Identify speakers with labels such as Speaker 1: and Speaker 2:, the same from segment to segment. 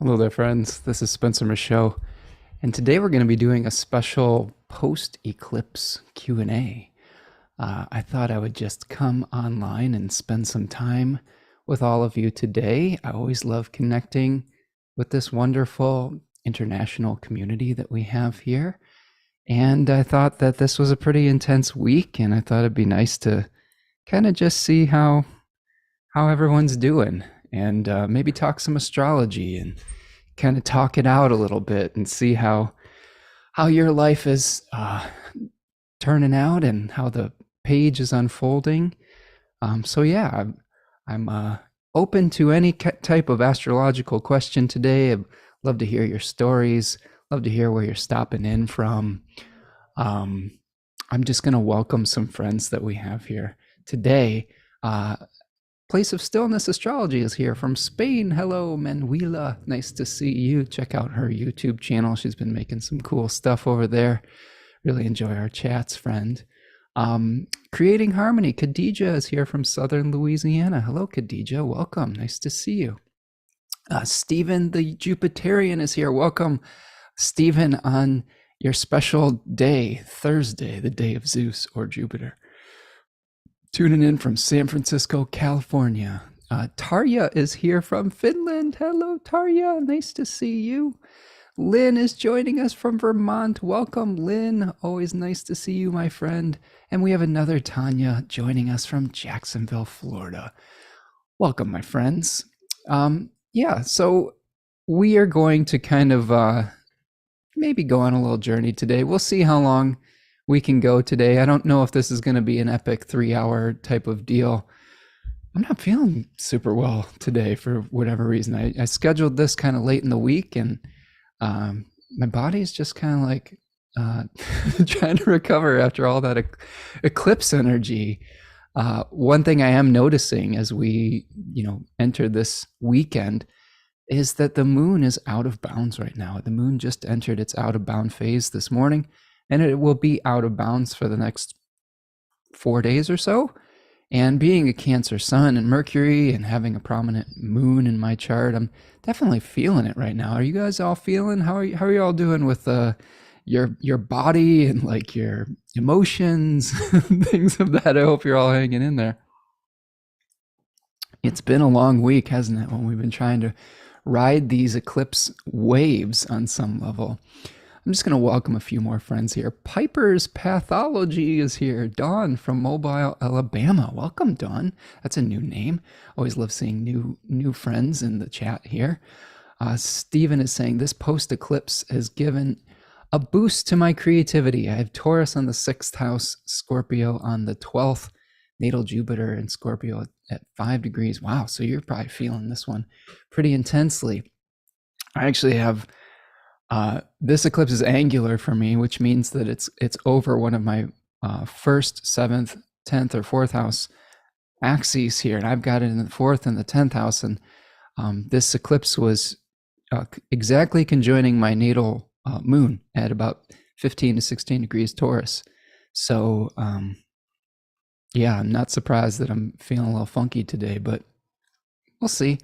Speaker 1: Hello there, friends. This is Spencer Michaud, and today we're going to be doing a special post-eclipse Q and A. I thought I would just come online and spend some time with all of you today. I always love connecting with this wonderful international community that we have here, and I thought that this was a pretty intense week, and I thought it'd be nice to kind of just see how everyone's doing, and maybe talk some astrology and kind of talk it out a little bit and see how your life is turning out and how the page is unfolding. So yeah, I'm open to any type of astrological question today. I'd love to hear your stories. Love to hear where you're stopping in from. I'm just going to welcome some friends that we have here today. Place of Stillness Astrology is here from Spain. Hello, Manuela. Nice to see you. Check out her YouTube channel. She's been making some cool stuff over there. Really enjoy our chats, friend. Creating Harmony. Khadija is here from Southern Louisiana. Hello, Khadija. Welcome. Nice to see you. Stephen the Jupiterian is here. Welcome, Stephen, on your special day, Thursday, the day of Zeus or Jupiter. Tuning in from San Francisco, California. Tarja is here from Finland. Hello, Tarja. Nice to see you. Lynn is joining us from Vermont. Welcome, Lynn. Always nice to see you, my friend. And we have another Tanya joining us from Jacksonville, Florida. Welcome, my friends. So we are going to kind of maybe go on a little journey today. We'll see how long we can go today. I don't know if this is going to be an epic 3-hour type of deal. I'm not feeling super well today for whatever reason. I scheduled this kind of late in the week, and my body's just kind of like trying to recover after all that eclipse energy. One thing I am noticing as we, enter this weekend is that the moon is out of bounds right now. The moon just entered its out of bound phase this morning, and it will be out of bounds for the next 4 days or so. And being a Cancer sun and Mercury and having a prominent moon in my chart, I'm definitely feeling it right now. Are you guys all feeling? How are you all doing with your body and like your emotions, things of that? I hope you're all hanging in there. It's been a long week, hasn't it, when we've been trying to ride these eclipse waves on some level. I'm just going to welcome a few more friends here. Piper's Pathology is here. Dawn from Mobile, Alabama. Welcome, Dawn. That's a new name. Always love seeing new friends in the chat here. Stephen is saying, this post-eclipse has given a boost to my creativity. I have Taurus on the 6th house, Scorpio on the 12th, natal Jupiter and Scorpio at 5 degrees. Wow, so you're probably feeling this one pretty intensely. I actually have this eclipse is angular for me, which means that it's over one of my 1st, 7th, 10th, or 4th house axes here, and I've got it in the 4th and the 10th house. And this eclipse was exactly conjoining my natal moon at about 15 to 16 degrees Taurus. So yeah, I'm not surprised that I'm feeling a little funky today, but we'll see.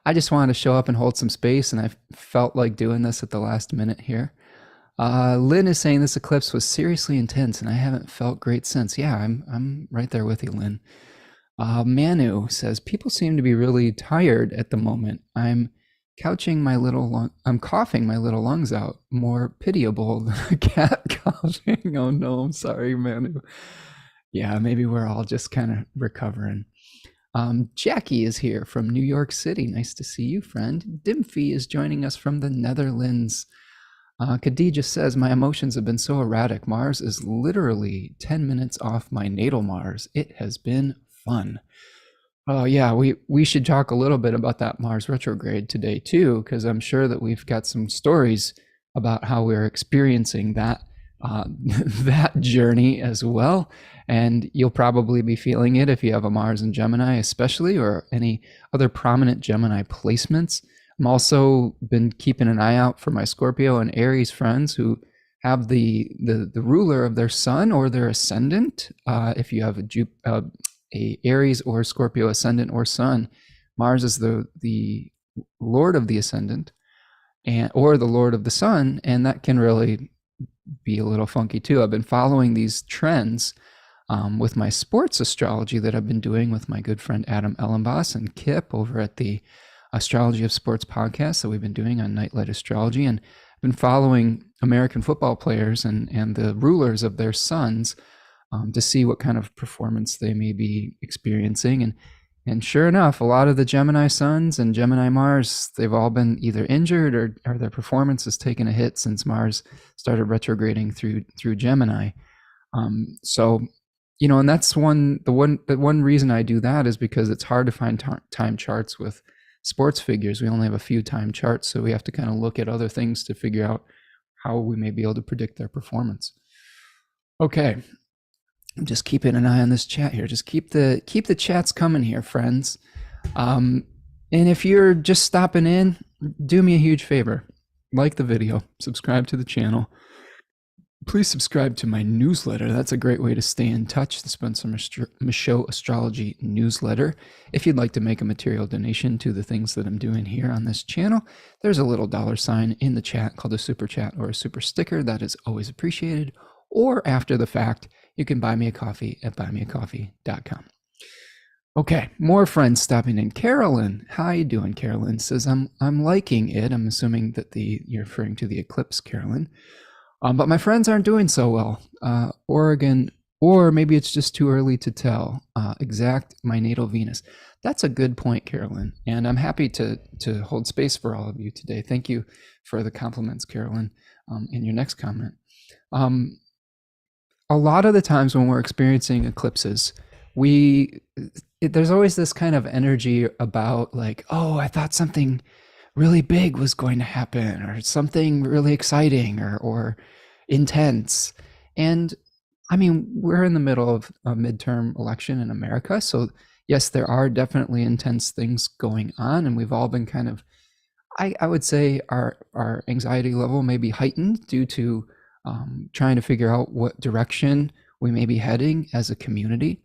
Speaker 1: I just wanted to show up and hold some space, and I felt like doing this at the last minute here. Lynn is saying this eclipse was seriously intense, and I haven't felt great since. Yeah, I'm right there with you, Lynn. Manu says, people seem to be really tired at the moment. I'm coughing my little lungs out. More pitiable than a cat coughing. Oh no, I'm sorry, Manu. Yeah, maybe we're all just kind of recovering. Jackie is here from New York City. Nice to see you, friend. Dimfy is joining us from the Netherlands. Khadija says, my emotions have been so erratic. Mars is literally 10 minutes off my natal Mars. It has been fun. Oh yeah, we should talk a little bit about that Mars retrograde today too, because I'm sure that we've got some stories about how we're experiencing that that journey as well. And you'll probably be feeling it if you have a Mars in Gemini especially, or any other prominent Gemini placements. I'm also been keeping an eye out for my Scorpio and Aries friends who have the ruler of their sun or their ascendant. If you have a Aries or Scorpio ascendant or sun, Mars is the lord of the ascendant. or the Lord of the Sun, and that can really be a little funky too. I've been following these trends with my sports astrology that I've been doing with my good friend Adam Ellenboss and Kip over at the Astrology of Sports podcast that we've been doing on Nightlight Astrology. And I've been following American football players and the rulers of their suns to see what kind of performance they may be experiencing. And sure enough, a lot of the Gemini suns and Gemini Mars, they've all been either injured or their performance has taken a hit since Mars started retrograding through Gemini. So, and that's the one reason I do that is because it's hard to find time charts with sports figures. We only have a few time charts, so we have to kind of look at other things to figure out how we may be able to predict their performance. Okay. I'm just keeping an eye on this chat here. Just keep the chats coming here, friends. And if you're just stopping in, do me a huge favor. Like the video, subscribe to the channel. Please subscribe to my newsletter. That's a great way to stay in touch, the Spencer Michaud Astrology newsletter. If you'd like to make a material donation to the things that I'm doing here on this channel, there's a little $ in the chat called a super chat or a super sticker. That is always appreciated. Or after the fact, you can buy me a coffee at buymeacoffee.com. Okay, more friends stopping in. Carolyn, how you doing? Carolyn says, I'm liking it. I'm assuming that you're referring to the eclipse, Carolyn. But my friends aren't doing so well. Oregon, or maybe it's just too early to tell. Exact my natal Venus. That's a good point, Carolyn. And I'm happy to hold space for all of you today. Thank you for the compliments, Carolyn, in your next comment. A lot of the times when we're experiencing eclipses, there's always this kind of energy about like, oh, I thought something really big was going to happen, or something really exciting or intense. And I mean, we're in the middle of a midterm election in America. So yes, there are definitely intense things going on. And we've all been kind of, I would say our anxiety level may be heightened due to trying to figure out what direction we may be heading as a community.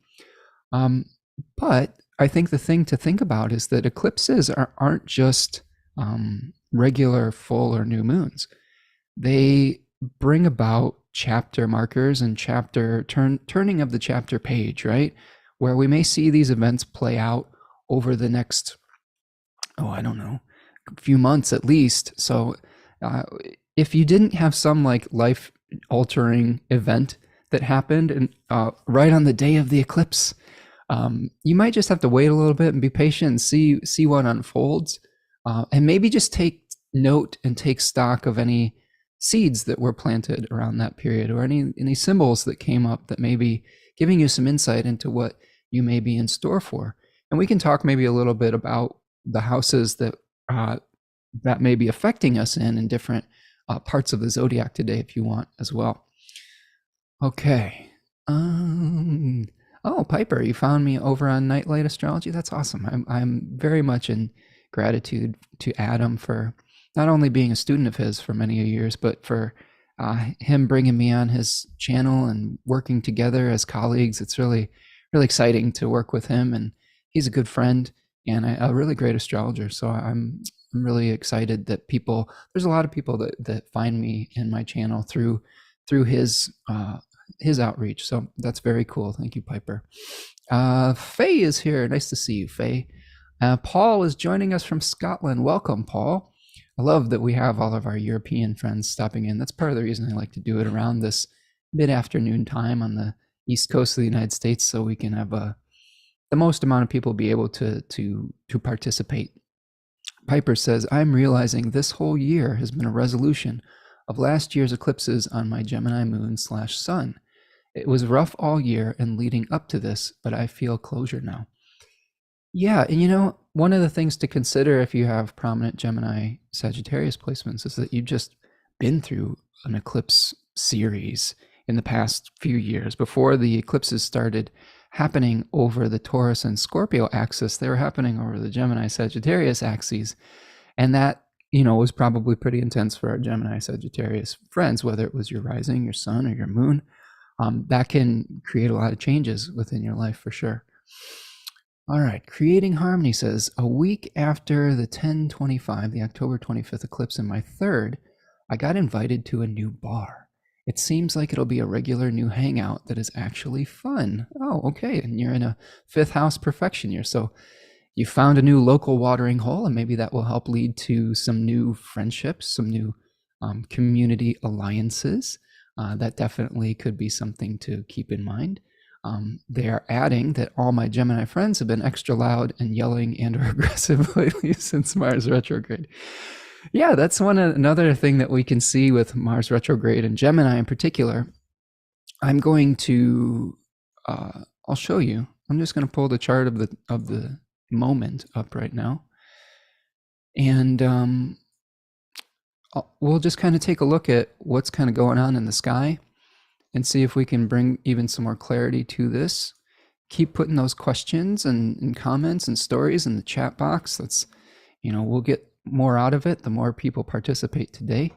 Speaker 1: But I think the thing to think about is that eclipses aren't just regular full or new moons. They bring about chapter markers and turning of the chapter page, right? Where we may see these events play out over the next, I don't know, few months at least. So if you didn't have some like life altering event that happened and right on the day of the eclipse, you might just have to wait a little bit and be patient and see what unfolds, and maybe just take note and take stock of any seeds that were planted around that period, or any symbols that came up that may be giving you some insight into what you may be in store for. And we can talk maybe a little bit about the houses that may be affecting us in different parts of the zodiac today if you want as well. Okay. Oh, Piper, you found me over on Nightlight Astrology. That's awesome. I'm very much in gratitude to Adam for not only being a student of his for many years, but for him bringing me on his channel and working together as colleagues. It's really, really exciting to work with him, and he's a good friend and a really great astrologer. So I'm really excited that there's a lot of people that find me in my channel through his outreach. So that's very cool. Thank you, Piper. Faye is here. Nice to see you, Faye. Paul is joining us from Scotland. Welcome, Paul. I love that we have all of our European friends stopping in. That's part of the reason I like to do it around this mid-afternoon time on the East Coast of the United States, so we can have the most amount of people be able to participate. Piper says, I'm realizing this whole year has been a resolution of last year's eclipses on my Gemini moon/sun. It was rough all year and leading up to this, but I feel closure now. Yeah, and one of the things to consider if you have prominent Gemini Sagittarius placements is that you've just been through an eclipse series in the past few years. Before the eclipses started happening over the Taurus and Scorpio axis, they were happening over the Gemini Sagittarius axes. And that, was probably pretty intense for our Gemini Sagittarius friends, whether it was your rising, your sun, or your moon. That can create a lot of changes within your life for sure. All right, Creating Harmony says, a week after the 10/25, the October 25th eclipse in my third, I got invited to a new bar. It seems like it'll be a regular new hangout that is actually fun. Oh, okay, and you're in a fifth house perfection year, so you found a new local watering hole, and maybe that will help lead to some new friendships, some new community alliances. That definitely could be something to keep in mind. They are adding that all my Gemini friends have been extra loud and yelling and or aggressive lately since Mars retrograde. Yeah, that's another thing that we can see with Mars retrograde and Gemini in particular. I'm going to, I'll show you. I'm just going to pull the chart of the moment up right now, and we'll just kind of take a look at what's kind of going on in the sky and see if we can bring even some more clarity to this. Keep putting those questions and comments and stories in the chat box. That's, we'll get more out of it the more people participate today.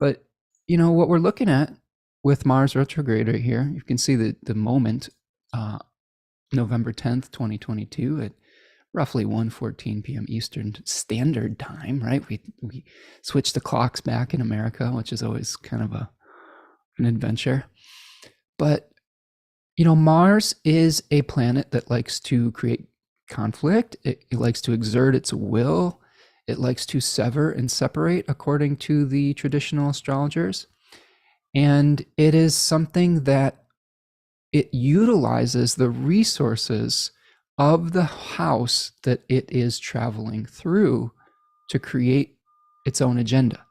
Speaker 1: But, what we're looking at with Mars retrograde right here, you can see the moment, November 10th, 2022 at roughly 1:14 p.m. Eastern Standard Time, right? We switch the clocks back in America, which is always kind of an adventure. But, Mars is a planet that likes to create conflict. It likes to exert its will. It likes to sever and separate, according to the traditional astrologers. And it is something that it utilizes the resources of the house that it is traveling through to create its own agenda.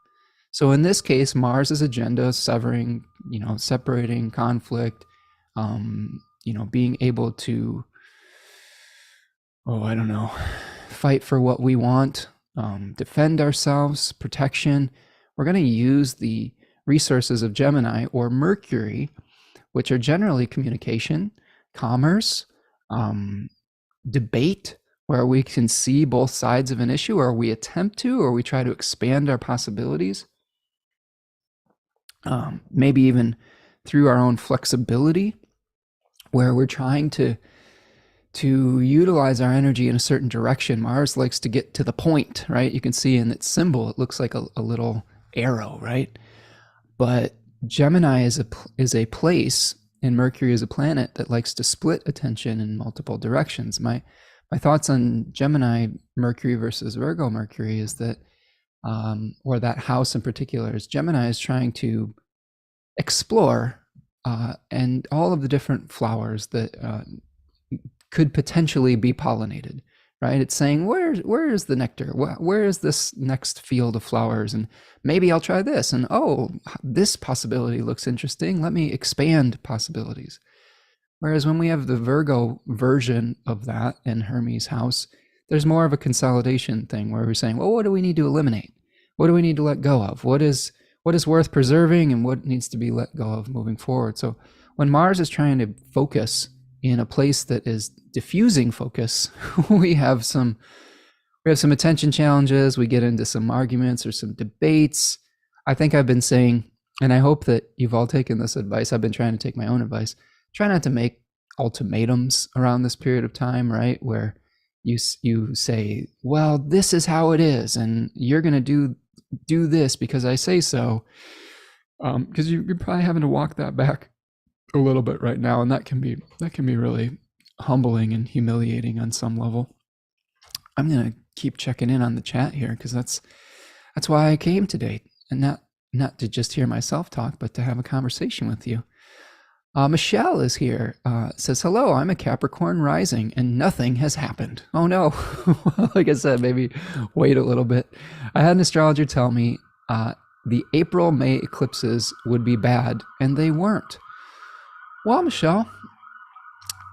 Speaker 1: So in this case, Mars's agenda, severing, separating, conflict, being able to, fight for what we want, defend ourselves, protection. We're going to use the resources of Gemini or Mercury, which are generally communication, commerce, debate, where we can see both sides of an issue, or we attempt to, or we try to expand our possibilities. Maybe even through our own flexibility, where we're trying to utilize our energy in a certain direction. Mars likes to get to the point, right? You can see in its symbol, it looks like a little arrow, right? But Gemini is a place, and Mercury is a planet that likes to split attention in multiple directions. My thoughts on Gemini Mercury versus Virgo Mercury is that, or that house in particular, is Gemini is trying to explore and all of the different flowers that could potentially be pollinated, right? It's saying, where is the nectar? Where is this next field of flowers? And maybe I'll try this. And this possibility looks interesting. Let me expand possibilities. Whereas when we have the Virgo version of that in Hermes' house, there's more of a consolidation thing where we're saying, well, what do we need to eliminate? What do we need to let go of? What is worth preserving and what needs to be let go of moving forward? So when Mars is trying to focus in a place that is diffusing focus, we have some attention challenges. We get into some arguments or some debates. I think I've been saying, and I hope that you've all taken this advice. I've been trying to take my own advice. Try not to make ultimatums around this period of time, right? Where you say, well, this is how it is, and you're going to do this because I say so. Because you're probably having to walk that back a little bit right now, and that can be really humbling and humiliating on some level. I'm going to keep checking in on the chat here because that's why I came today, and not to just hear myself talk, but to have a conversation with you. Michelle is here, says, hello, I'm a Capricorn rising and nothing has happened. Oh no. Like I said, maybe wait a little bit. I had an astrologer tell me the April-May eclipses would be bad, and they weren't. Well, Michelle,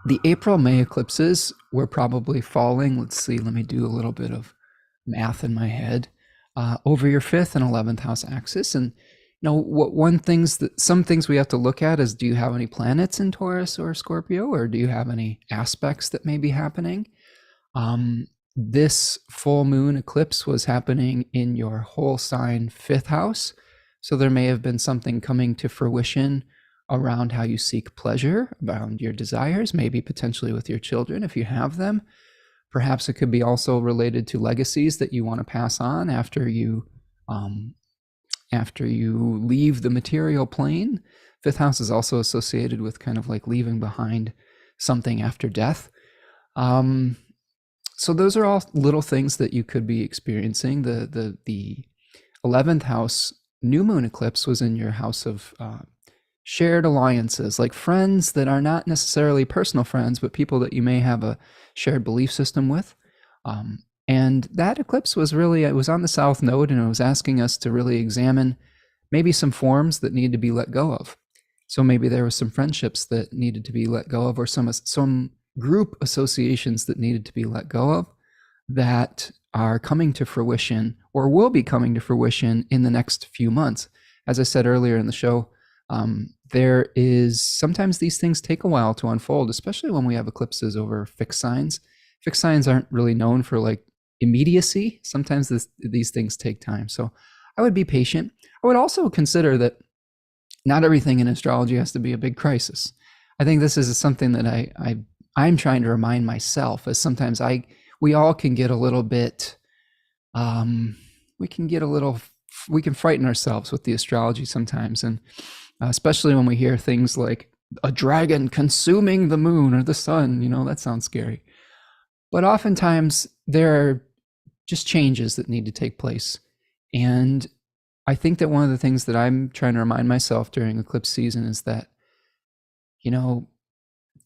Speaker 1: the April-May eclipses were probably falling. Let's see, let me do a little bit of math in my head. Over your 5th and 11th house axis. And some things we have to look at is, do you have any planets in Taurus or Scorpio, or do you have any aspects that may be happening? This full moon eclipse was happening in your whole sign 5th house. So there may have been something coming to fruition around how you seek pleasure, around your desires, maybe potentially with your children if you have them. Perhaps it could be also related to legacies that you want to pass on um, after you leave the material plane. Fifth house is also associated with kind of like leaving behind something after death. So those are all little things that you could be experiencing. The 11th house new moon eclipse was in your house of shared alliances, like friends that are not necessarily personal friends, but people that you may have a shared belief system with. And that eclipse was really, it was on the south node, and it was asking us to really examine maybe some forms that need to be let go of. So maybe there was some friendships that needed to be let go of, or some group associations that needed to be let go of that are coming to fruition or will be coming to fruition in the next few months. As I said earlier in the show, there is sometimes these things take a while to unfold, especially when we have eclipses over fixed signs. Fixed signs aren't really known for like immediacy. Sometimes these things take time. So I would be patient. I would also consider that not everything in astrology has to be a big crisis. I think this is something that I'm trying to remind myself, as sometimes we all can get a little bit, we can frighten ourselves with the astrology sometimes. And especially when we hear things like a dragon consuming the moon or the sun, that sounds scary. But oftentimes there are just changes that need to take place. And I think that one of the things that I'm trying to remind myself during eclipse season is that,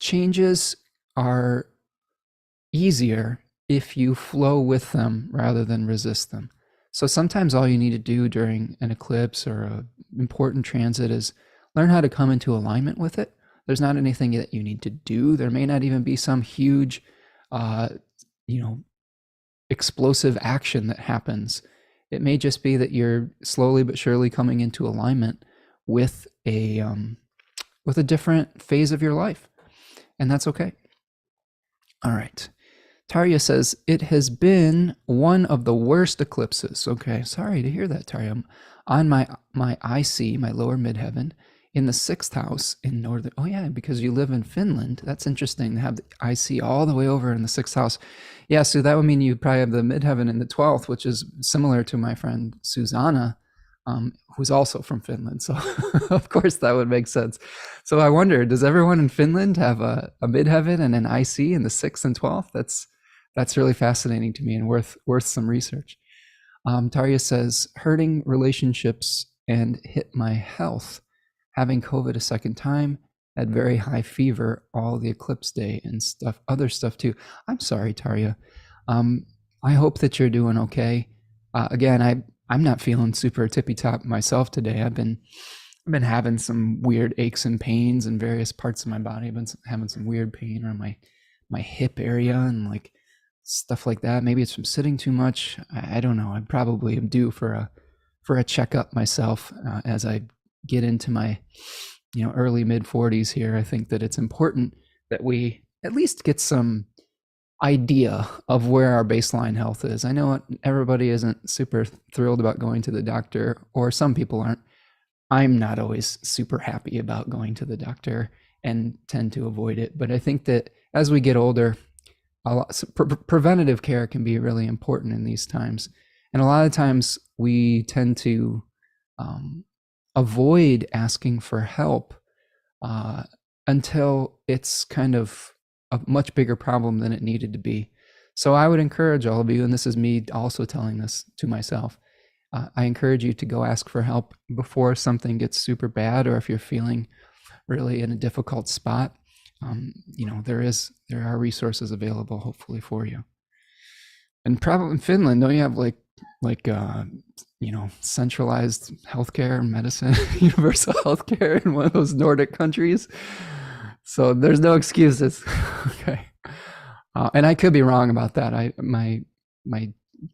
Speaker 1: changes are easier if you flow with them rather than resist them. So sometimes all you need to do during an eclipse or an important transit is learn how to come into alignment with it. There's not anything that you need to do. There may not even be some huge, explosive action that happens. It may just be that you're slowly but surely coming into alignment with a different phase of your life, and that's okay. All right. Tarya says, it has been one of the worst eclipses. Okay, sorry to hear that, Tarya. On my IC, my lower midheaven, in the 6th house in northern, oh yeah, because you live in Finland. That's interesting to have the IC all the way over in the 6th house. Yeah, so that would mean you probably have the midheaven in the 12th, which is similar to my friend Susanna, who's also from Finland. So of course that would make sense. So I wonder, does everyone in Finland have a midheaven and an IC in the 6th and 12th? That's really fascinating to me and worth some research. Tarya says, hurting relationships and hit my health. Having COVID a second time, had very high fever all the eclipse day and other stuff too. I'm sorry, Tarya. I hope that you're doing okay. Again, I'm not feeling super tippy top myself today. I've been having some weird aches and pains in various parts of my body. I've been having some weird pain around my hip area and like stuff like that. Maybe it's from sitting too much. I don't know. I probably am due for a checkup myself as I get into my early mid 40s here. I think that it's important that we at least get some idea of where our baseline health is. I know everybody isn't super thrilled about going to the doctor, or some people aren't. I'm not always super happy about going to the doctor and tend to avoid it. But I think that as we get older, preventative care can be really important in these times. And a lot of times we tend to avoid asking for help until it's kind of a much bigger problem than it needed to be. So I would encourage all of you, and this is me also telling this to myself, I encourage you to go ask for help before something gets super bad, or if you're feeling really in a difficult spot. There are resources available hopefully for you. And probably in Finland, don't you have like centralized healthcare, medicine, universal healthcare in one of those Nordic countries? So there's no excuses. Okay. And I could be wrong about that. My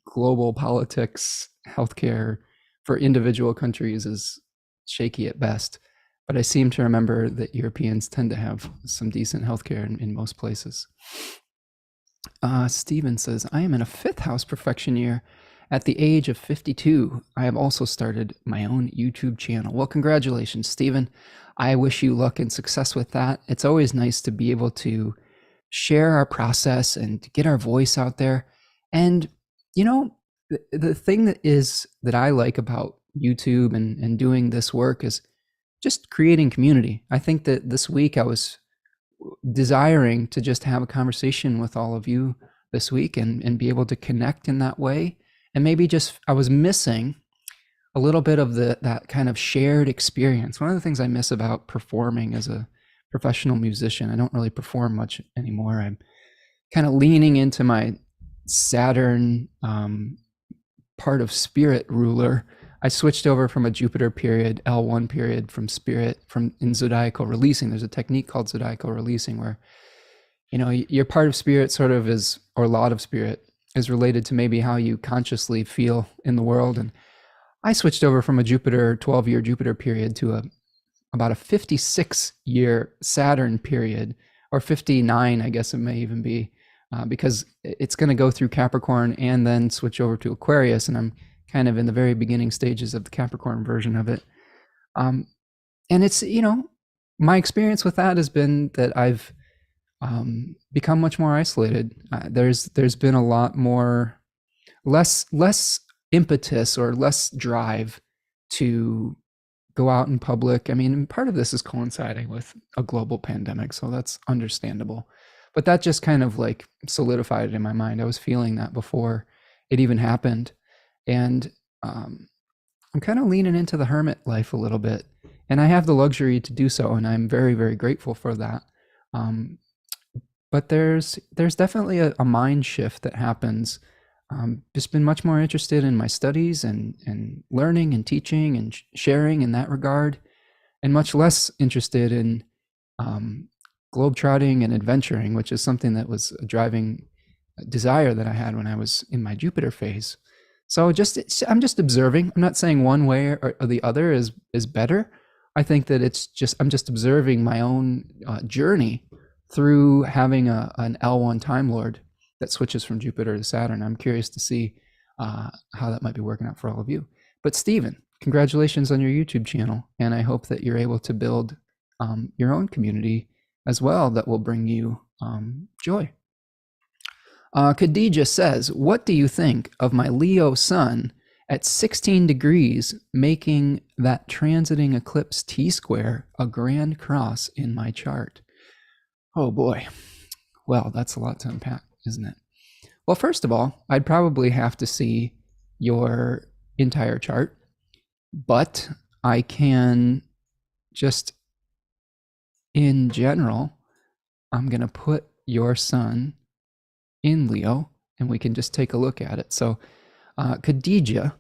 Speaker 1: global politics, healthcare for individual countries is shaky at best. But I seem to remember that Europeans tend to have some decent healthcare in most places. Stephen says, I am in a 5th house perfection year at the age of 52. I have also started my own YouTube channel. Well, congratulations, Stephen. I wish you luck and success with that. It's always nice to be able to share our process and to get our voice out there. And, you know, the thing that I like about YouTube and doing this work is just creating community. I think that this week I was desiring to just have a conversation with all of you this week and be able to connect in that way. And maybe just I was missing a little bit of that kind of shared experience. One of the things I miss about performing as a professional musician, I don't really perform much anymore. I'm kind of leaning into my Saturn part of spirit ruler. I switched over from a Jupiter period, L1 period from spirit, from in zodiacal releasing. There's a technique called zodiacal releasing where, you know, your part of spirit sort of is, or lot of spirit is related to maybe how you consciously feel in the world. And I switched over from a Jupiter, 12-year Jupiter period to about a 56-year Saturn period, or 59, I guess it may even be, because it's going to go through Capricorn and then switch over to Aquarius, and I'm kind of in the very beginning stages of the Capricorn version of it. And it's, you know, my experience with that has been that I've become much more isolated. There's been a lot more, less impetus or less drive to go out in public. I mean, part of this is coinciding with a global pandemic, so that's understandable. But that just kind of like solidified it in my mind. I was feeling that before it even happened. And I'm kind of leaning into the hermit life a little bit. And I have the luxury to do so, and I'm very, very grateful for that. But there's definitely a mind shift that happens. Just been much more interested in my studies and learning and teaching and sharing in that regard, and much less interested in globetrotting and adventuring, which is something that was a driving desire that I had when I was in my Jupiter phase. So I'm just observing. I'm not saying one way or the other is better. I think that I'm just observing my own journey through having an L1 Time Lord that switches from Jupiter to Saturn. I'm curious to see how that might be working out for all of you. But Stephen, congratulations on your YouTube channel, and I hope that you're able to build your own community as well that will bring you joy. Khadija says, what do you think of my Leo sun at 16 degrees making that transiting eclipse T-square a grand cross in my chart? Oh boy. Well, that's a lot to unpack, isn't it? Well, first of all, I'd probably have to see your entire chart, but I can just, in general, I'm going to put your sun in Leo, and we can just take a look at it. So Khadija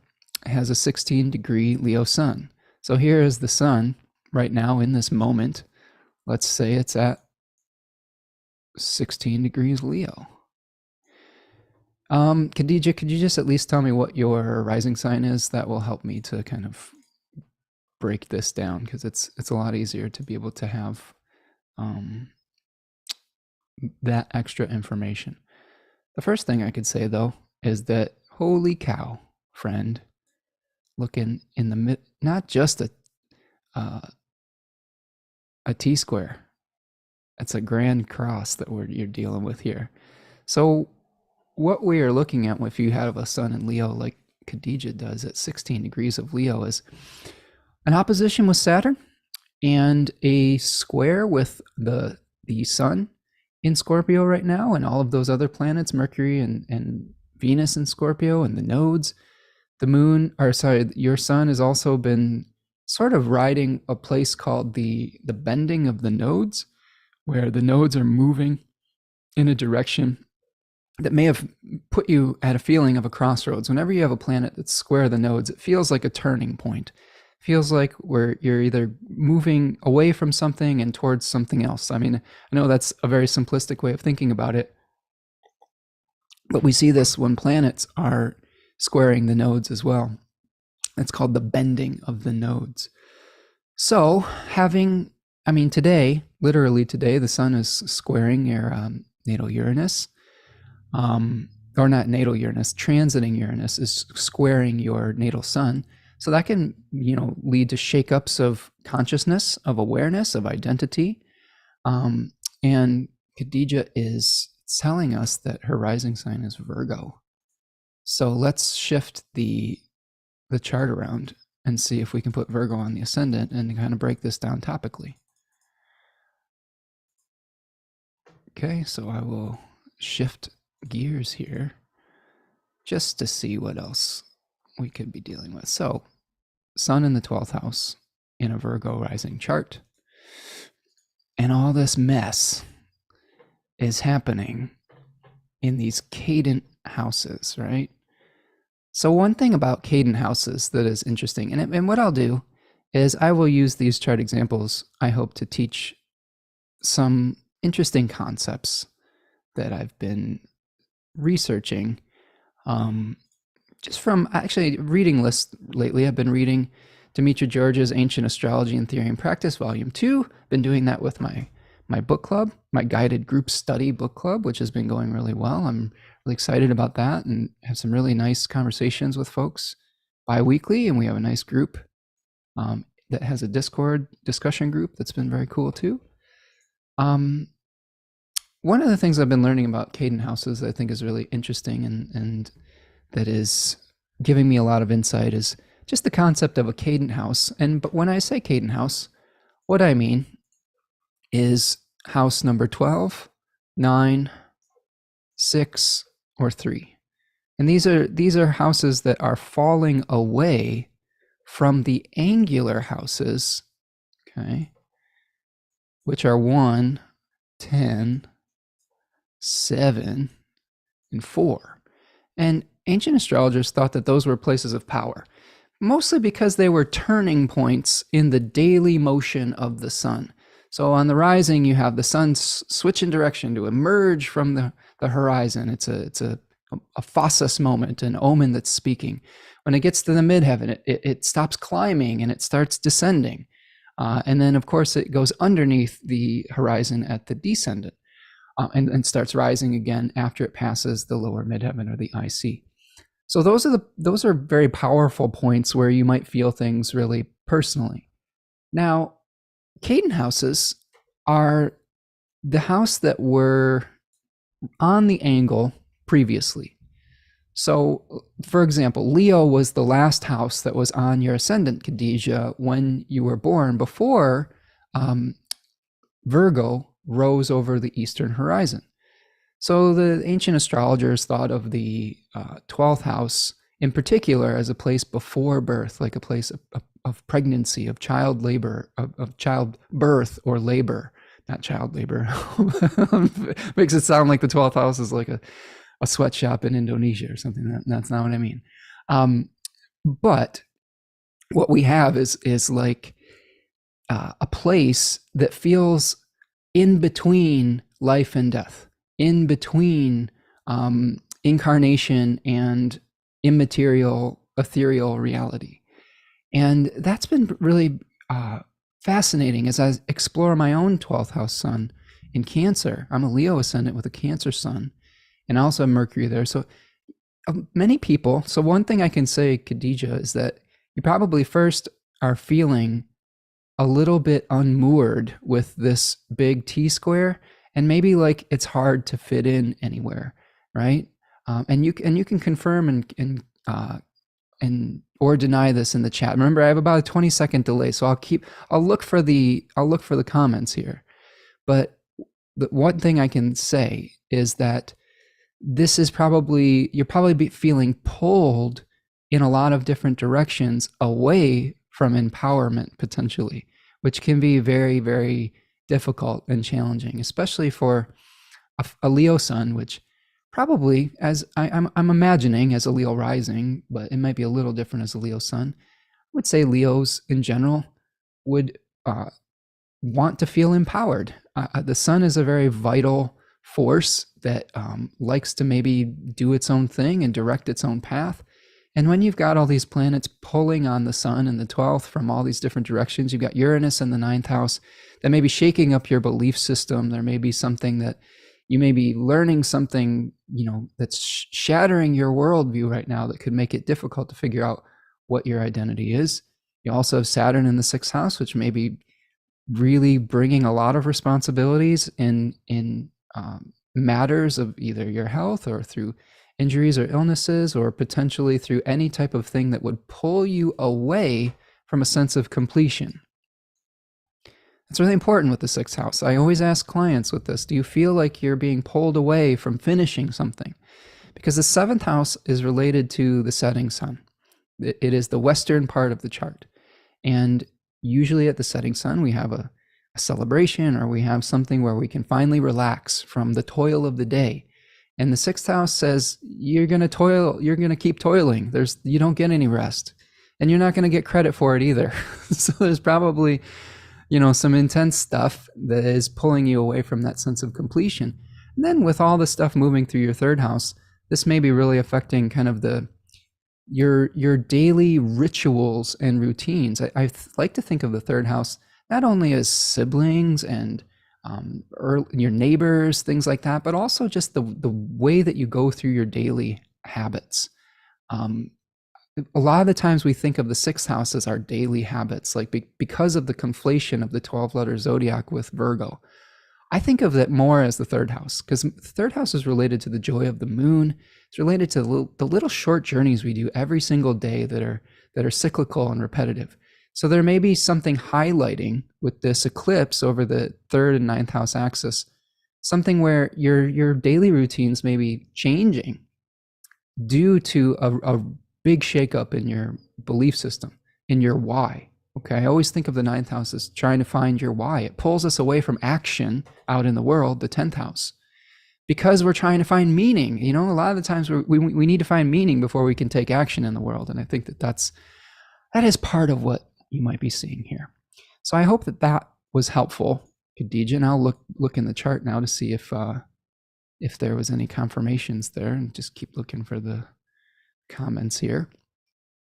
Speaker 1: has a 16-degree Leo sun. So here is the sun right now in this moment. Let's say it's at 16 degrees Leo. Khadija, could you just at least tell me what your rising sign is? That will help me to kind of break this down, because it's a lot easier to be able to have that extra information. The first thing I could say, though, is that holy cow, friend, looking in the mid, not just a T-square. It's a grand cross that you're dealing with here. So what we are looking at, if you have a sun in Leo like Khadija does at 16 degrees of Leo, is an opposition with Saturn and a square with the sun in Scorpio right now, and all of those other planets, Mercury and Venus in Scorpio, and the nodes. The moon, or sorry, your sun has also been sort of riding a place called the bending of the nodes, where the nodes are moving in a direction that may have put you at a feeling of a crossroads. Whenever you have a planet that's square the nodes, it feels like a turning point. It feels like where you're either moving away from something and towards something else. I mean, I know that's a very simplistic way of thinking about it, but we see this when planets are squaring the nodes as well. It's called the bending of the nodes. So today, literally today, the sun is squaring your natal Uranus. Or not natal Uranus, transiting Uranus is squaring your natal sun. So that can, lead to shakeups of consciousness, of awareness, of identity, and Khadija is telling us that her rising sign is Virgo. So let's shift the chart around and see if we can put Virgo on the ascendant and kind of break this down topically. Okay, so I will shift gears here just to see what else we could be dealing with. So, Sun in the 12th house in a Virgo rising chart. And all this mess is happening in these cadent houses, right? So one thing about cadent houses that is interesting, and what I'll do is I will use these chart examples, I hope, to teach some interesting concepts that I've been researching just from actually reading lists lately. I've been reading Demetra George's Ancient Astrology and Theory and Practice, Volume 2. Been doing that with my book club, my guided group study book club, which has been going really well. I'm really excited about that and have some really nice conversations with folks bi-weekly. And we have a nice group that has a Discord discussion group that's been very cool too. One of the things I've been learning about cadent houses that I think is really interesting and that is giving me a lot of insight is just the concept of a cadent house. But when I say cadent house, what I mean is house number 12, 9, 6, or 3. And these are houses that are falling away from the angular houses, okay, which are 1, 10, 7, and 4. And ancient astrologers thought that those were places of power, mostly because they were turning points in the daily motion of the sun. So on the rising, you have the sun switch in direction to emerge from the horizon. It's a phasis moment, an omen that's speaking. When it gets to the midheaven, it stops climbing and it starts descending. And then, of course, it goes underneath the horizon at the descendant and starts rising again after it passes the lower midheaven or the IC. So those are very powerful points where you might feel things really personally. Now, cadent houses are the house that were on the angle previously. So, for example, Leo was the last house that was on your ascendant, Khadija, when you were born, before Virgo rose over the eastern horizon. So the ancient astrologers thought of the 12th house in particular as a place before birth, like a place of pregnancy, of child labor, of childbirth or labor, not child labor. Makes it sound like the 12th house is like a sweatshop in Indonesia or something. That's not what I mean. But what we have is like a place that feels in between life and death, in between incarnation and immaterial, ethereal reality. And that's been really fascinating as I explore my own 12th house sun in Cancer. I'm a Leo ascendant with a Cancer sun, and I also have Mercury there. So many people, so one thing I can say, Khadija, is that you probably first are feeling a little bit unmoored with this big T-square, and maybe like it's hard to fit in anywhere, right? And you can confirm and or deny this in the chat. Remember, I have about a 20-second delay, so I'll look for the comments here. But the one thing I can say is that this is you're probably feeling pulled in a lot of different directions away from empowerment potentially, which can be very, very difficult and challenging, especially for a Leo sun, which probably, as I'm imagining, as a Leo rising, but it might be a little different as a Leo sun. I would say Leos in general would want to feel empowered. The sun is a very vital force that likes to maybe do its own thing and direct its own path. And when you've got all these planets pulling on the sun in the 12th from all these different directions, you've got Uranus in the 9th house that may be shaking up your belief system. There may be something that you may be learning something, that's shattering your worldview right now that could make it difficult to figure out what your identity is. You also have Saturn in the 6th house, which may be really bringing a lot of responsibilities in matters of either your health or through injuries or illnesses, or potentially through any type of thing that would pull you away from a sense of completion. It's really important with the sixth house. I always ask clients with this, do you feel like you're being pulled away from finishing something? Because the seventh house is related to the setting sun. It is the western part of the chart. And usually at the setting sun, we have a celebration, or we have something where we can finally relax from the toil of the day. And the sixth house says, you're going to toil, you're going to keep toiling. You don't get any rest, and you're not going to get credit for it either. So there's probably, some intense stuff that is pulling you away from that sense of completion. And then with all the stuff moving through your third house, this may be really affecting kind of your daily rituals and routines. I like to think of the third house not only as siblings and your neighbors, things like that, but also just the way that you go through your daily habits. A lot of the times we think of the sixth house as our daily habits, like because of the conflation of the 12-letter zodiac with Virgo. I think of it more as the third house, because the third house is related to the joy of the moon. It's related to the little short journeys we do every single day that are cyclical and repetitive. So there may be something highlighting with this eclipse over the third and ninth house axis, something where your daily routines may be changing due to a big shakeup in your belief system, in your why. Okay, I always think of the ninth house as trying to find your why. It pulls us away from action out in the world, the 10th house, because we're trying to find meaning. A lot of the times we need to find meaning before we can take action in the world. And I think that is part of what you might be seeing here. So I hope that was helpful, Khadija. And I'll look in the chart now to see if there was any confirmations there, and just keep looking for the comments here.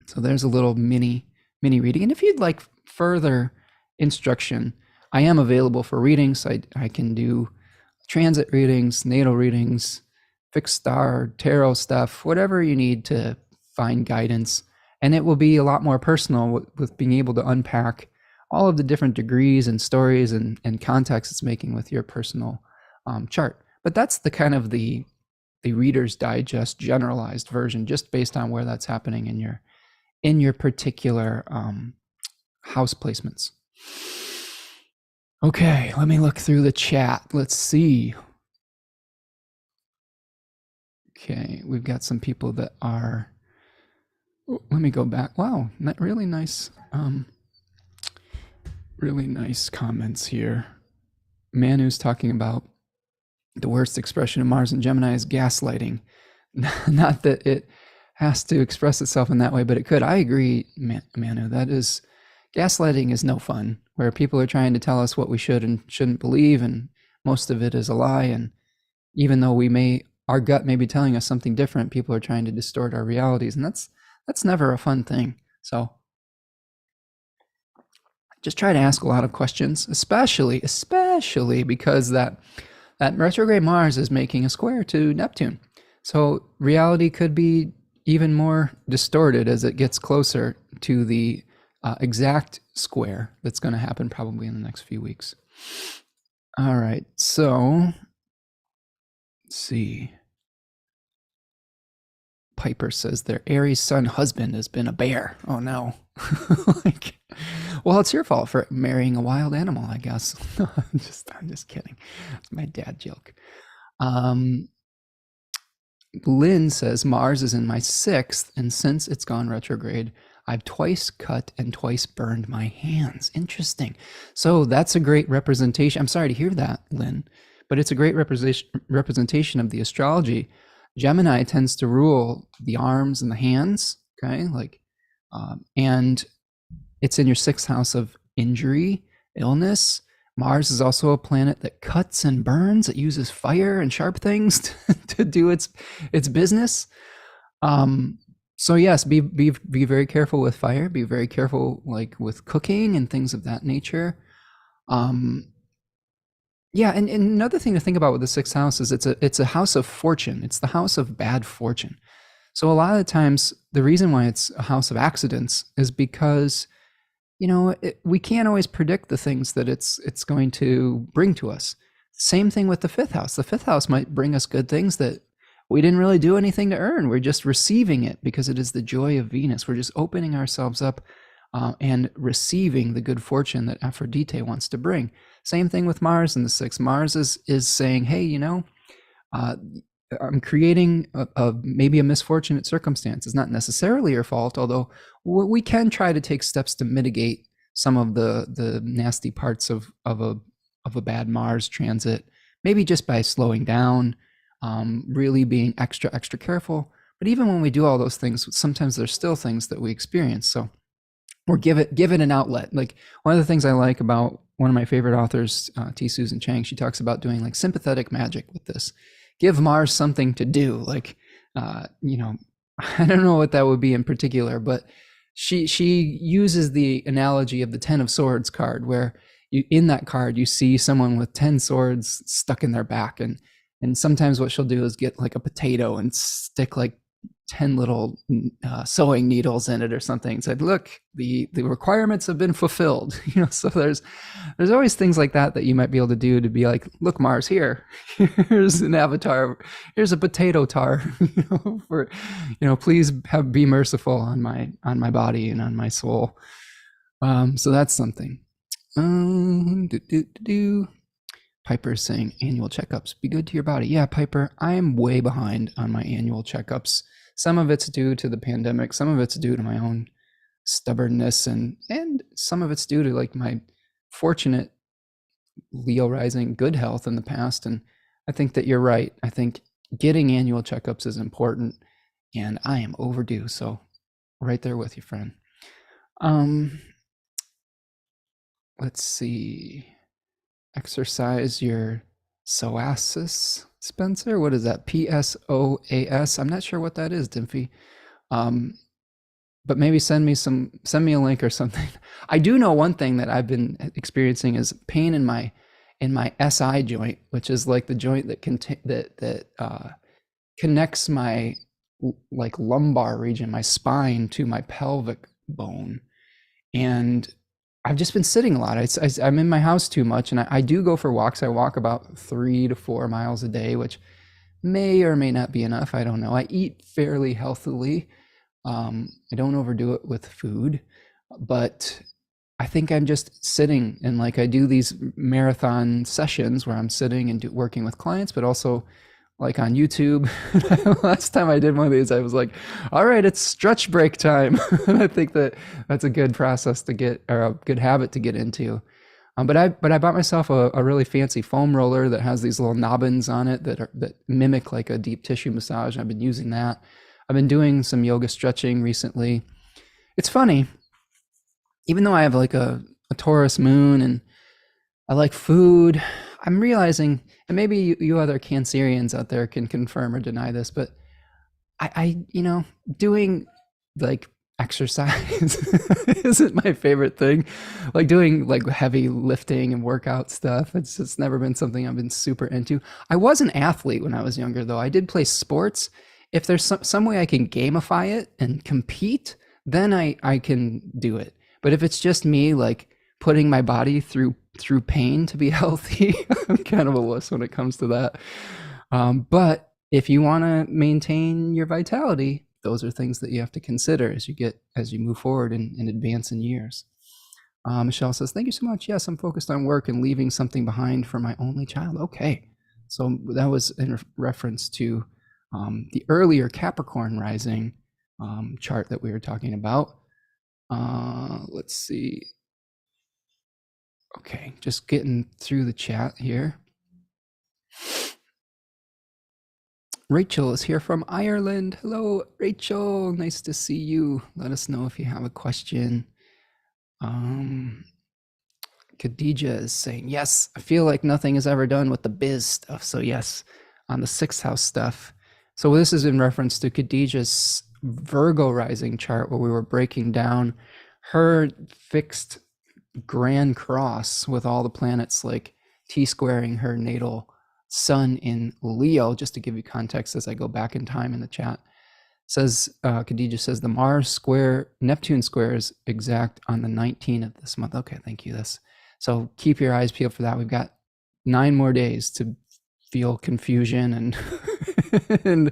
Speaker 1: So there's a little mini reading. And if you'd like further instruction, I am available for readings. I can do transit readings, natal readings, fixed star, tarot stuff, whatever you need to find guidance. And it will be a lot more personal with being able to unpack all of the different degrees and stories and context it's making with your personal chart. But that's the kind of the Reader's Digest generalized version, just based on where that's happening in your particular house placements. Okay, let me look through the chat. Let's see. Okay, we've got some people that are, let me go back. Wow, really nice comments here. Manu's talking about the worst expression of Mars and Gemini is gaslighting. Not that it has to express itself in that way, but it could. I agree, Manu. Gaslighting is no fun, where people are trying to tell us what we should and shouldn't believe, and most of it is a lie. And even though our gut may be telling us something different, people are trying to distort our realities, and that's never a fun thing. So just try to ask a lot of questions, especially because that retrograde Mars is making a square to Neptune. So reality could be even more distorted as it gets closer to the exact square that's going to happen probably in the next few weeks. All right, so let's see. Piper says their Aries sun husband has been a bear. Oh no. Well, it's your fault for marrying a wild animal, I guess. I'm just kidding. It's my dad joke. Lynn says Mars is in my 6th, and since it's gone retrograde, I've twice cut and twice burned my hands. Interesting. So that's a great representation. I'm sorry to hear that, Lynn, but it's a great representation of the astrology. Gemini tends to rule the arms and the hands, okay? And it's in your 6th house of injury, illness. Mars is also a planet that cuts and burns. It uses fire and sharp things to do its business. So yes, be very careful with fire. Be very careful with cooking and things of that nature. Yeah, and another thing to think about with the 6th house is it's a house of fortune. It's the house of bad fortune. So a lot of the times, the reason why it's a house of accidents is because we can't always predict the things that it's going to bring to us. Same thing with the fifth house. The fifth house might bring us good things that we didn't really do anything to earn. We're just receiving it because it is the joy of Venus. We're just opening ourselves up and receiving the good fortune that Aphrodite wants to bring. Same thing with Mars in the sixth. Mars is saying, hey, I'm creating maybe a misfortunate circumstance. It's not necessarily your fault, although we can try to take steps to mitigate some of the nasty parts of a bad Mars transit, maybe just by slowing down, really being extra careful. But even when we do all those things, sometimes there's still things that we experience. So or give it an outlet. Like one of the things I like about one of my favorite authors, T. Susan Chang, she talks about doing like sympathetic magic with this. Give Mars something to do. Like, I don't know what that would be in particular, but she uses the analogy of the 10 of Swords card, where in that card you see someone with 10 swords stuck in their back, and sometimes what she'll do is get like a potato and stick like 10 little sewing needles in it or something, and said, look, the requirements have been fulfilled. So there's always things like that you might be able to do to be like, look, Mars, here's an avatar, here's a potato tar, for please be merciful on my body and on my soul. So that's something. Piper's saying annual checkups, be good to your body. Yeah, Piper, I am way behind on my annual checkups. Some of it's due to the pandemic, some of it's due to my own stubbornness, and some of it's due to like my fortunate Leo rising good health in the past. And I think that you're right. I think getting annual checkups is important, and I am overdue. So right there with you, friend. Let's see. Exercise your psoas, Spencer. What is that? PSOAS. I'm not sure what that is, Dimfy. But maybe send me a link or something. I do know one thing that I've been experiencing is pain in my SI joint, which is like the joint that connects my like lumbar region, my spine, to my pelvic bone. And I've just been sitting a lot. I'm in my house too much, and I do go for walks. I walk about 3 to 4 miles a day, which may or may not be enough. I don't know. I eat fairly healthily. I don't overdo it with food, but I think I'm just sitting, and like I do these marathon sessions where I'm sitting and working with clients, but also like on YouTube. Last time I did one of these, I was like, all right, it's stretch break time. And I think that's a good process to get, or a good habit to get into. But I bought myself a really fancy foam roller that has these little nobbins on it that mimic like a deep tissue massage. I've been using that. I've been doing some yoga stretching recently. It's funny, even though I have like a Taurus moon and I like food, I'm realizing, and maybe you other Cancerians out there can confirm or deny this, but I doing like exercise isn't my favorite thing. Like doing like heavy lifting and workout stuff, it's just never been something I've been super into. I was an athlete when I was younger, though. I did play sports. If there's some way I can gamify it and compete, then I can do it. But if it's just me like putting my body through pain to be healthy, I'm kind of a wuss when it comes to that. But if you want to maintain your vitality, those are things that you have to consider as you move forward and advance in years. Michelle says, thank you so much. Yes, I'm focused on work and leaving something behind for my only child. Okay. So that was in reference to the earlier Capricorn rising chart that we were talking about. Let's see. Okay, just getting through the chat here. Rachel is here from Ireland. Hello, Rachel. Nice to see you. Let us know if you have a question. Khadija is saying, yes, I feel like nothing is ever done with the biz stuff. So yes, on the 6th house stuff. So this is in reference to Khadija's Virgo rising chart, where we were breaking down her fixed grand cross with all the planets like T-squaring her natal sun in Leo. Just to give you context as I go back in time in the chat, says Khadija says the Mars square Neptune square is exact on the 19th of this month. Okay, thank you. So keep your eyes peeled for that. We've got 9 more days to feel confusion and and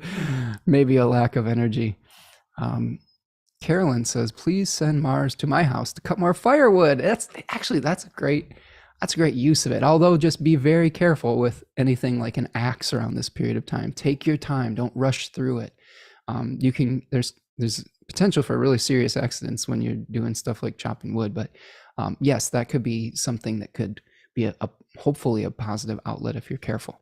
Speaker 1: maybe a lack of energy. Carolyn says, "Please send Mars to my house to cut more firewood." That's a great use of it. Although just be very careful with anything like an axe around this period of time. Take your time. Don't rush through it. There's potential for really serious accidents when you're doing stuff like chopping wood. But yes, that could be something that could be hopefully a positive outlet if you're careful.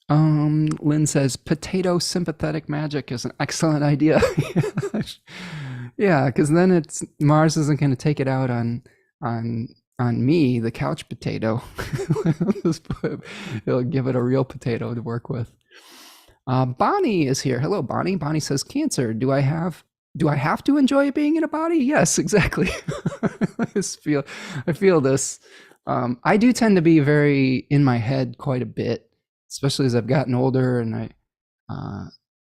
Speaker 1: Lynn says potato sympathetic magic is an excellent idea. Yeah, because then Mars isn't going to take it out on me, the couch potato. It'll give it a real potato to work with. Bonnie is here. Hello, Bonnie. Bonnie says, Cancer, do I have to enjoy being in a body? Yes, exactly. I feel this. I do tend to be very in my head quite a bit, especially as I've gotten older. And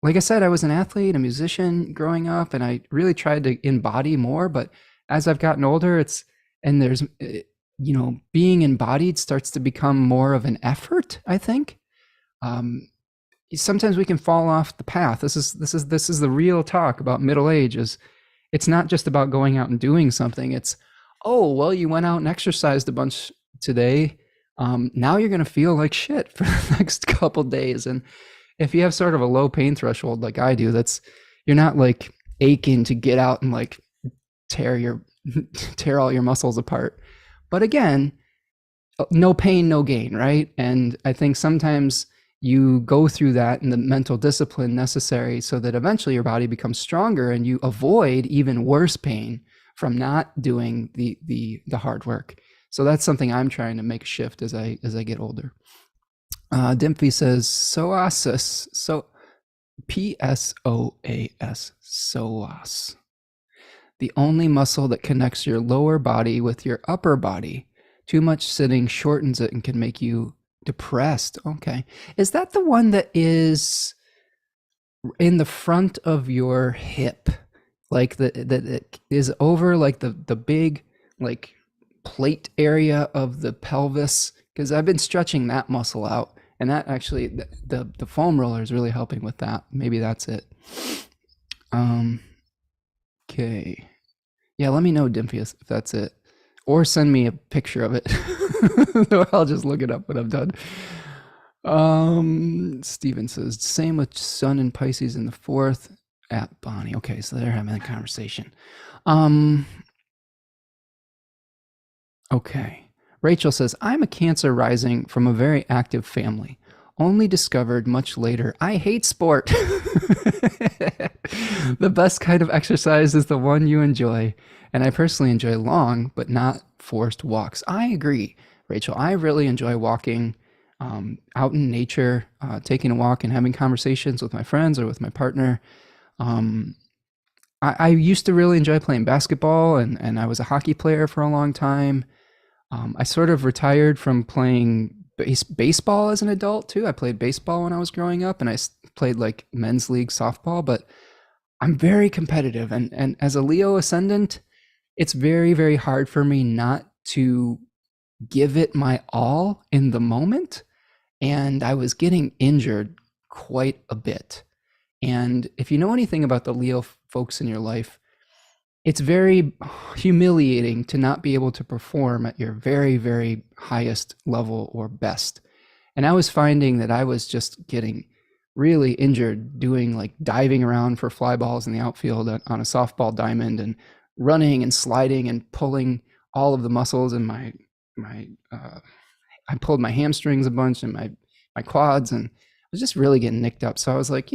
Speaker 1: like I said, I was an athlete, a musician growing up, and I really tried to embody more. But as I've gotten older, being embodied starts to become more of an effort, I think. Sometimes we can fall off the path. This is the real talk about middle age. It's not just about going out and doing something. It's, oh, well, you went out and exercised a bunch today. Now you're going to feel like shit for the next couple days. And if you have sort of a low pain threshold like I do, you're not like aching to get out and like tear all your muscles apart. But again, no pain, no gain, right? And I think sometimes you go through that and the mental discipline necessary so that eventually your body becomes stronger and you avoid even worse pain from not doing the hard work. So that's something I'm trying to make a shift as I get older. Dimphy says, psoas, P-S-O-A-S, psoas. The only muscle that connects your lower body with your upper body. Too much sitting shortens it and can make you depressed. Okay. Is that the one that is in the front of your hip? Like that it is over like the big like plate area of the pelvis? Because I've been stretching that muscle out, and that actually the foam roller is really helping with that. Maybe that's it. Okay. Yeah, let me know, Dimphius, if that's it. Or send me a picture of it. I'll just look it up when I'm done. Steven says, same with Sun and Pisces in the 4th at Bonnie. Okay, so they're having a conversation. Okay. Rachel says, I'm a Cancer rising from a very active family. Only discovered much later, I hate sport. The best kind of exercise is the one you enjoy. And I personally enjoy long, but not forced walks. I agree, Rachel. I really enjoy walking out in nature, taking a walk and having conversations with my friends or with my partner. I used to really enjoy playing basketball, and I was a hockey player for a long time. I sort of retired from playing baseball as an adult too. I played baseball when I was growing up, and I played like men's league softball, but I'm very competitive. And as a Leo ascendant, it's very, very hard for me not to give it my all in the moment. And I was getting injured quite a bit. And if you know anything about the Leo folks in your life, it's very humiliating to not be able to perform at your very, very highest level or best. And I was finding that I was just getting really injured doing like diving around for fly balls in the outfield on a softball diamond and running and sliding and pulling all of the muscles in I pulled my hamstrings a bunch and my quads, and I was just really getting nicked up. So I was like,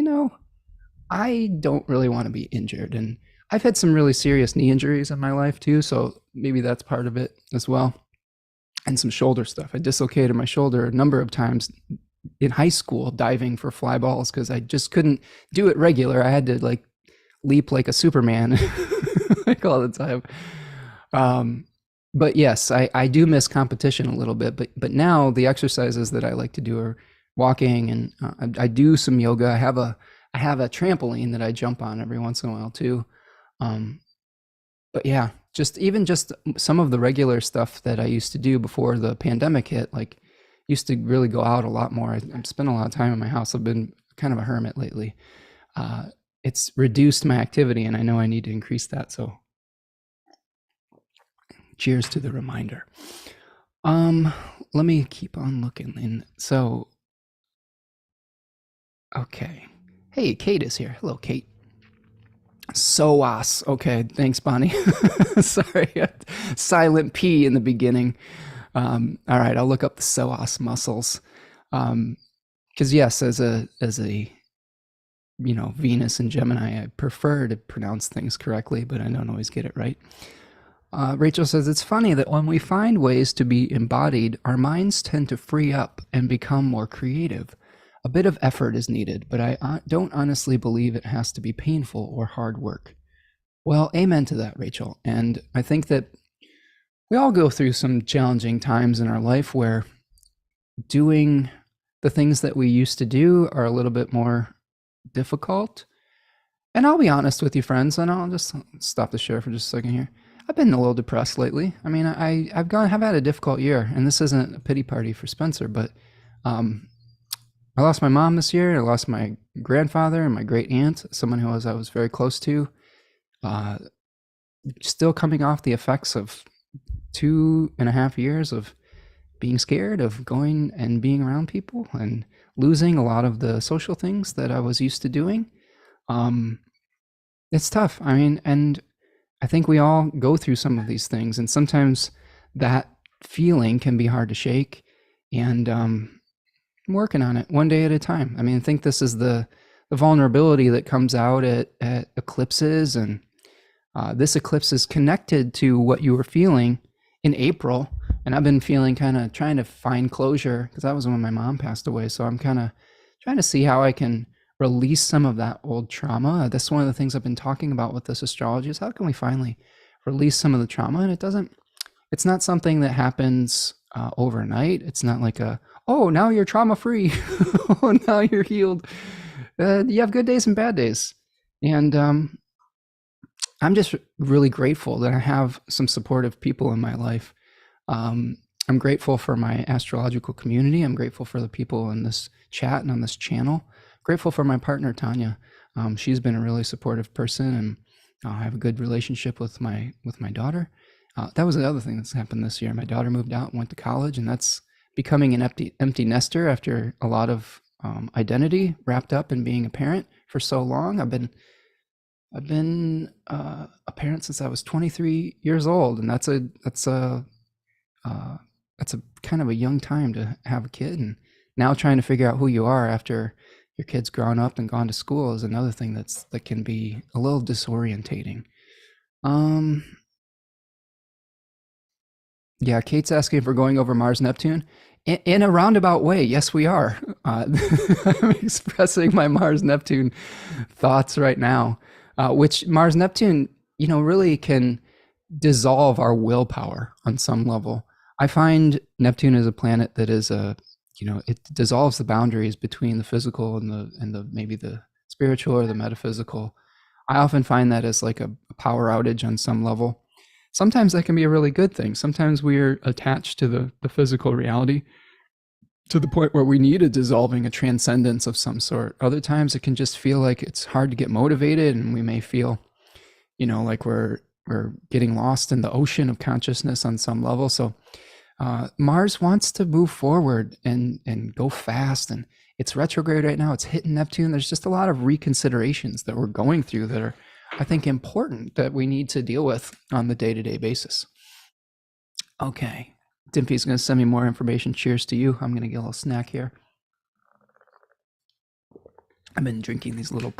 Speaker 1: I don't really want to be injured. And I've had some really serious knee injuries in my life too, so maybe that's part of it as well. And some shoulder stuff. I dislocated my shoulder a number of times in high school diving for fly balls because I just couldn't do it regular. I had to like leap like a Superman like all the time. But yes, I do miss competition a little bit, but now the exercises that I like to do are walking, and I do some yoga. I have a trampoline that I jump on every once in a while too. But yeah, just some of the regular stuff that I used to do before the pandemic hit, like, Used to really go out a lot more. I'm spending a lot of time in my house. I've been kind of a hermit lately. Uh, it's reduced my activity, and I know I need to increase that. So, cheers to the reminder. Um, Let me keep on looking. And so, okay. Hey, Kate is here. Hello, Kate. Psoas. Okay, thanks, Bonnie. Sorry, silent P in the beginning. All right, I'll look up the psoas muscles. Because yes, as a Venus and Gemini, I prefer to pronounce things correctly, but I don't always get it right. Rachel says, it's funny that when we find ways to be embodied, our minds tend to free up and become more creative. A bit of effort is needed, but I don't honestly believe it has to be painful or hard work. Well, amen to that, Rachel. And I think that we all go through some challenging times in our life where doing the things that we used to do are a little bit more difficult. And I'll be honest with you, friends, and I'll just stop the share for just a second here. I've been a little depressed lately. I mean, I've had a difficult year, and this isn't a pity party for Spencer, but I lost my mom this year. I lost my grandfather and my great aunt, someone who I was very close to. Still coming off the effects of 2.5 years of being scared of going and being around people and losing a lot of the social things that I was used to doing. It's tough. I mean, and I think we all go through some of these things, and sometimes that feeling can be hard to shake. And I'm working on it one day at a time. I mean, I think this is the vulnerability that comes out at eclipses, and this eclipse is connected to what you were feeling in April. And I've been feeling kind of trying to find closure because that was when my mom passed away. So I'm kind of trying to see how I can release some of that old trauma. That's one of the things I've been talking about with this astrology is how can we finally release some of the trauma? And it's not something that happens overnight. It's not like oh, now you're trauma free. Oh, now you're healed. You have good days and bad days. And I'm just really grateful that I have some supportive people in my life. I'm grateful for my astrological community. I'm grateful for the people in this chat and on this channel. Grateful for my partner, Tanya. She's been a really supportive person, and I have a good relationship with my daughter. That was the other thing that's happened this year. My daughter moved out and went to college, and that's becoming an empty nester after a lot of identity wrapped up in being a parent for so long. I've been a parent since I was 23 years old, and that's a kind of a young time to have a kid. And now trying to figure out who you are after your kid's grown up and gone to school is another thing that can be a little disorientating. Yeah, Kate's asking if we're going over Mars Neptune. In a roundabout way, yes, we are. I'm expressing my Mars Neptune thoughts right now, which Mars Neptune, really can dissolve our willpower on some level. I find Neptune is a planet that is it dissolves the boundaries between the physical and the maybe the spiritual or the metaphysical. I often find that as like a power outage on some level. Sometimes that can be a really good thing. Sometimes we're attached to the physical reality to the point where we need a dissolving, a transcendence of some sort. Other times it can just feel like it's hard to get motivated, and we may feel, like we're getting lost in the ocean of consciousness on some level. So Mars wants to move forward and go fast, and it's retrograde right now. It's hitting Neptune. There's just a lot of reconsiderations that we're going through that are, I think, important that we need to deal with on the day-to-day basis. Okay. Dimpy's going to send me more information. Cheers to you. I'm going to get a little snack here. I've been drinking these little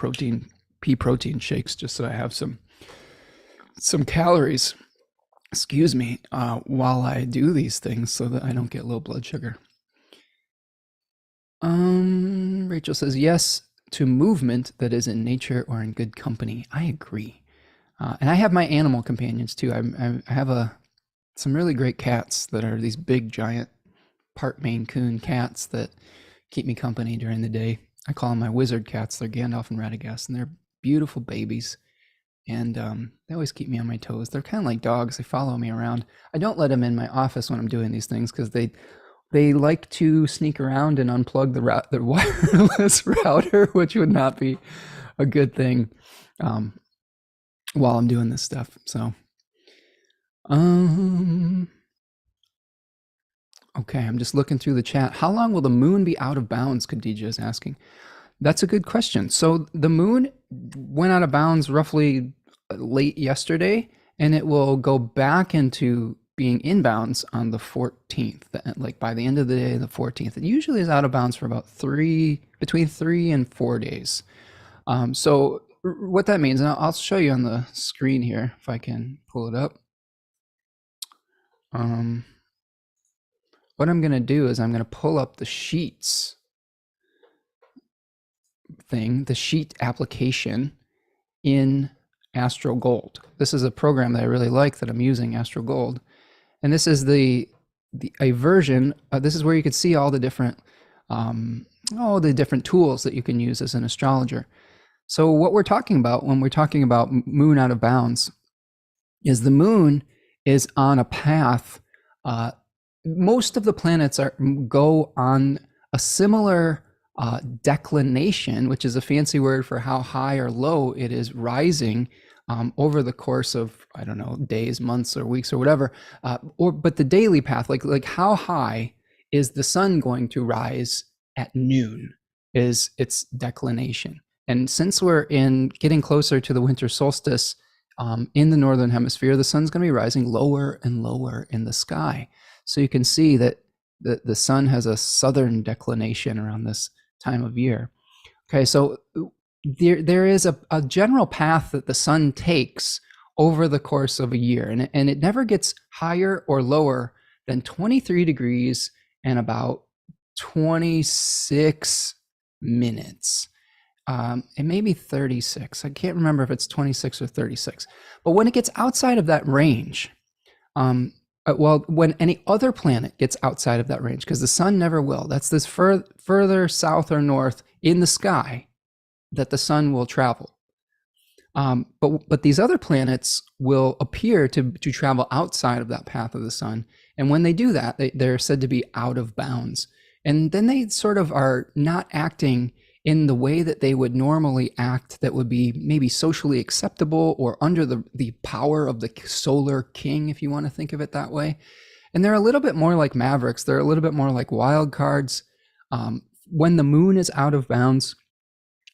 Speaker 1: pea protein shakes just so I have some calories, excuse me, while I do these things so that I don't get low blood sugar. Rachel says, yes to movement that is in nature or in good company. I agree. And I have my animal companions too. I have some really great cats that are these big, giant, part Maine Coon cats that keep me company during the day. I call them my wizard cats. They're Gandalf and Radagast, and they're beautiful babies. And they always keep me on my toes. They're kind of like dogs. They follow me around. I don't let them in my office when I'm doing these things because they they like to sneak around and unplug the wireless router, which would not be a good thing while I'm doing this stuff. So, okay, I'm just looking through the chat. How long will the moon be out of bounds? Khadija is asking. That's a good question. So the moon went out of bounds roughly late yesterday, and it will go back into being in bounds on the 14th, like by the end of the day, the 14th. It usually is out of bounds for about between 3 and 4 days. So what that means, and I'll show you on the screen here if I can pull it up. What I'm going to do is I'm going to pull up the sheets thing, the sheet application in Astro Gold. This is a program that I really like that I'm using, Astro Gold. And this is a version, this is where you can see all the different tools that you can use as an astrologer. So what we're talking about when we're talking about moon out of bounds is the moon is on a path. Most of the planets go on a similar declination, which is a fancy word for how high or low it is rising over the course of, I don't know, days, months, or weeks, or whatever. But the daily path, like how high is the sun going to rise at noon, is its declination. And since we're getting closer to the winter solstice in the northern hemisphere, the sun's going to be rising lower and lower in the sky. So you can see that the sun has a southern declination around this time of year. Okay, so there is a general path that the sun takes over the course of a year, and it never gets higher or lower than 23 degrees and about 26 minutes. It may be 36. I can't remember if it's 26 or 36. But when it gets outside of that range, when any other planet gets outside of that range, because the sun never will, that's this further south or north in the sky that the sun will travel. But these other planets will appear to travel outside of that path of the sun. And when they do that, they're said to be out of bounds. And then they sort of are not acting in the way that they would normally act, that would be maybe socially acceptable or under the power of the solar king, if you want to think of it that way. And they're a little bit more like mavericks. They're a little bit more like wild cards. When the moon is out of bounds,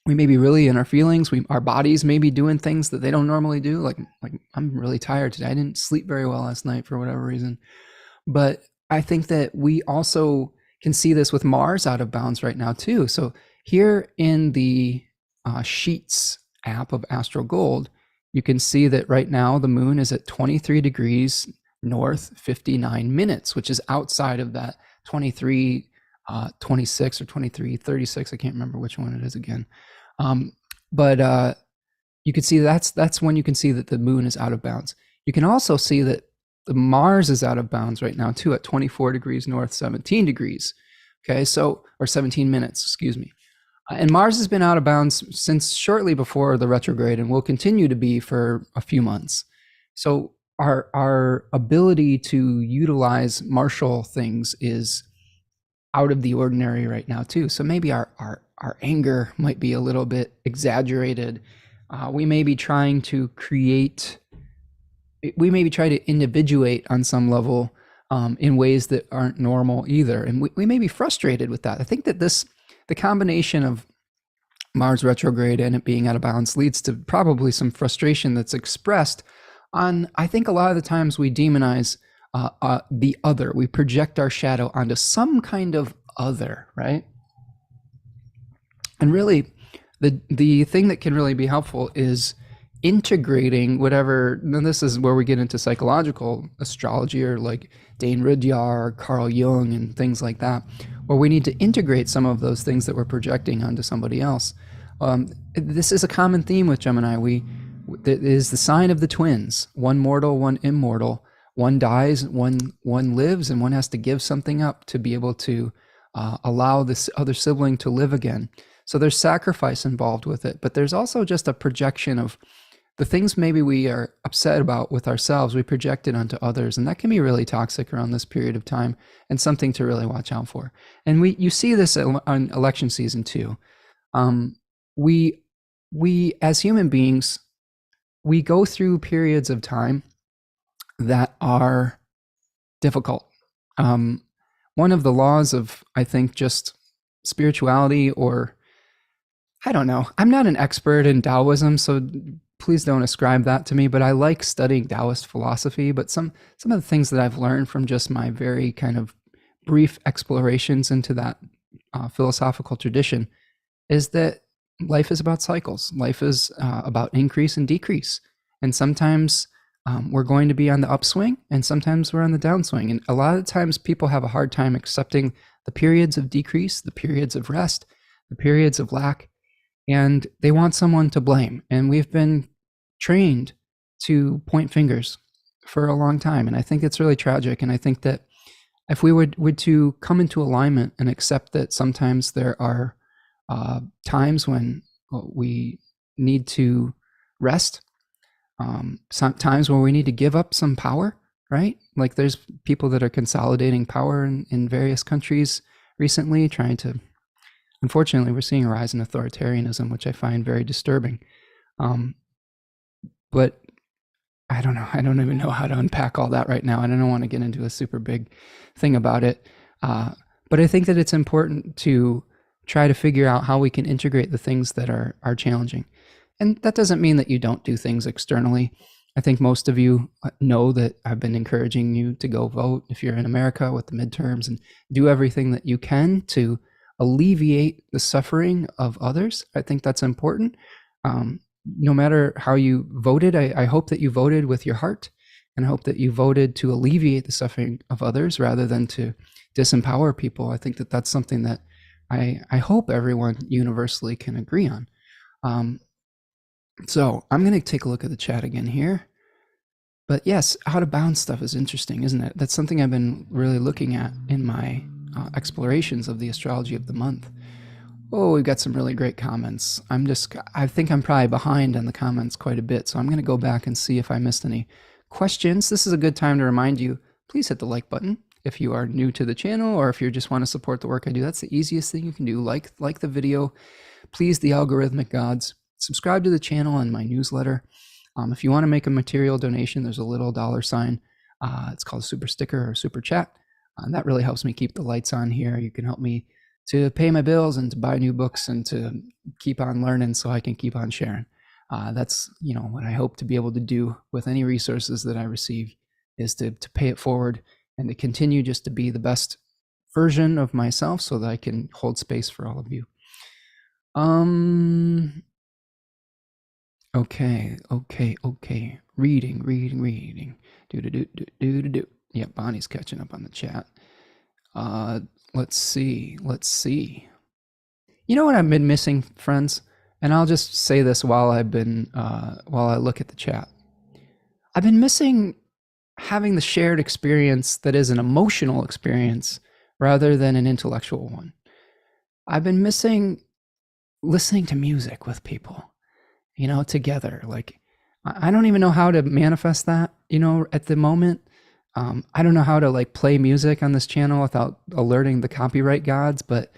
Speaker 1: we may be really in our feelings. Our bodies may be doing things that they don't normally do. Like I'm really tired today. I didn't sleep very well last night for whatever reason. But I think that we also can see this with Mars out of bounds right now too. So here in the Sheets app of Astro Gold, you can see that right now the moon is at 23 degrees north, 59 minutes, which is outside of that 23, 26 or 23, 36. I can't remember which one it is again. But you can see that's when you can see that the moon is out of bounds. You can also see that the Mars is out of bounds right now too, at 24 degrees north, 17 degrees. Okay, so, or 17 minutes, excuse me. And Mars has been out of bounds since shortly before the retrograde and will continue to be for a few months. So our ability to utilize martial things is out of the ordinary right now too. So maybe our anger might be a little bit exaggerated. We may be trying to individuate on some level in ways that aren't normal either. And we may be frustrated with that. I think that the combination of Mars retrograde and it being out of balance leads to probably some frustration that's expressed on, I think a lot of the times we demonize the other. We project our shadow onto some kind of other, right? And really, the thing that can really be helpful is integrating whatever, and this is where we get into psychological astrology, or like Dane Rudyard or Carl Jung and things like that, where we need to integrate some of those things that we're projecting onto somebody else. This is a common theme with Gemini. It is the sign of the twins, one mortal, one immortal. One dies, one lives, and one has to give something up to be able to allow this other sibling to live again. So there's sacrifice involved with it, but there's also just a projection of the things maybe we are upset about with ourselves, we project it onto others, and that can be really toxic around this period of time, and something to really watch out for. And you see this on election season too. Um, we as human beings, we go through periods of time that are difficult. One of the laws of, I think, just spirituality, or I don't know, I'm not an expert in Taoism, so please don't ascribe that to me, but I like studying Taoist philosophy. But some of the things that I've learned from just my very kind of brief explorations into that philosophical tradition is that life is about cycles. Life is about increase and decrease. And sometimes we're going to be on the upswing, and sometimes we're on the downswing. And a lot of times people have a hard time accepting the periods of decrease, the periods of rest, the periods of lack, and they want someone to blame. And we've been trained to point fingers for a long time. And I think it's really tragic. And I think that if we would to come into alignment and accept that sometimes there are times when we need to rest, sometimes where we need to give up some power, right? Like there's people that are consolidating power in various countries recently, trying to, unfortunately, we're seeing a rise in authoritarianism, which I find very disturbing. But I don't know. I don't even know how to unpack all that right now. I don't want to get into a super big thing about it. But I think that it's important to try to figure out how we can integrate the things that are challenging. And that doesn't mean that you don't do things externally. I think most of you know that I've been encouraging you to go vote if you're in America with the midterms, and do everything that you can to alleviate the suffering of others. I think that's important. No matter how you voted, I hope that you voted with your heart, and I hope that you voted to alleviate the suffering of others rather than to disempower people. I think that that's something that I hope everyone universally can agree on. So I'm going to take a look at the chat again here. But yes, out of bounds stuff is interesting, isn't it? That's something I've been really looking at in my explorations of the astrology of the month. Oh, we've got some really great comments. I think I'm probably behind on the comments quite a bit, so I'm going to go back and see if I missed any questions. This is a good time to remind you, please hit the like button if you are new to the channel, or if you just want to support the work I do. That's the easiest thing you can do. Like the video, please the algorithmic gods. Subscribe to the channel and my newsletter. If you want to make a material donation, there's a little $sign. It's called super sticker or super chat. That really helps me keep the lights on here. You can help me to pay my bills and to buy new books and to keep on learning so I can keep on sharing. That's what I hope to be able to do with any resources that I receive, is to pay it forward and to continue just to be the best version of myself so that I can hold space for all of you. Okay. Reading. Do. Yeah, Bonnie's catching up on the chat. Let's see. You know what I've been missing, friends? And I'll just say this while I look at the chat. I've been missing having the shared experience that is an emotional experience rather than an intellectual one. I've been missing listening to music with people, together. Like, I don't even know how to manifest that, at the moment. I don't know how to play music on this channel without alerting the copyright gods, but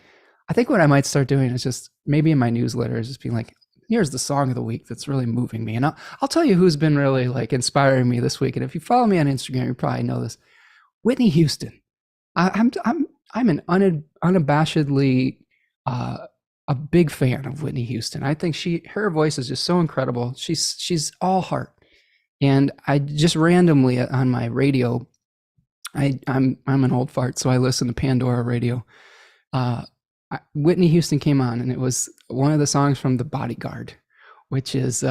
Speaker 1: I think what I might start doing is just maybe in my newsletter is just being like, here's the song of the week that's really moving me. And I'll tell you who's been really inspiring me this week. And if you follow me on Instagram, you probably know this. Whitney Houston. I'm an unabashedly a big fan of Whitney Houston. I think her voice is just so incredible. She's all heart. And I just randomly on my radio, I'm an old fart, so I listen to Pandora radio. Whitney Houston came on, and it was one of the songs from The Bodyguard, which is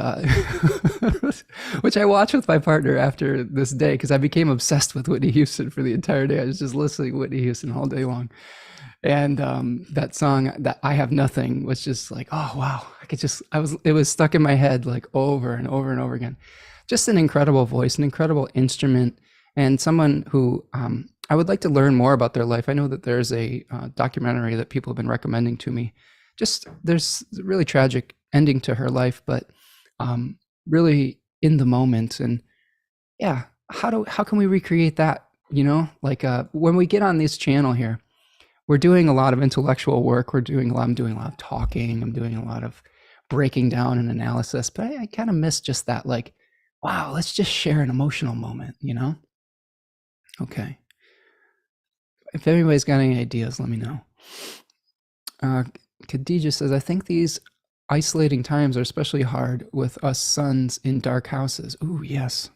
Speaker 1: which I watched with my partner after this day, because I became obsessed with Whitney Houston for the entire day. I was just listening to Whitney Houston all day long. And that song, that I Have Nothing, was just like, oh wow, it was stuck in my head over and over and over again. Just an incredible voice, an incredible instrument, and someone who I would like to learn more about their life. I know that there's a documentary that people have been recommending to me. There's a really tragic ending to her life, but really in the moment. And yeah, how can we recreate that? Like when we get on this channel here, we're doing a lot of intellectual work. I'm doing a lot of talking. I'm doing a lot of breaking down and analysis. But I kind of miss just that, like, wow, let's just share an emotional moment. Okay. If anybody's got any ideas, let me know. Khadija says, I think these isolating times are especially hard with us suns in dark houses. Ooh, yes.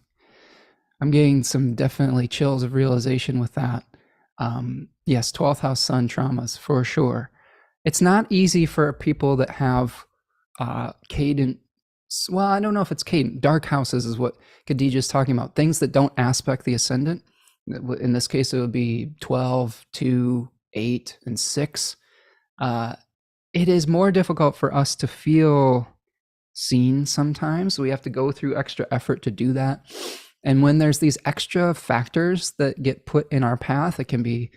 Speaker 1: I'm getting some definitely chills of realization with that. Yes, 12th house sun traumas for sure. It's not easy for people that have cadent. Well, I don't know if it's cadent. Dark houses is what Khadijah's talking about. Things that don't aspect the ascendant. In this case, it would be 12, 2, 8, and 6. It is more difficult for us to feel seen sometimes. We have to go through extra effort to do that. And when there's these extra factors that get put in our path, it can be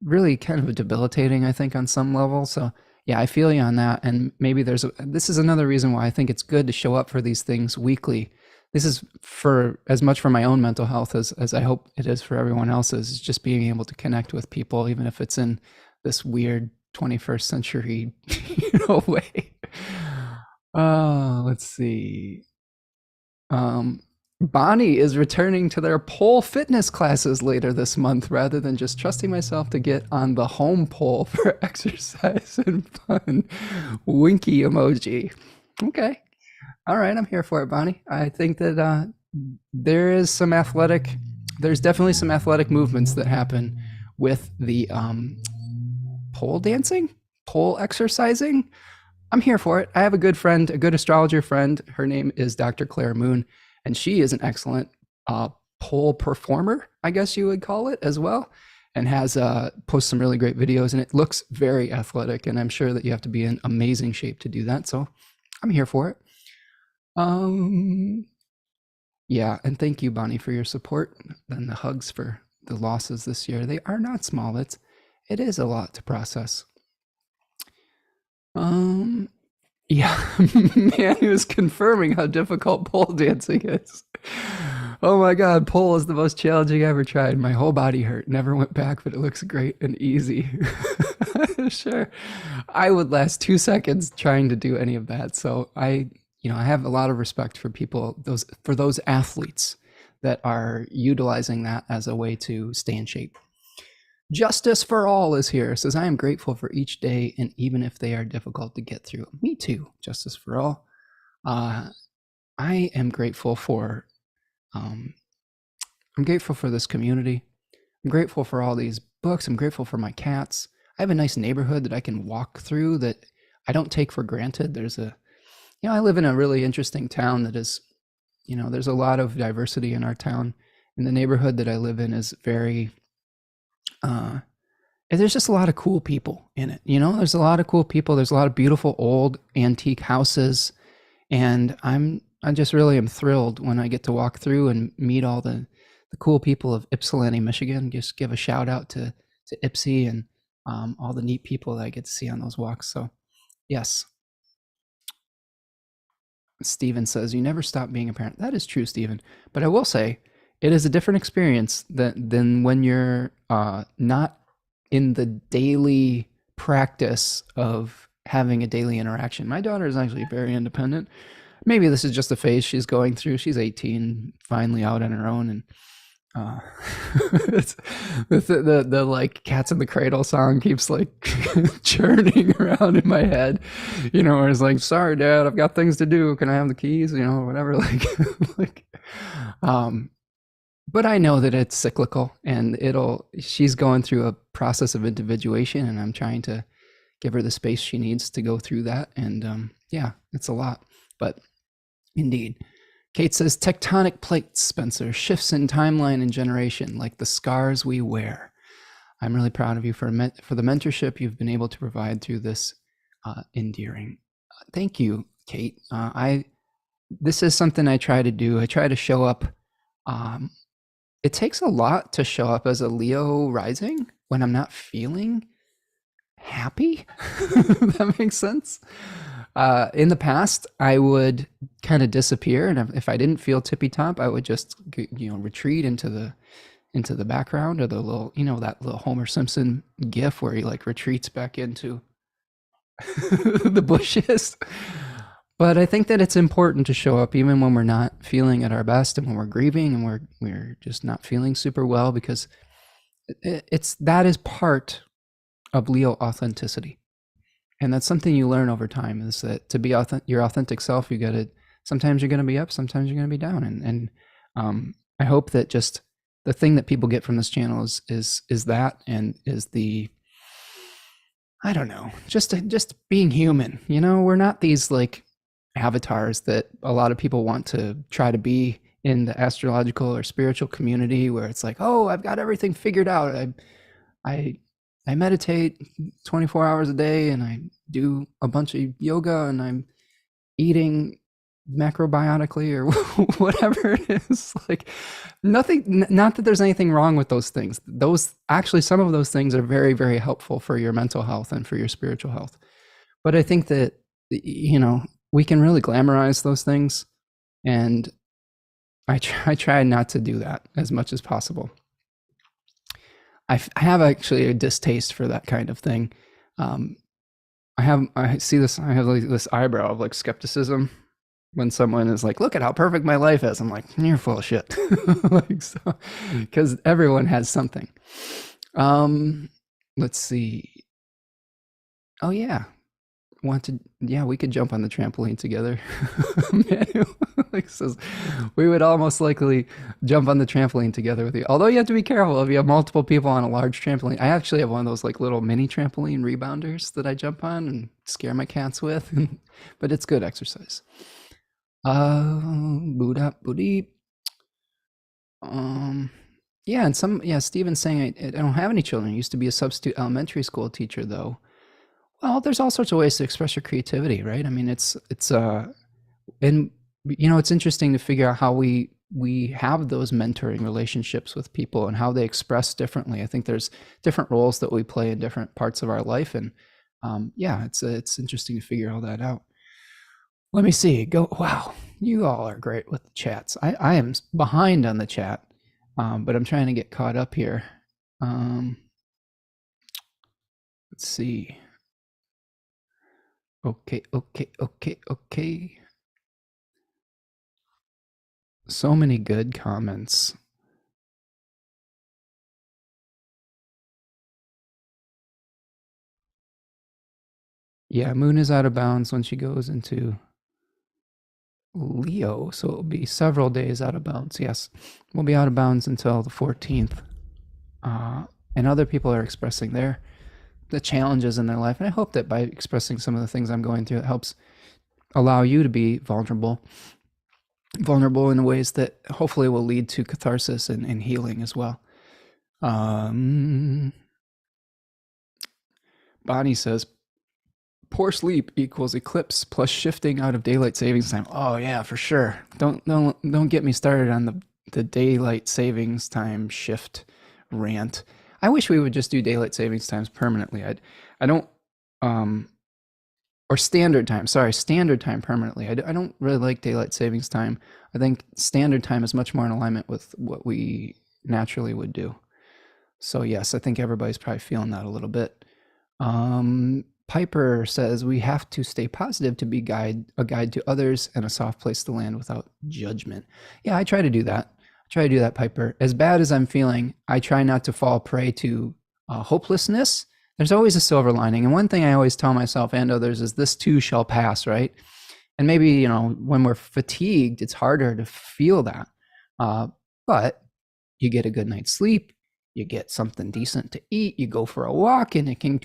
Speaker 1: really kind of debilitating, I think, on some level. So yeah, I feel you on that. And maybe this is another reason why I think it's good to show up for these things weekly. This is for as much for my own mental health as I hope it is for everyone else's, is just being able to connect with people, even if it's in this weird 21st century way. Let's see. Bonnie is returning to their pole fitness classes later this month rather than just trusting myself to get on the home pole for exercise and fun. Winky emoji. Okay. All right. I'm here for it, Bonnie. I think that there's definitely some athletic movements that happen with the pole dancing, pole exercising. I'm here for it. I have a good friend, a good astrologer friend. Her name is Dr. Claire Moon. And she is an excellent pole performer, I guess you would call it, as well, and has posts some really great videos, and it looks very athletic, and I'm sure that you have to be in amazing shape to do that, so I'm here for it. Yeah, and thank you, Bonnie, for your support and the hugs for the losses this year. They are not small. It is a lot to process. Yeah, man, he was confirming how difficult pole dancing is. Oh my God, pole is the most challenging I ever tried. My whole body hurt. Never went back, but it looks great and easy. Sure. I would last 2 seconds trying to do any of that. So I have a lot of respect for those athletes that are utilizing that as a way to stay in shape. Justice for All is here. Says, I am grateful for each day, and even if they are difficult to get through. Me too, Justice for All. I am grateful for I'm grateful for this community. I'm grateful for all these books. I'm grateful for my cats. I have a nice neighborhood that I can walk through that I don't take for granted. I live in a really interesting town that is, there's a lot of diversity in our town. And the neighborhood that I live in is very there's just a lot of cool people in it. There's a lot of cool people. There's a lot of beautiful old antique houses. And I just really am thrilled when I get to walk through and meet all the cool people of Ypsilanti, Michigan. Just give a shout out to Ypsi and all the neat people that I get to see on those walks. So yes. Steven says, you never stop being a parent. That is true, Steven. But I will say, it is a different experience than when you're not in the daily practice of having a daily interaction. My daughter is actually very independent. Maybe this is just a phase she's going through. She's 18, finally out on her own, and it's, the like Cats in the Cradle song keeps like churning around in my head, where it's like, sorry, Dad, I've got things to do. Can I have the keys? Whatever. But I know that it's cyclical, and she's going through a process of individuation, and I'm trying to give her the space she needs to go through that. And yeah, it's a lot, but indeed. Kate says, tectonic plates, Spencer, shifts in timeline and generation, like the scars we wear. I'm really proud of you for the mentorship you've been able to provide through this endearing. Thank you, Kate. This is something I try to do. I try to show up. It takes a lot to show up as a Leo rising when I'm not feeling happy. That makes sense. In the past, I would kind of disappear, and if I didn't feel tippy top, I would just retreat into the background, or the little, that little Homer Simpson gif where he like retreats back into the bushes. But I think that it's important to show up even when we're not feeling at our best, and when we're grieving, and we're just not feeling super well, because that is part of Leo authenticity. And that's something you learn over time, is that to be your authentic self, you got to, sometimes you're going to be up, sometimes you're going to be down. And I hope that just the thing that people get from this channel is that, and is I don't know, just being human. We're not these like avatars that a lot of people want to try to be in the astrological or spiritual community, where it's like, oh, I've got everything figured out. I meditate 24 hours a day, and I do a bunch of yoga, and I'm eating macrobiotically, or whatever it is. Like, nothing, not that there's anything wrong with those things. Those, actually, some of those things are very, very helpful for your mental health and for your spiritual health. But I think that, we can really glamorize those things, and I try not to do that as much as possible. I have actually a distaste for that kind of thing. I have like this eyebrow of like skepticism when someone is like, look at how perfect my life is. I'm like, you're full of shit. Like, so, because everyone has something. Let's see. Oh yeah. We could jump on the trampoline together. Manu like says, we would all most likely jump on the trampoline together with you. Although you have to be careful if you have multiple people on a large trampoline. I actually have one of those like little mini trampoline rebounders that I jump on and scare my cats with, but it's good exercise. Boot up, booty. Yeah, and Steven's saying I don't have any children. I used to be a substitute elementary school teacher, though. Well, there's all sorts of ways to express your creativity, right? I mean, it's and it's interesting to figure out how we have those mentoring relationships with people, and how they express differently. I think there's different roles that we play in different parts of our life, and it's interesting to figure all that out. Let me see. Wow, you all are great with the chats. I am behind on the chat, but I'm trying to get caught up here. Let's see. Okay. So many good comments. Yeah, Moon is out of bounds when she goes into Leo, so it'll be several days out of bounds. Yes, we'll be out of bounds until the 14th. And other people are expressing the challenges in their life. And I hope that by expressing some of the things I'm going through, it helps allow you to be vulnerable in ways that hopefully will lead to catharsis and healing as well. Bonnie says, poor sleep equals eclipse plus shifting out of daylight savings time. Oh yeah, for sure. Don't get me started on the daylight savings time shift rant. I wish we would just do daylight savings times permanently. I don't or standard time. Sorry, standard time permanently. I don't really like daylight savings time. I think standard time is much more in alignment with what we naturally would do. So yes, I think everybody's probably feeling that a little bit. Piper says we have to stay positive to be a guide to others and a soft place to land without judgment. Yeah, I try to do that. Piper. As bad as I'm feeling, I try not to fall prey to hopelessness. There's always a silver lining. And one thing I always tell myself and others is this too shall pass, right? And maybe, when we're fatigued, it's harder to feel that. But you get a good night's sleep, you get something decent to eat, you go for a walk, and it can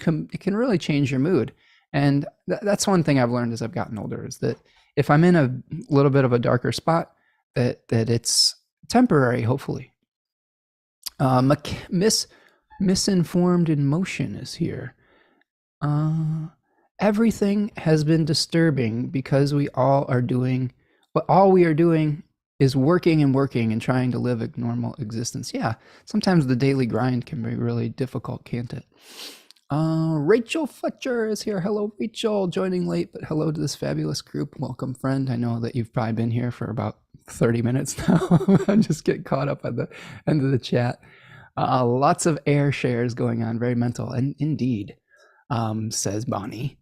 Speaker 1: really change your mood. And that's one thing I've learned as I've gotten older, is that if I'm in a little bit of a darker spot, that it's temporary, hopefully. Misinformed in motion is here. Everything has been disturbing because we all are doing is working and trying to live a normal existence. Yeah, sometimes the daily grind can be really difficult, can't it? Rachel Fletcher is here. Hello, Rachel. Joining late, but hello to this fabulous group. Welcome, friend. I know that you've probably been here for about 30 minutes now. I just get caught up at the end of the chat. Lots of air shares going on. Very mental, and indeed, says Bonnie.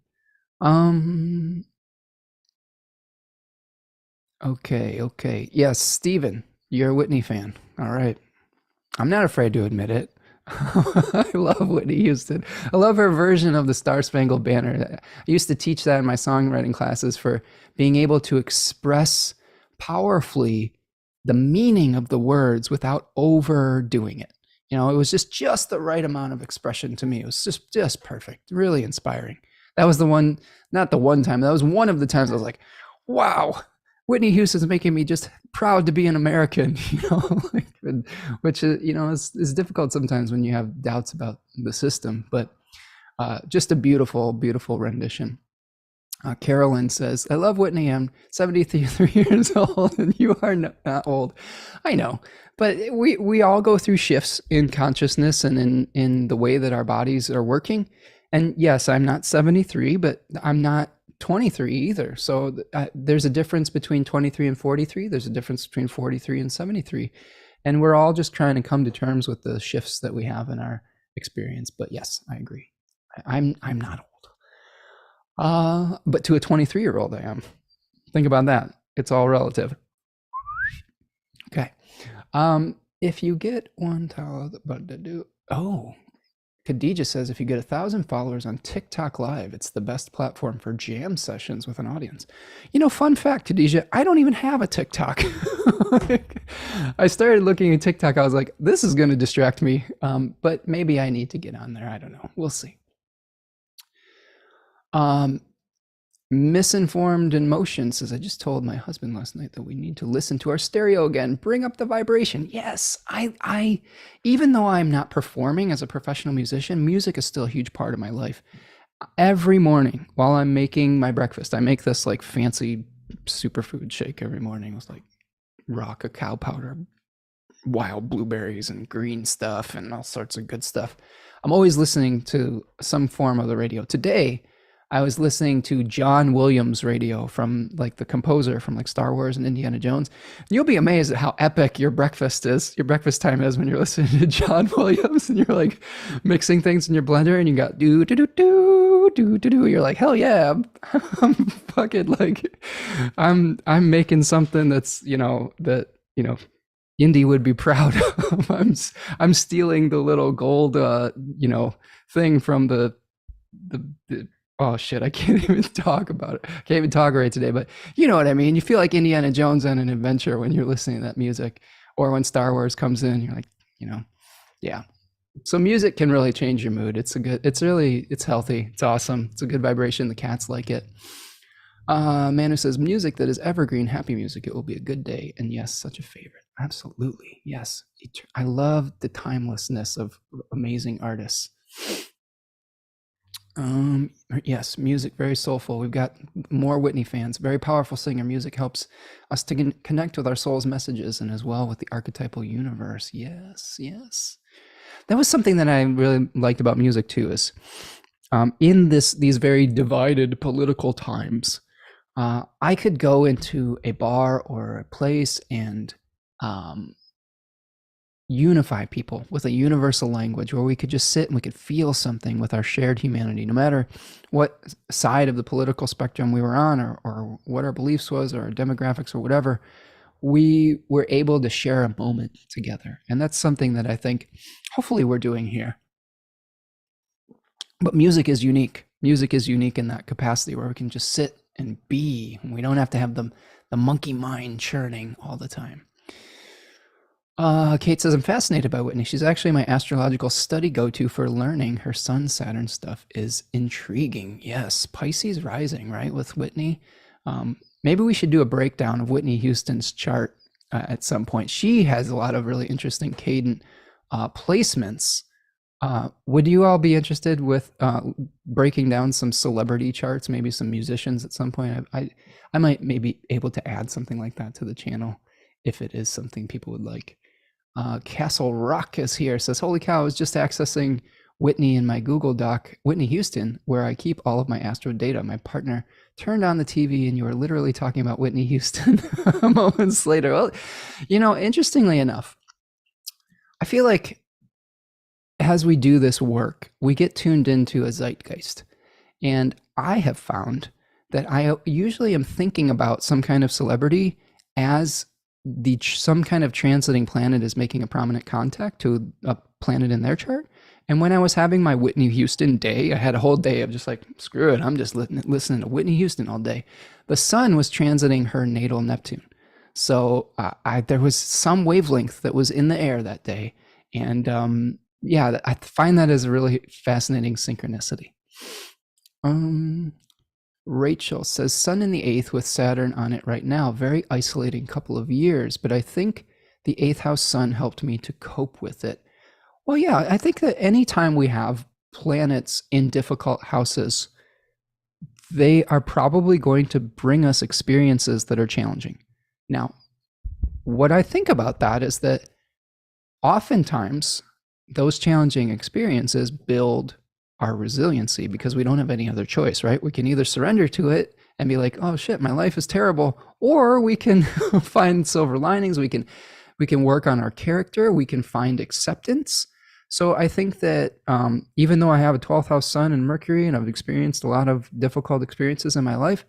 Speaker 1: Okay. Yes, Steven, you're a Whitney fan. All right. I'm not afraid to admit it. I love Whitney Houston. I love her version of the Star Spangled Banner. I used to teach that in my songwriting classes for being able to express powerfully the meaning of the words without overdoing it. You know, it was just the right amount of expression to me. It was just perfect, really inspiring. That was the one, not the one time, that was one of the times I was like, wow, Whitney Houston's making me just proud to be an American, which is difficult sometimes when you have doubts about the system, but just a beautiful, beautiful rendition. Carolyn says, I love Whitney. I'm 73 years old and you are not old. I know, but we all go through shifts in consciousness and in the way that our bodies are working. And yes, I'm not 73, but I'm not 23 either. So there's a difference between 23 and 43. There's a difference between 43 and 73. And we're all just trying to come to terms with the shifts that we have in our experience. But yes, I agree. I'm not old. But to a 23-year-old, I am. Think about that. It's all relative. Okay. If you get one towel, Khadija says if you get 1,000 followers on TikTok Live, it's the best platform for jam sessions with an audience. You know, fun fact, Khadija, I don't even have a TikTok. I started looking at TikTok. I was like, this is going to distract me, but maybe I need to get on there. I don't know. We'll see. Misinformed in Motion says, I just told my husband last night that we need to listen to our stereo again, bring up the vibration. Yes, I even though I'm not performing as a professional musician, music is still a huge part of my life. Every morning while I'm making my breakfast, I make this like fancy superfood shake every morning with like raw cacao powder, wild blueberries and green stuff and all sorts of good stuff. I'm always listening to some form of the radio. Today, I was listening to John Williams radio from like the composer from like Star Wars and Indiana Jones. You'll be amazed at how epic your breakfast time is when you're listening to John Williams and you're like mixing things in your blender and you got do do do do do do do. You're like, hell yeah, I'm fucking like, I'm making something that's Indy would be proud of. I'm stealing the little gold thing from the oh shit, I can't even talk about it. I can't even talk right today, but you know what I mean? You feel like Indiana Jones on an adventure when you're listening to that music, or when Star Wars comes in, you're like, yeah. So music can really change your mood. It's healthy. It's awesome. It's a good vibration. The cats like it. Manu says, music that is evergreen, happy music. It will be a good day. And yes, such a favorite. Absolutely. Yes. I love the timelessness of amazing artists. Yes, music, very soulful. We've got more Whitney fans. Very powerful singer. Music helps us to connect with our soul's messages and as well with the archetypal universe. Yes. That was something that I really liked about music too, is in these very divided political times, I could go into a bar or a place and unify people with a universal language where we could just sit and we could feel something with our shared humanity, no matter what side of the political spectrum we were on or what our beliefs was or our demographics or whatever. We were able to share a moment together. And that's something that I think hopefully we're doing here. But music is unique. Music is unique in that capacity where we can just sit and be. We don't have to have the monkey mind churning all the time. Kate says, I'm fascinated by Whitney. She's actually my astrological study go-to for learning. Her Sun Saturn stuff is intriguing. Yes, Pisces rising, right, with Whitney. Maybe we should do a breakdown of Whitney Houston's chart at some point. She has a lot of really interesting cadent placements. Would you all be interested with breaking down some celebrity charts, maybe some musicians at some point? I might maybe able to add something like that to the channel if it is something people would like. Castle Rock is here, says, holy cow, I was just accessing Whitney in my Google Doc, Whitney Houston, where I keep all of my astro data. My partner turned on the TV and you were literally talking about Whitney Houston moments later. Well, interestingly enough, I feel like as we do this work, we get tuned into a zeitgeist. And I have found that I usually am thinking about some kind of celebrity as some kind of transiting planet is making a prominent contact to a planet in their chart. And when I was having my Whitney Houston day, I had a whole day of just like, screw it, I'm just listening to Whitney Houston all day. The sun was transiting her natal Neptune. So there was some wavelength that was in the air that day. And yeah, I find that as a really fascinating synchronicity. Rachel says, Sun in the 8th with Saturn on it right now. Very isolating couple of years, but I think the 8th house Sun helped me to cope with it. Well, yeah, I think that anytime we have planets in difficult houses, they are probably going to bring us experiences that are challenging. Now, what I think about that is that oftentimes those challenging experiences build our resiliency because we don't have any other choice, right? We can either surrender to it and be like, oh shit, my life is terrible, or we can find silver linings. We can work on our character. We can find acceptance. So I think that even though I have a 12th house Sun and Mercury and I've experienced a lot of difficult experiences in my life,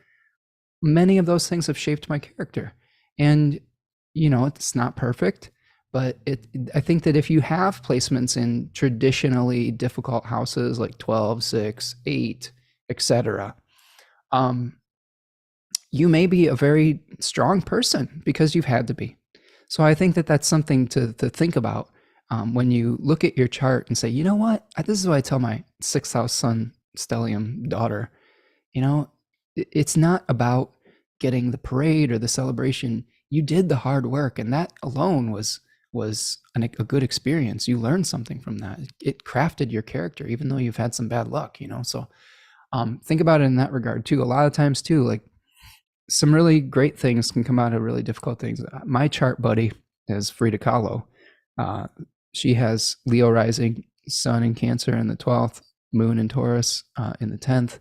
Speaker 1: many of those things have shaped my character. And, it's not perfect, but I think that if you have placements in traditionally difficult houses like 12, 6, 8, etc., you may be a very strong person because you've had to be. So I think that that's something to think about when you look at your chart and say, you know what? This is what I tell my 6th house Sun stellium daughter. It's not about getting the parade or the celebration. You did the hard work, and that alone was a good experience. You learned something from that. It crafted your character, even though you've had some bad luck, So think about it in that regard too. A lot of times too, like some really great things can come out of really difficult things. My chart buddy is Frida Kahlo. She has Leo rising, Sun in Cancer in the 12th, Moon in Taurus in the 10th.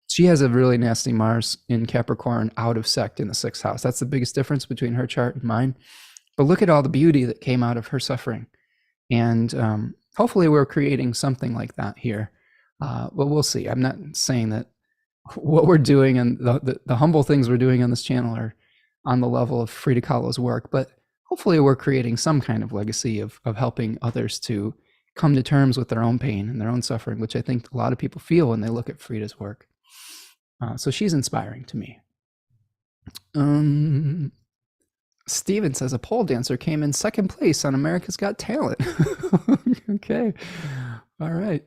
Speaker 1: She has a really nasty Mars in Capricorn out of sect in the 6th house. That's the biggest difference between her chart and mine. But look at all the beauty that came out of her suffering. And hopefully we're creating something like that here. But we'll see. I'm not saying that what we're doing and the humble things we're doing on this channel are on the level of Frida Kahlo's work, but hopefully we're creating some kind of legacy of helping others to come to terms with their own pain and their own suffering, which I think a lot of people feel when they look at Frida's work. So she's inspiring to me. Steven says a pole dancer came in 2nd place on America's Got Talent. Okay. All right.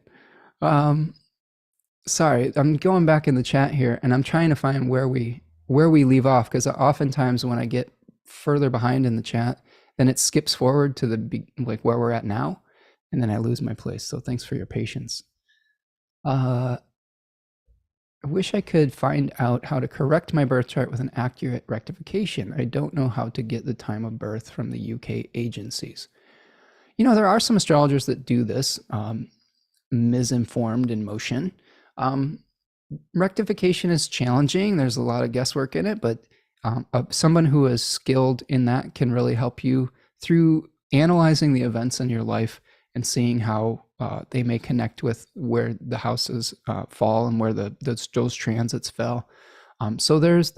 Speaker 1: Sorry, I'm going back in the chat here and I'm trying to find where we leave off, because oftentimes when I get further behind in the chat, then it skips forward to like where we're at now, and then I lose my place. So thanks for your patience. I wish I could find out how to correct my birth chart with an accurate rectification. I don't know how to get the time of birth from the UK agencies. There are some astrologers that do this, misinformed in motion. Rectification is challenging. There's a lot of guesswork in it, but someone who is skilled in that can really help you through analyzing the events in your life and seeing how they may connect with where the houses fall and where those transits fell. So there's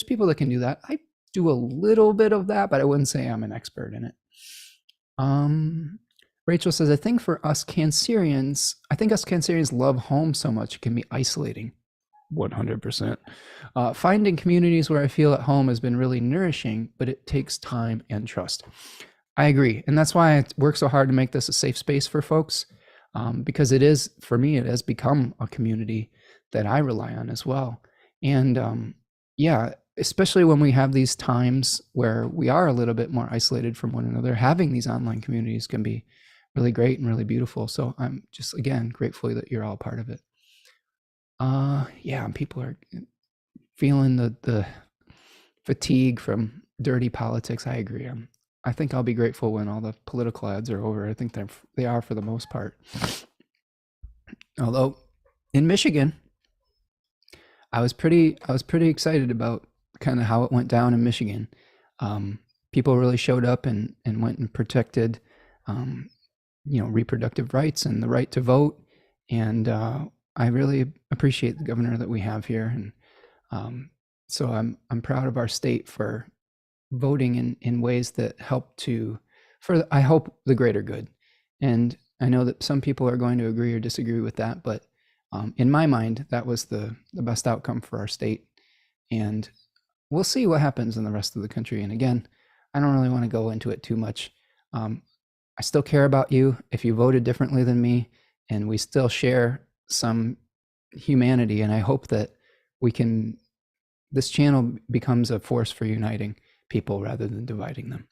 Speaker 1: people that can do that. I do a little bit of that, but I wouldn't say I'm an expert in it. Rachel says, I think us Cancerians love home so much it can be isolating. 100%. Finding communities where I feel at home has been really nourishing, but it takes time and trust. I agree. And that's why I work so hard to make this a safe space for folks, because it has become a community that I rely on as well. And yeah, especially when we have these times where we are a little bit more isolated from one another, having these online communities can be really great and really beautiful. So I'm just, again, grateful that you're all part of it. Yeah, people are feeling the fatigue from dirty politics. I agree. I think I'll be grateful when all the political ads are over. I think they are for the most part. Although in Michigan, I was pretty excited about kind of how it went down in Michigan. People really showed up and went and protected, um, reproductive rights and the right to vote. And I really appreciate the governor that we have here, and um, so I'm proud of our state for voting in ways that help to, for I hope, the greater good. And I know that some people are going to agree or disagree with that, but in my mind, that was the best outcome for our state. And we'll see what happens in the rest of the country. And again, I don't really want to go into it too much. Um, I still care about you if you voted differently than me, and we still share some humanity. And I hope that we can, this channel becomes a force for uniting people rather than dividing them,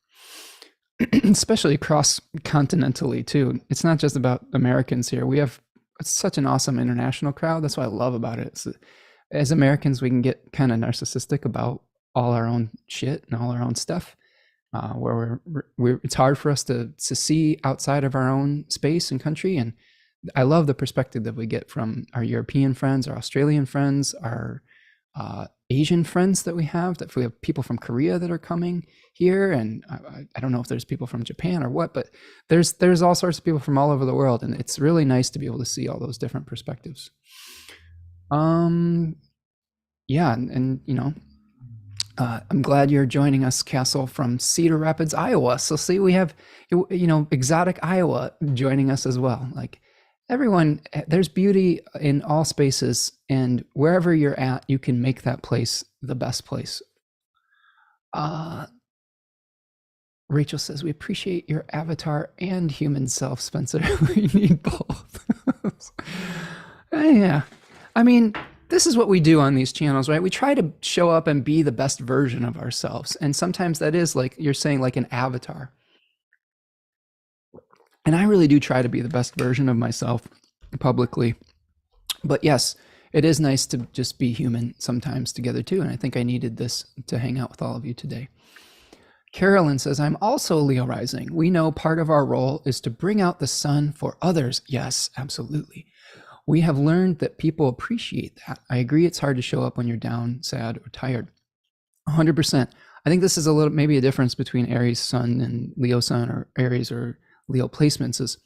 Speaker 1: especially cross continentally too. It's not just about Americans here. We have such an awesome international crowd. That's what I love about it. As Americans, we can get kind of narcissistic about all our own shit and all our own stuff, where it's hard for us to see outside of our own space and country. And I love the perspective that we get from our European friends, our Australian friends, our Asian friends that we have. That we have people from Korea that are coming here, and I don't know if there's people from Japan or what, but there's all sorts of people from all over the world, and it's really nice to be able to see all those different perspectives. Yeah, and I'm glad you're joining us, Castle, from Cedar Rapids, Iowa. So see, we have exotic Iowa joining us as well. Like everyone, there's beauty in all spaces, and wherever you're at, you can make that place the best place. Rachel says, we appreciate your avatar and human self, Spencer. We need both. Yeah. I mean, this is what we do on these channels, right? We try to show up and be the best version of ourselves. And sometimes that is, like you're saying, like an avatar. And I really do try to be the best version of myself publicly. But yes, it is nice to just be human sometimes together too. And I think I needed this to hang out with all of you today. Carolyn says, I'm also Leo rising. We know part of our role is to bring out the sun for others. Yes, absolutely. We have learned that people appreciate that. I agree it's hard to show up when you're down, sad, or tired. 100%. I think this is maybe a difference between Aries sun and Leo sun, or Aries or Leo placements is,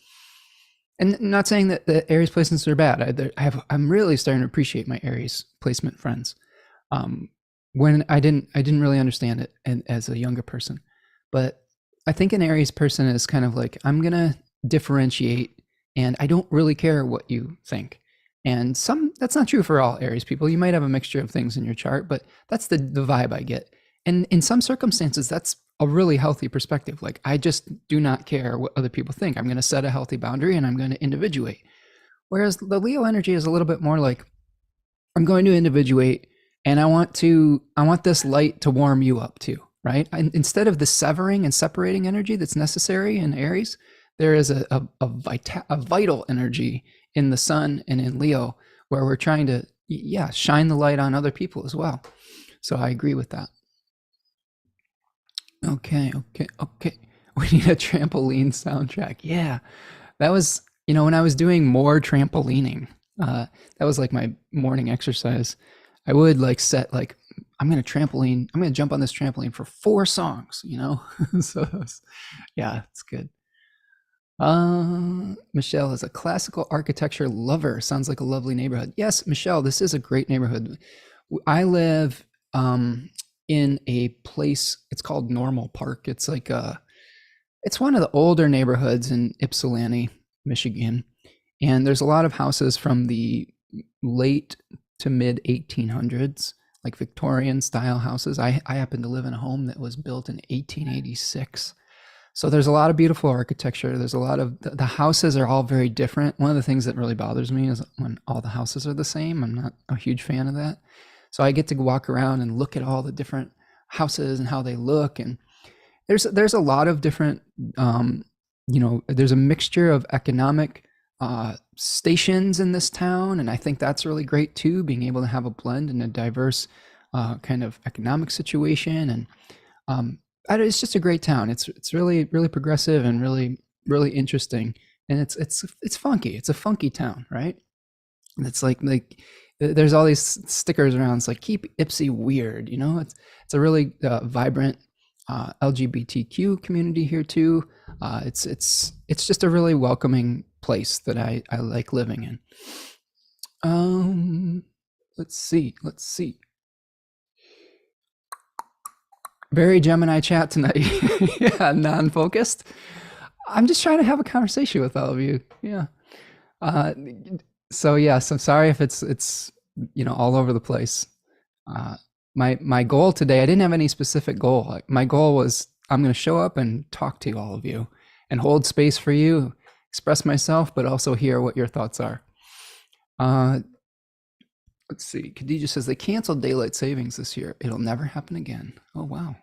Speaker 1: and not saying that the Aries placements are bad. I'm really starting to appreciate my Aries placement friends. When I didn't really understand it, and as a younger person, but I think an Aries person is kind of like, I'm gonna differentiate, and I don't really care what you think. And that's not true for all Aries people. You might have a mixture of things in your chart, but that's the vibe I get. And in some circumstances, that's a really healthy perspective. Like, I just do not care what other people think. I'm going to set a healthy boundary, and I'm going to individuate. Whereas the Leo energy is a little bit more like, I'm going to individuate, and I want this light to warm you up too, right? Instead of the severing and separating energy that's necessary in Aries, there is a vital energy in the sun and in Leo, where we're trying to, shine the light on other people as well. So I agree with that. Okay. We need a trampoline soundtrack. Yeah, that was, when I was doing more trampolining, that was like my morning exercise. I would like set, like, I'm going to jump on this trampoline for 4 songs, So yeah, it's good. Michelle is a classical architecture lover. Sounds like a lovely neighborhood. Yes, Michelle, this is a great neighborhood. I live in a place, it's called Normal Park. It's like it's one of the older neighborhoods in Ypsilanti, Michigan. And there's a lot of houses from the late to mid 1800s, like Victorian style houses. I happen to live in a home that was built in 1886. So there's a lot of beautiful architecture. There's a lot of, the houses are all very different. One of the things that really bothers me is when all the houses are the same. I'm not a huge fan of that. So I get to walk around and look at all the different houses and how they look. And there's a lot of different, there's a mixture of economic stations in this town. And I think that's really great too, being able to have a blend and a diverse kind of economic situation. And it's just a great town. It's really, really progressive and really, really interesting. And it's funky. It's a funky town, right? It's like there's all these stickers around. It's like keep Ipsy weird. It's a really vibrant LGBTQ community here too. It's just a really welcoming place that I like living in. Let's see. Very Gemini chat tonight. Yeah, non-focused. I'm just trying to have a conversation with all of you. Yeah. Uh, so yes, I'm sorry if it's all over the place. Uh, my goal today, I didn't have any specific goal. My goal was I'm going to show up and talk to all of you and hold space for you, express myself, but also hear what your thoughts are. Let's see. Khadija says they canceled daylight savings this year. It'll never happen again. Oh wow.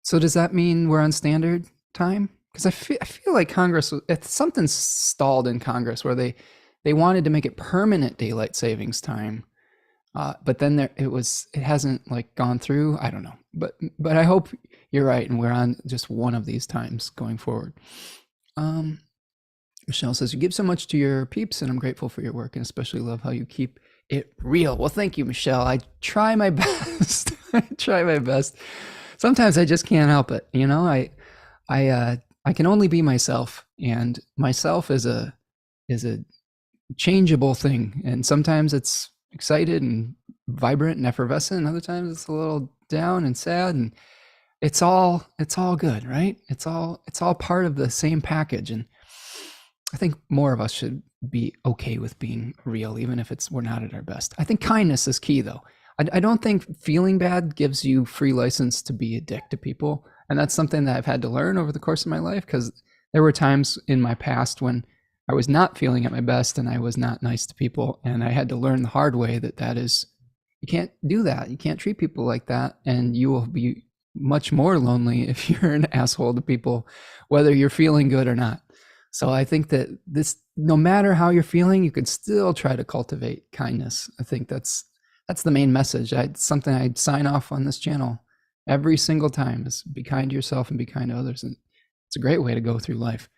Speaker 1: So does that mean we're on standard time? Because I feel like Congress, something stalled in Congress where they wanted to make it permanent daylight savings time, but then it hasn't like gone through. I don't know, but I hope you're right, and we're on just one of these times going forward. Michelle says you give so much to your peeps, and I'm grateful for your work, and especially love how you keep it real. Well, thank you, Michelle. I try my best. I try my best. Sometimes I just can't help it. I can only be myself, and myself is a changeable thing. And sometimes it's excited and vibrant and effervescent, and other times it's a little down and sad. And it's all good, right? It's all part of the same package. And I think more of us should be okay with being real, even if we're not at our best. I think kindness is key, though. I don't think feeling bad gives you free license to be a dick to people. And that's something that I've had to learn over the course of my life, because there were times in my past when I was not feeling at my best and I was not nice to people. And I had to learn the hard way that is, you can't do that. You can't treat people like that. And you will be much more lonely if you're an asshole to people, whether you're feeling good or not. So I think that no matter how you're feeling, you could still try to cultivate kindness. I think that's the main message. Something I'd sign off on this channel every single time is be kind to yourself and be kind to others. And it's a great way to go through life.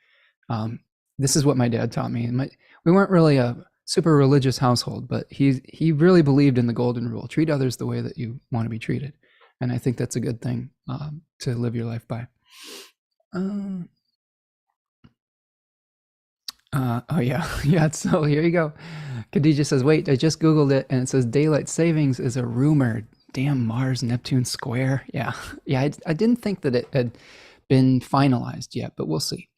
Speaker 1: This is what my dad taught me. And we weren't really a super religious household, but he really believed in the golden rule: treat others the way that you want to be treated. And I think that's a good thing to live your life by. Oh yeah. So here you go. Khadija says, wait, I just Googled it and it says daylight savings is a rumor. Damn Mars Neptune square. Yeah. I didn't think that it had been finalized yet, but we'll see.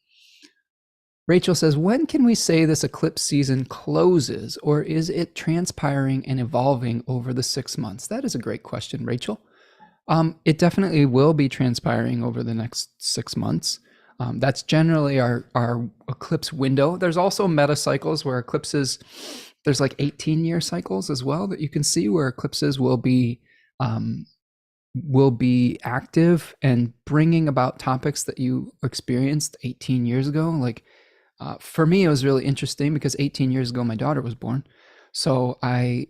Speaker 1: Rachel says, when can we say this eclipse season closes, or is it transpiring and evolving over the 6 months? That is a great question, Rachel. It definitely will be transpiring over the next 6 months. That's generally our eclipse window. There's also meta cycles where eclipses, there's like 18-year cycles as well that you can see where eclipses will be active and bringing about topics that you experienced 18 years ago. Like for me, it was really interesting because 18 years ago, my daughter was born. So I,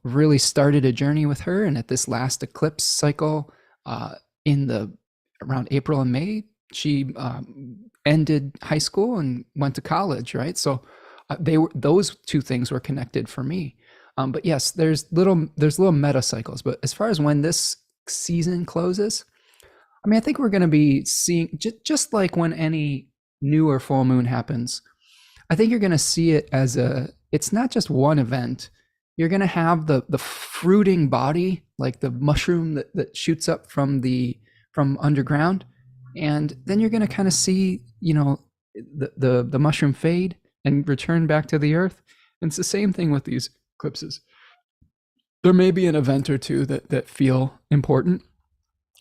Speaker 1: really started a journey with her. And at this last eclipse cycle around April and May, she ended high school and went to college, right? So those two things were connected for me. But yes, there's little meta cycles. But as far as when this season closes, I think we're going to be seeing just like when any new or full moon happens. I think you're going to see it as it's not just one event. You're going to have the fruiting body, like the mushroom that shoots up from underground. And then you're going to kind of see, the mushroom fade and return back to the earth. And it's the same thing with these eclipses. There may be an event or two that feel important,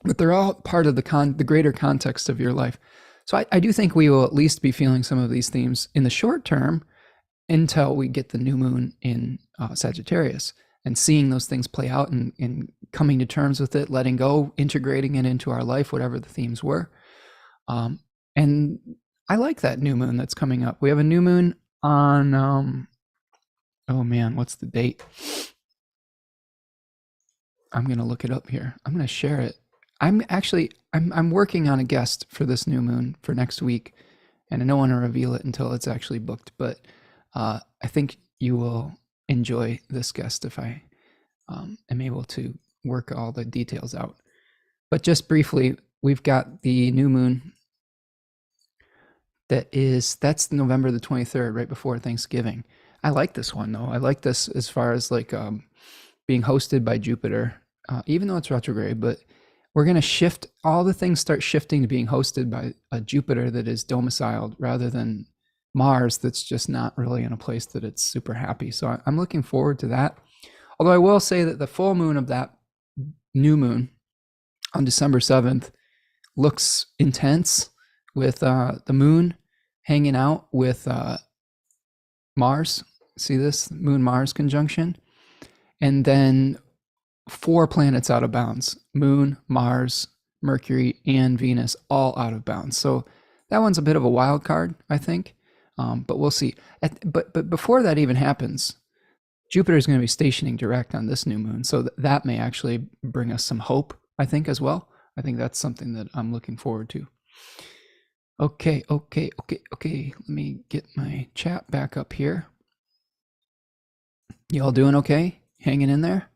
Speaker 1: but they're all part of the greater context of your life. So I do think we will at least be feeling some of these themes in the short term until we get the new moon in Sagittarius and seeing those things play out and coming to terms with it, letting go, integrating it into our life, whatever the themes were. And I like that new moon that's coming up. We have a new moon on, oh man, what's the date? I'm going to look it up here. I'm going to share it. I'm working on a guest for this new moon for next week, and I don't want to reveal it until it's actually booked, but I think you will enjoy this guest if I am able to work all the details out. But just briefly, we've got the new moon that's November the 23rd, right before Thanksgiving. I like this one though. I like this as far as like being hosted by Jupiter, even though it's retrograde, but we're going to shift, all the things start shifting to being hosted by a Jupiter that is domiciled rather than Mars that's just not really in a place that it's super happy. So I'm looking forward to that. Although I will say that the full moon of that new moon on December 7th looks intense with the moon hanging out with Mars. See this moon-Mars conjunction? And then 4 planets out of bounds: Moon, Mars, Mercury, and Venus, all out of bounds. So that one's a bit of a wild card, I think. But we'll see. But before that even happens, Jupiter is going to be stationing direct on this new moon. So that may actually bring us some hope, I think, as well. I think that's something that I'm looking forward to. Okay. Let me get my chat back up here. You all doing okay? Hanging in there?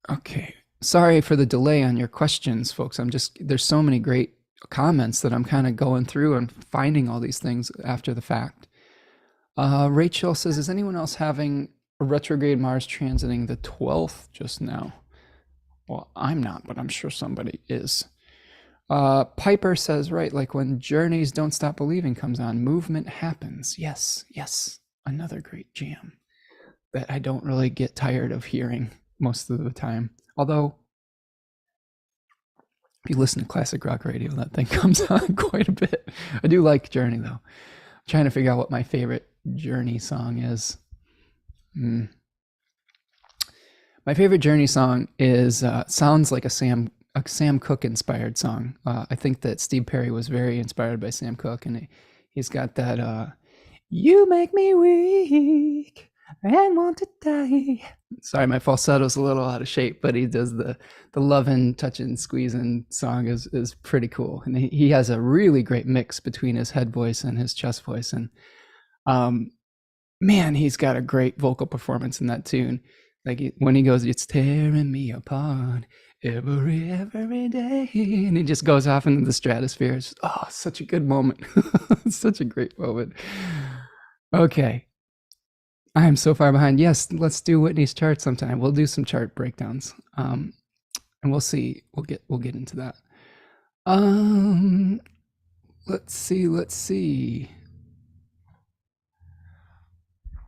Speaker 1: Okay. Sorry for the delay on your questions, folks. There's so many great comments that I'm kind of going through and finding all these things after the fact. Rachel says, is anyone else having a retrograde Mars transiting the 12th just now? Well, I'm not, but I'm sure somebody is. Piper says, right, like when Journey's Don't Stop Believing comes on, movement happens. Yes. Another great jam that I don't really get tired of hearing most of the time. Although, if you listen to classic rock radio, that thing comes on quite a bit. I do like Journey, though. I'm trying to figure out what my favorite Journey song is. My favorite Journey song is sounds like a Sam Cooke inspired song. I think that Steve Perry was very inspired by Sam Cooke, and he's got that "You make me weak and want to die." Sorry, my falsetto's a little out of shape, but he does the loving, touching, squeezing song is pretty cool, and he has a really great mix between his head voice and his chest voice, and man, he's got a great vocal performance in that tune. Like when he goes, "It's tearing me apart every day," and he just goes off into the stratosphere. It's just, such a good moment. Such a great moment. Okay. I'm so far behind. Yes, let's do Whitney's chart sometime. We'll do some chart breakdowns. And we'll see. We'll get into that. Let's see.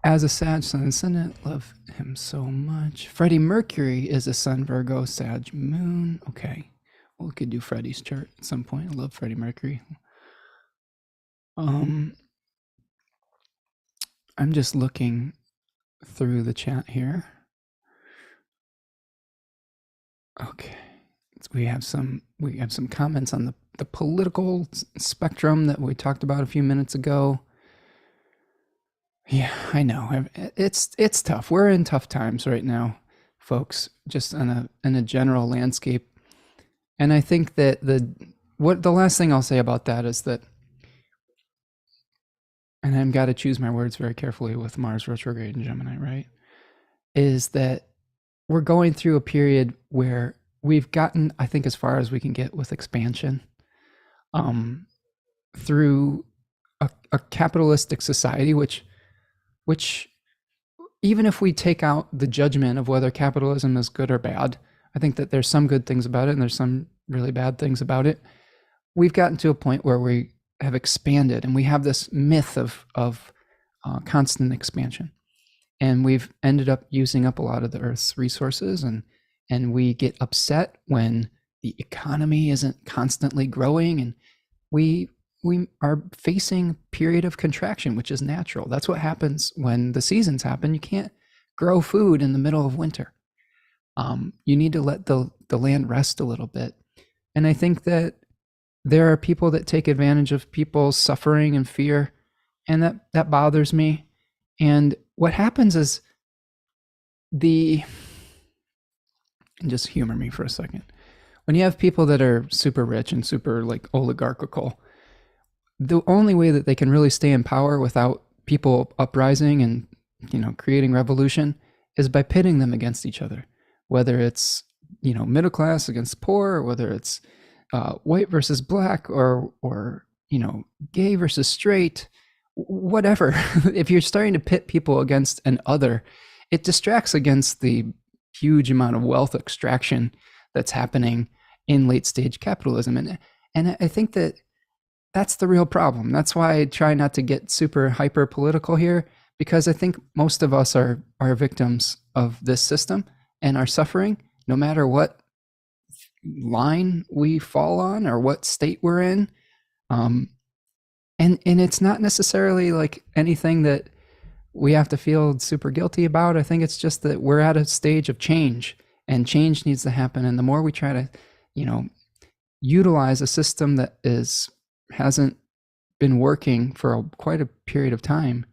Speaker 1: As a Sag Sun Ascendant, love him so much. Freddie Mercury is a Sun Virgo Sag Moon. Okay. Well, we could do Freddie's chart at some point. I love Freddie Mercury. I'm just looking through the chat here. Okay. We have some comments on the political spectrum that we talked about a few minutes ago. Yeah, I know. It's tough. We're in tough times right now, folks, just in a general landscape. And I think that the last thing I'll say about that is that, and I've got to choose my words very carefully with Mars retrograde in Gemini, right? Is that we're going through a period where we've gotten, I think, as far as we can get with expansion, through a capitalistic society, which even if we take out the judgment of whether capitalism is good or bad, I think that there's some good things about it and there's some really bad things about it. We've gotten to a point where we have expanded and we have this myth of constant expansion. And we've ended up using up a lot of the Earth's resources, and we get upset when the economy isn't constantly growing, and we are facing a period of contraction, which is natural. That's what happens when the seasons happen. You can't grow food in the middle of winter. You need to let the land rest a little bit. And I think that there are people that take advantage of people's suffering and fear, and that bothers me. And what happens is and just humor me for a second. When you have people that are super rich and super like oligarchical, the only way that they can really stay in power without people uprising and creating revolution is by pitting them against each other, whether it's middle class against poor, or whether it's white versus black, or gay versus straight, whatever. If you're starting to pit people against an other, it distracts against the huge amount of wealth extraction that's happening in late stage capitalism. And I think that that's the real problem. That's why I try not to get super hyper political here, because I think most of us are victims of this system and are suffering no matter what line we fall on or what state we're in. And it's not necessarily like anything that we have to feel super guilty about. I think it's just that we're at a stage of change, and change needs to happen. And the more we try to, utilize a system that hasn't been working for quite a period of time,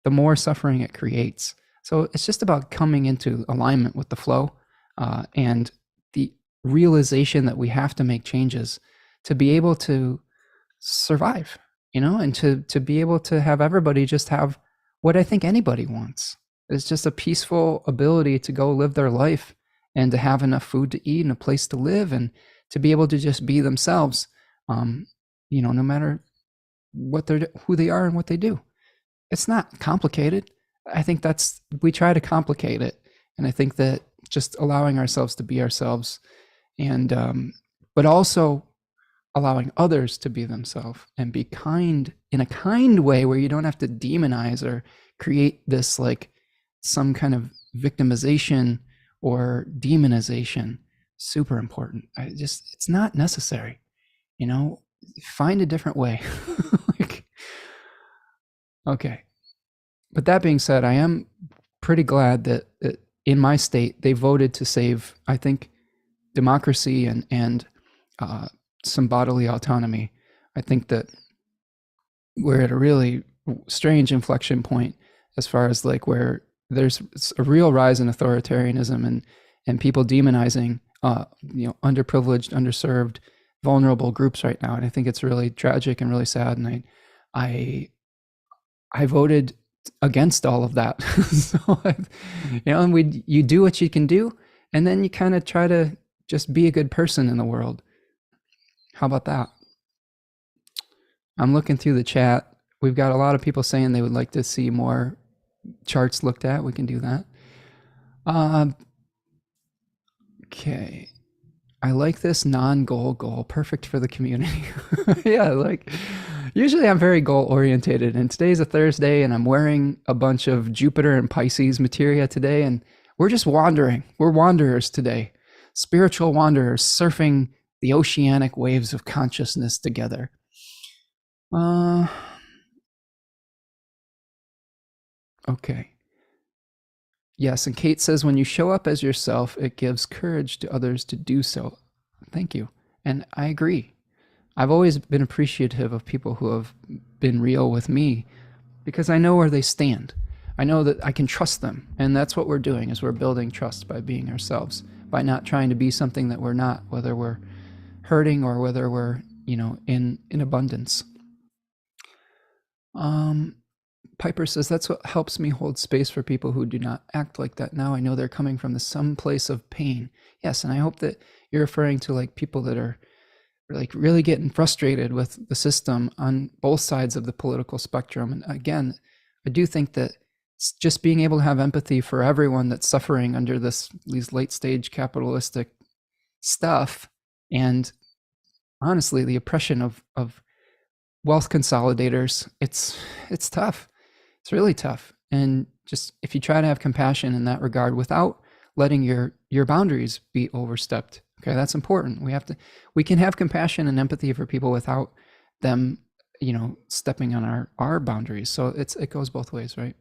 Speaker 1: the more suffering it creates. So it's just about coming into alignment with the flow, and the realization that we have to make changes to be able to survive, and to be able to have everybody just have what I think anybody wants. It's just a peaceful ability to go live their life and to have enough food to eat and a place to live, and to be able to just be themselves, no matter who they are and what they do. It's not complicated. I think we try to complicate it. And I think that just allowing ourselves to be ourselves, and but also allowing others to be themselves and be kind in a kind way, where you don't have to demonize or create this like some kind of victimization or demonization. Super important. It's not necessary, find a different way. Okay. But that being said, I am pretty glad that in my state, they voted to save, I think, democracy and some bodily autonomy. I think that we're at a really strange inflection point as far as like where there's a real rise in authoritarianism and people demonizing underprivileged, underserved, vulnerable groups right now. And I think it's really tragic and really sad. And I voted against all of that. So, and you do what you can do, and then you kind of try to just be a good person in the world. How about that? I'm looking through the chat. We've got a lot of people saying they would like to see more charts looked at. We can do that. Okay. I like this non-goal goal. Perfect for the community. Yeah, like usually I'm very goal orientated, and today's a Thursday and I'm wearing a bunch of Jupiter and Pisces materia today, and we're just wandering. We're wanderers today. Spiritual wanderers surfing the oceanic waves of consciousness together. Okay. Yes, and Kate says, when you show up as yourself, it gives courage to others to do so. Thank you. And I agree. I've always been appreciative of people who have been real with me, because I know where they stand. I know that I can trust them. And that's what we're doing, is we're building trust by being ourselves, by not trying to be something that we're not, whether we're hurting or whether we're, in abundance. Piper says, that's what helps me hold space for people who do not act like that now. I know they're coming from some place of pain. Yes, and I hope that you're referring to like people that are like really getting frustrated with the system on both sides of the political spectrum. And again, I do think that just being able to have empathy for everyone that's suffering under these late stage capitalistic stuff, and honestly, the oppression of wealth consolidators, it's tough. It's really tough. And just if you try to have compassion in that regard without letting your boundaries be overstepped, okay, that's important. We can have compassion and empathy for people without them, stepping on our boundaries. So it goes both ways, right?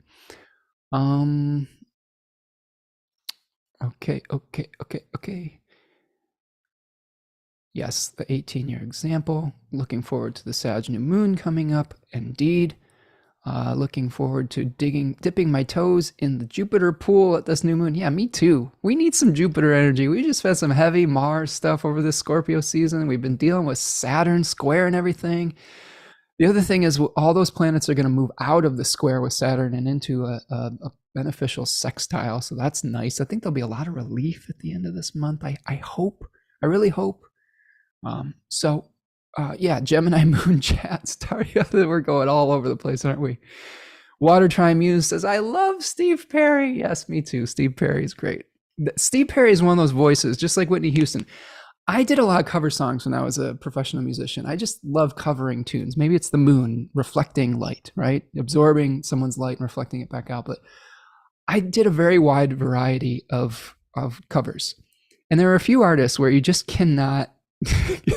Speaker 1: Okay. Yes, the 18-year example. Looking forward to the Sag new moon coming up. Indeed. Looking forward to dipping my toes in the Jupiter pool at this new moon. Yeah, me too. We need some Jupiter energy. We just had some heavy Mars stuff over this Scorpio season. We've been dealing with Saturn square and everything. The other thing is all those planets are going to move out of the square with Saturn and into a beneficial sextile. So that's nice. I think there'll be a lot of relief at the end of this month. I hope. I really hope. Yeah, Gemini moon chat. We're going all over the place, aren't we? Water Tri Muse says, I love Steve Perry. Yes, me too. Steve Perry is great. Steve Perry is one of those voices, just like Whitney Houston. I did a lot of cover songs when I was a professional musician. I just love covering tunes. Maybe it's the moon reflecting light, right? Absorbing someone's light and reflecting it back out. But I did a very wide variety of covers. And there are a few artists where you just cannot,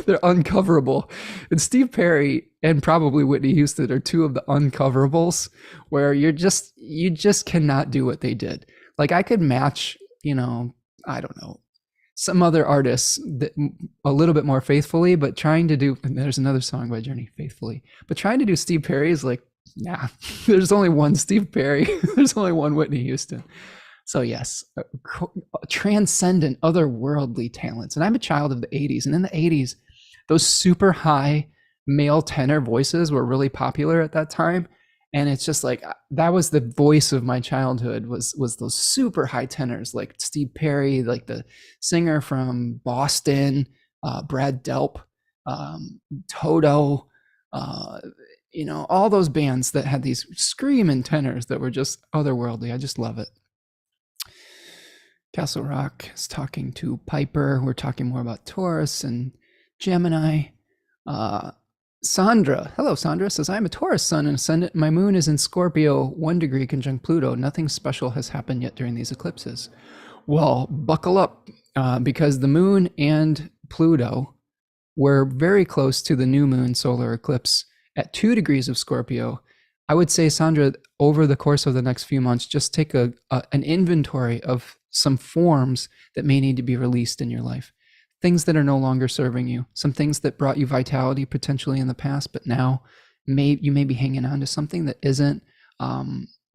Speaker 1: they're uncoverable. And Steve Perry and probably Whitney Houston are two of the uncoverables where you just cannot do what they did. Like I could match, I don't know, some other artists that a little bit more faithfully, but trying to do, and there's another song by Journey, Faithfully, but trying to do Steve Perry is like, nah, there's only one Steve Perry. There's only one Whitney Houston. So yes, transcendent, otherworldly talents. And I'm a child of the 80s. And in the 80s, those super high male tenor voices were really popular at that time. And it's just like, that was the voice of my childhood was those super high tenors like Steve Perry, like the singer from Boston, Brad Delp, Toto, all those bands that had these screaming tenors that were just otherworldly. I just love it. Castle Rock is talking to Piper. We're talking more about Taurus and Gemini. Sandra, hello Sandra, says, I'm a Taurus sun and ascendant. My moon is in Scorpio, 1 degree conjunct Pluto. Nothing special has happened yet during these eclipses. Well, buckle up because the moon and Pluto were very close to the new moon solar eclipse at 2 degrees of Scorpio. I would say, Sandra, over the course of the next few months, just take an inventory of some forms that may need to be released in your life. Things that are no longer serving you, some things that brought you vitality potentially in the past, but now you may be hanging on to something that isn't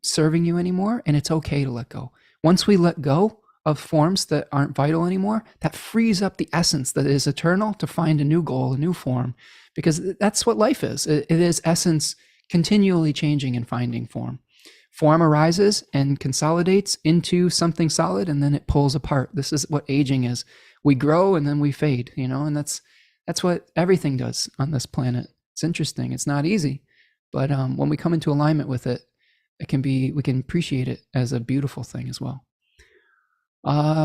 Speaker 1: serving you anymore, and it's okay to let go. Once we let go of forms that aren't vital anymore, that frees up the essence that is eternal to find a new goal, a new form, because that's what life is. It is essence continually changing and finding form. Form arises and consolidates into something solid, and then it pulls apart. This is what aging is. We grow and then we fade, and that's what everything does on this planet. It's interesting. It's not easy, but when we come into alignment with it, we can appreciate it as a beautiful thing as well.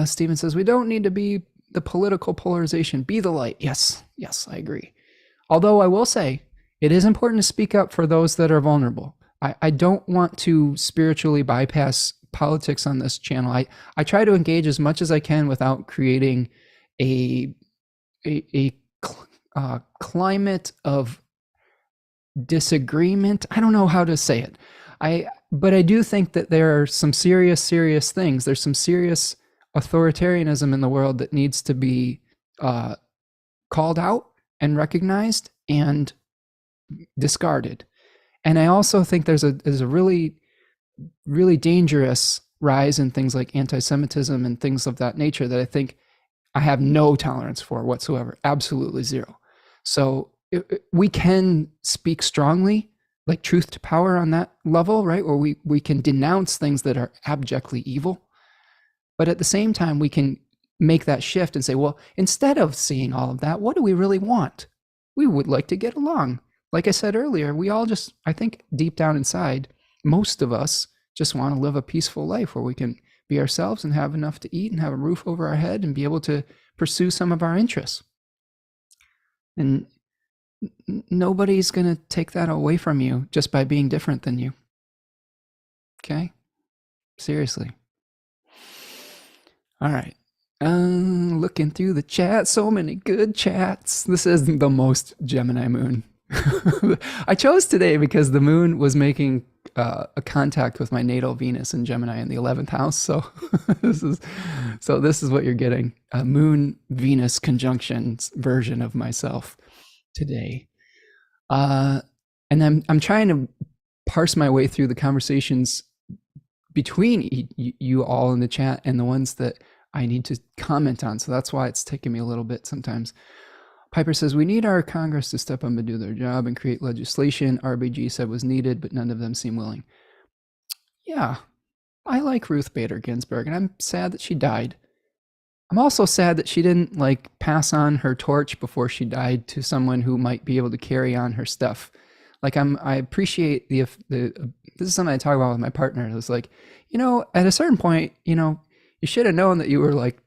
Speaker 1: Stephen says, we don't need to be the political polarization. Be the light. Yes, I agree. Although I will say, it is important to speak up for those that are vulnerable. I don't want to spiritually bypass politics on this channel. I try to engage as much as I can without creating a climate of disagreement. I don't know how to say it. But I do think that there are some serious things. There's some serious authoritarianism in the world that needs to be called out and recognized and discarded. And I also think there's a really, really dangerous rise in things like anti-Semitism and things of that nature that I think I have no tolerance for whatsoever, absolutely zero. So we can speak strongly, like truth to power on that level, right? Where we can denounce things that are abjectly evil. But at the same time, we can make that shift and say, well, instead of seeing all of that, what do we really want? We would like to get along. Like I said earlier, we all just, I think deep down inside, most of us just want to live a peaceful life where we can be ourselves and have enough to eat and have a roof over our head and be able to pursue some of our interests. And nobody's going to take that away from you just by being different than you. Okay? Seriously. All right. Looking through the chat, so many good chats. This is the most Gemini moon. I chose today because the moon was making a contact with my natal Venus in Gemini in the 11th house. So this is what you're getting, a moon Venus conjunction version of myself today. And I'm trying to parse my way through the conversations between you all in the chat and the ones that I need to comment on. So that's why it's taking me a little bit sometimes. Piper says, we need our Congress to step up and do their job and create legislation RBG said was needed, but none of them seem willing. Yeah, I like Ruth Bader Ginsburg, and I'm sad that she died. I'm also sad that she didn't like pass on her torch before she died to someone who might be able to carry on her stuff. Like I appreciate this is something I talk about with my partner. It was like, at a certain point, you should have known that you were like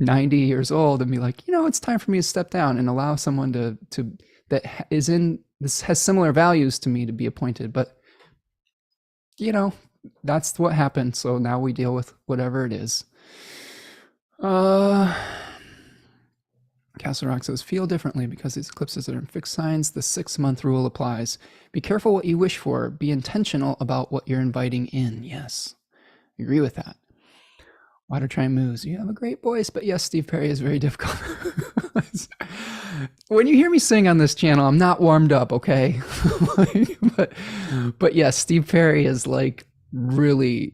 Speaker 1: 90 years old and be like, it's time for me to step down and allow someone to that is in this has similar values to me to be appointed. But that's what happened. So now we deal with whatever it is. Castle Rock says, feel differently because these eclipses are in fixed signs. The 6-month rule applies. Be careful what you wish for. Be intentional about what you're inviting in. Yes, I agree with that. Water Trine Moose, you have a great voice, but yes, Steve Perry is very difficult. When you hear me sing on this channel, I'm not warmed up, okay? but yes, Steve Perry is like really,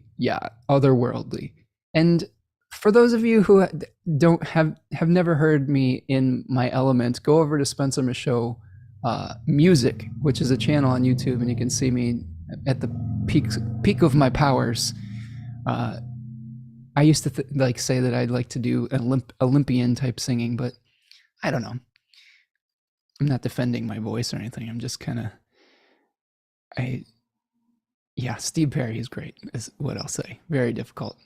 Speaker 1: otherworldly. And for those of you who have never heard me in my element, go over to Spencer Michaud Music, which is a channel on YouTube, and you can see me at the peak of my powers. I used to say that I'd like to do Olympian type singing, but I don't know. I'm not defending my voice or anything. I'm just kind of, Steve Perry is great, is what I'll say. Very difficult.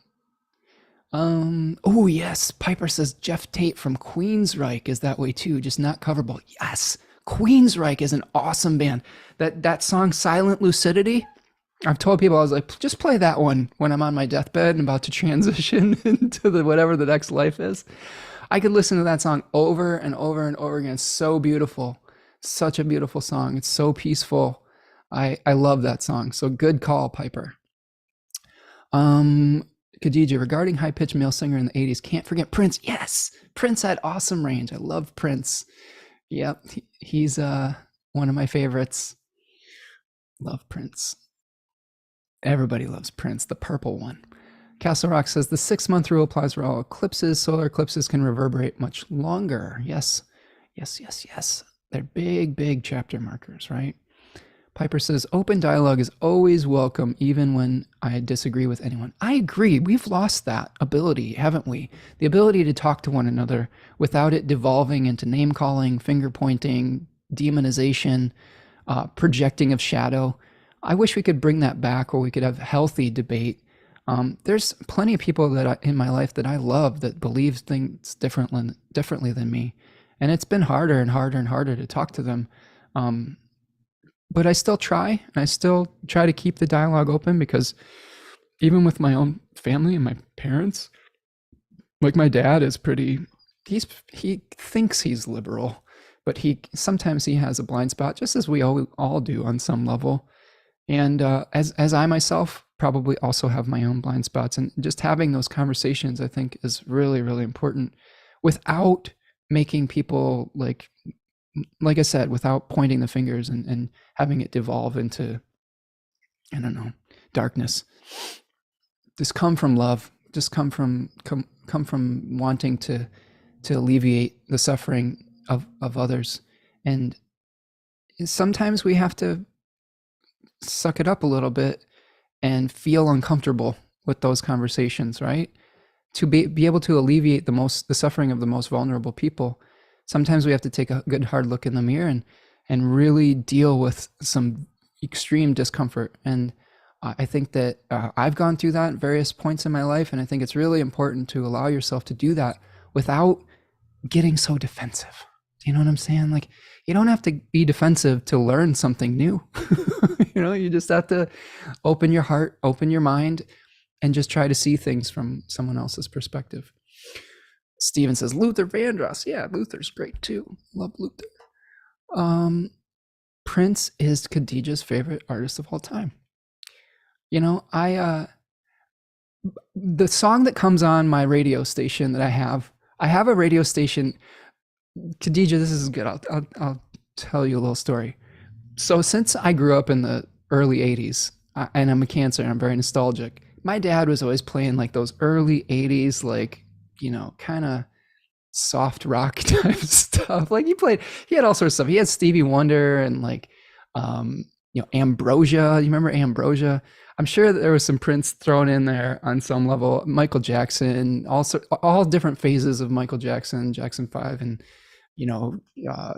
Speaker 1: Oh yes, Piper says Jeff Tate from Queensryche is that way too, just not coverable. Yes, Queensryche is an awesome band. That song Silent Lucidity, I've told people, I was like, just play that one when I'm on my deathbed and about to transition into whatever the next life is. I could listen to that song over and over and over again. It's so beautiful. Such a beautiful song. It's so peaceful. I love that song. So good call, Piper. Khadija, regarding high-pitched male singer in the 80s, can't forget Prince. Yes, Prince had awesome range. I love Prince. Yep, he's one of my favorites. Love Prince. Everybody loves Prince, the purple one. Castle Rock says the 6-month rule applies for all eclipses. Solar eclipses can reverberate much longer. Yes. They're big chapter markers, right? Piper says open dialogue is always welcome, even when I disagree with anyone. I agree. We've lost that ability, haven't we? The ability to talk to one another without it devolving into name calling, finger pointing, demonization, projecting of shadow. I wish we could bring that back, or we could have healthy debate. There's plenty of people in my life that I love that believe things differently than me, and it's been harder and harder to talk to them. But I still try, and I still try to keep the dialogue open, because even with my own family and my parents, like my dad is he thinks he's liberal, but sometimes he has a blind spot, just as we all do on some level. And as I myself probably also have my own blind spots, and just having those conversations, I think, is really, really important, without making people like I said, without pointing the fingers and having it devolve into, I don't know, darkness. Just come from love. Just come from wanting to alleviate the suffering of others. And sometimes we have to suck it up a little bit and feel uncomfortable with those conversations, right? To be able to alleviate the suffering of the most vulnerable people. Sometimes we have to take a good hard look in the mirror and really deal with some extreme discomfort. And I think that I've gone through that at various points in my life, and I think it's really important to allow yourself to do that without getting so defensive. You know what I'm saying? Like, you don't have to be defensive to learn something new. You just have to open your heart, open your mind, and just try to see things from someone else's perspective. Steven says, Luther Vandross. Yeah, Luther's great too. Love Luther. Prince is Khadija's favorite artist of all time. The song that comes on my radio station that I have a radio station. Khadija, this is good. I'll tell you a little story. So since I grew up in the early 80s, and I'm a Cancer, and I'm very nostalgic, my dad was always playing like those early 80s, like, kind of soft rock type stuff. Like he had all sorts of stuff. He had Stevie Wonder and like, Ambrosia. You remember Ambrosia? I'm sure that there was some Prince thrown in there on some level. Michael Jackson, also all different phases of Michael Jackson, Jackson 5, and you know, uh,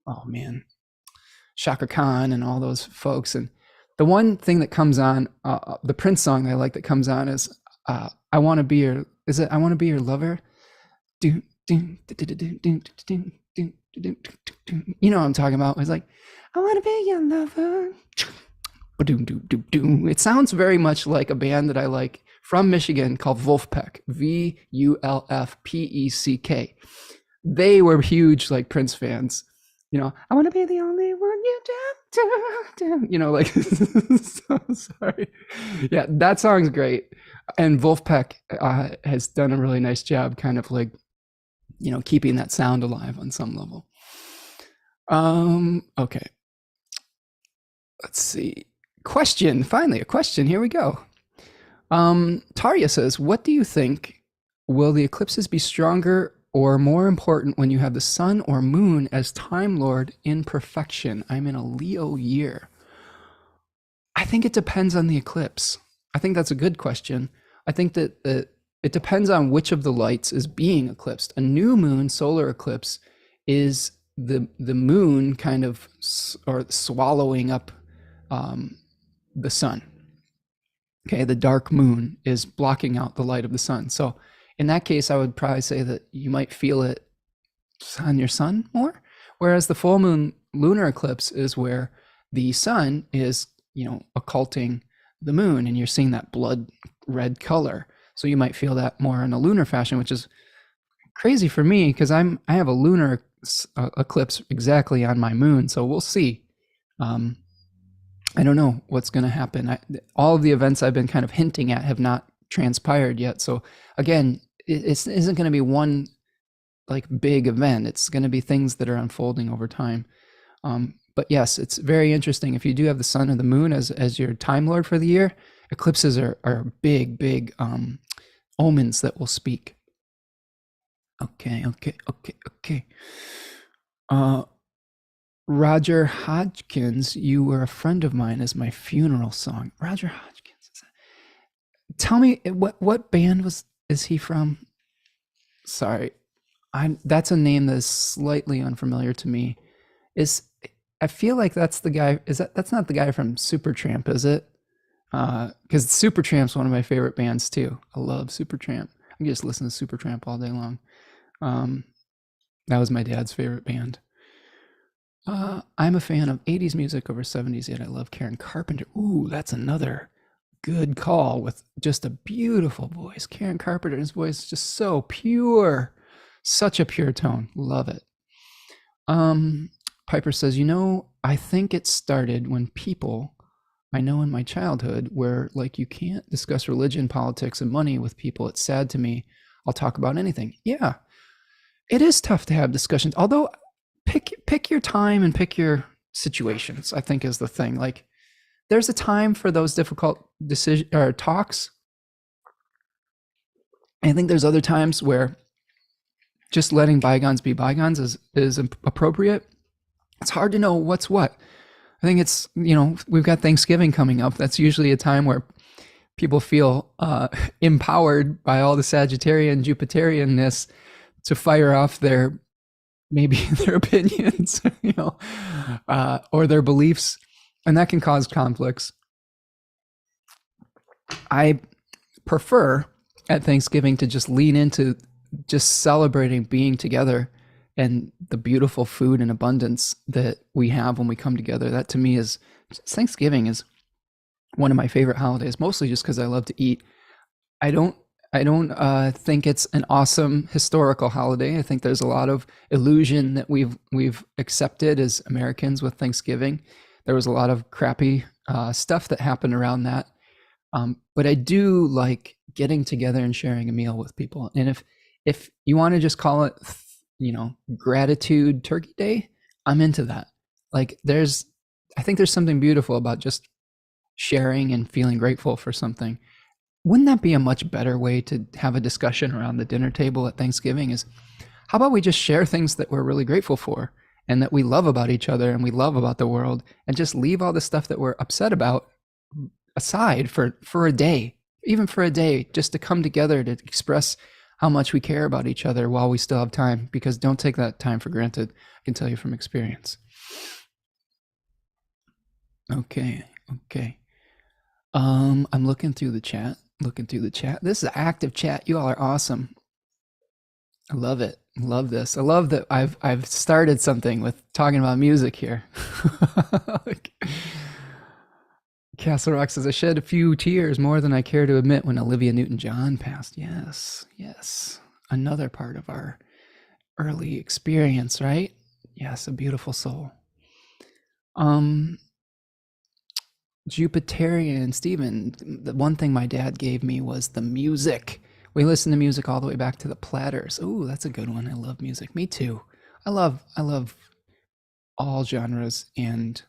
Speaker 1: oh man, Shaka Khan and all those folks. And the one thing that comes on, the Prince song that I like that comes on is I want to be your, is it I want to be your lover? You know what I'm talking about? It's like, I want to be your lover. It sounds very much like a band that I like from Michigan called Wolfpack, Vulfpeck. They were huge like Prince fans. I want to be the only one you do. Like, so sorry. Yeah, that song's great. And Wolfpack has done a really nice job kind of like, keeping that sound alive on some level. Okay. Let's see. Finally a question. Here we go. Tarya says, what do you think? Will the eclipses be stronger or more important when you have the sun or moon as Time Lord in perfection? I'm in a Leo year. I think it depends on the eclipse. I think that's a good question. I think that it depends on which of the lights is being eclipsed. A new moon solar eclipse is the moon kind of or swallowing up the sun. Okay, the dark moon is blocking out the light of the sun. So in that case, I would probably say that you might feel it on your sun more. Whereas the full moon lunar eclipse is where the sun is, occulting the moon and you're seeing that blood red color. So you might feel that more in a lunar fashion, which is crazy for me because I have a lunar eclipse exactly on my moon. So we'll see. I don't know what's going to happen. All of the events I've been kind of hinting at have not transpired yet. So again, it isn't going to be one like big event. It's going to be things that are unfolding over time. But yes, it's very interesting. If you do have the sun or the moon as your Time Lord for the year, eclipses are big omens that will speak. Okay. Roger Hodgkins, You Were a Friend of Mine is my funeral song. Roger Hodgkins. Tell me, what band is he from? Sorry. That's a name that is slightly unfamiliar to me. I feel like that's the guy, that's not the guy from Supertramp, is it? Because Supertramp's one of my favorite bands too. I love Supertramp. I can just listen to Supertramp all day long. That was my dad's favorite band. I'm a fan of 80s music over 70s, yet I love Karen Carpenter. Ooh, that's another good call with just a beautiful voice. Karen Carpenter's voice is just so pure. Such a pure tone. Love it. Piper says, I think it started when people I know in my childhood where like you can't discuss religion, politics, and money with people. It's sad to me. I'll talk about anything. Yeah, it is tough to have discussions. Although pick your time and pick your situations, I think is the thing. Like there's a time for those difficult decision or talks. I think there's other times where just letting bygones be bygones is appropriate. It's hard to know what's what. I think it's, we've got Thanksgiving coming up. That's usually a time where people feel empowered by all the Sagittarian, Jupiterianness to fire off their opinions, or their beliefs, and that can cause conflicts. I prefer at Thanksgiving to just lean into just celebrating being together and the beautiful food and abundance that we have when we come together. That to me is, Thanksgiving is one of my favorite holidays, mostly just because I love to eat. I don't think it's an awesome historical holiday. I think there's a lot of illusion that we've accepted as Americans with Thanksgiving. There was a lot of crappy stuff that happened around that. But I do like getting together and sharing a meal with people. And if you want to just call it, gratitude turkey day, I'm into that. Like I think there's something beautiful about just sharing and feeling grateful for something. Wouldn't that be a much better way to have a discussion around the dinner table at Thanksgiving? Is how about we just share things that we're really grateful for and that we love about each other and we love about the world, and just leave all the stuff that we're upset about aside for a day, even for a day, just to come together to express how much we care about each other while we still have time, because don't take that time for granted. I can tell you from experience. Okay. I'm looking through the chat. This is an active chat. You all are awesome. I love it. Love this. I love that I've started something with talking about music here. Like, Castle Rock says, I shed a few tears, more than I care to admit, when Olivia Newton-John passed. Yes. Another part of our early experience, right? Yes, a beautiful soul. Jupiterian Stephen, the one thing my dad gave me was the music. We listened to music all the way back to the Platters. Ooh, that's a good one. I love music. Me too. I love all genres and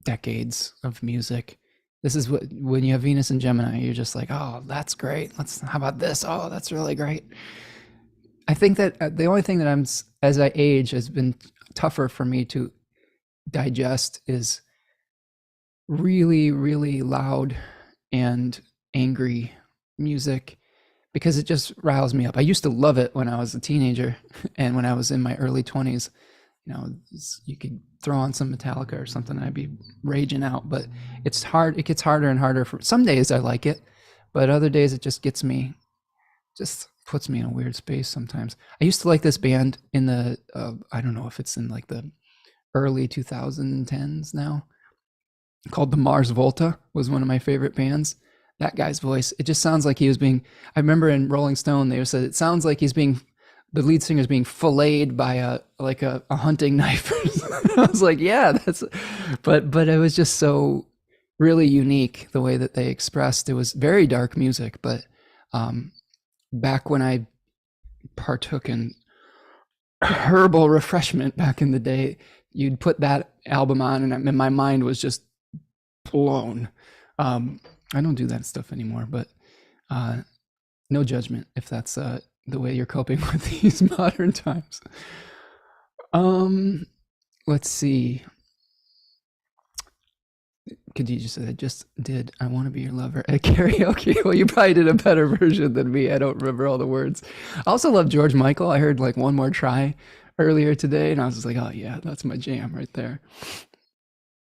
Speaker 1: decades of music. This is what, when you have Venus and Gemini, you're just like, oh, that's great. How about this? Oh, that's really great. I think that the only thing that as I age, has been tougher for me to digest is really, really loud and angry music, because it just riles me up. I used to love it when I was a teenager and when I was in my early 20s. You could throw on some Metallica or something and I'd be raging out, but it's hard. It gets harder and harder. For some days I like it, but other days it just just puts me in a weird space sometimes. I used to like this band in the, I don't know if it's in like the early 2010s now, called the Mars Volta. Was one of my favorite bands. That guy's voice, it just sounds like he was being, I remember in Rolling Stone, they said it sounds like the lead singer is being filleted by a hunting knife. I was like, yeah, but it was just so really unique the way that they expressed. It was very dark music, but back when I partook in herbal refreshment back in the day, you'd put that album on and my mind was just blown. I don't do that stuff anymore, but no judgment if that's the way you're coping with these modern times. Let's see. Khadija said, I just did I Want to Be Your Lover at karaoke. Well, you probably did a better version than me. I don't remember all the words. I also love George Michael. I heard like One More Try earlier today, and I was just like, oh yeah, that's my jam right there.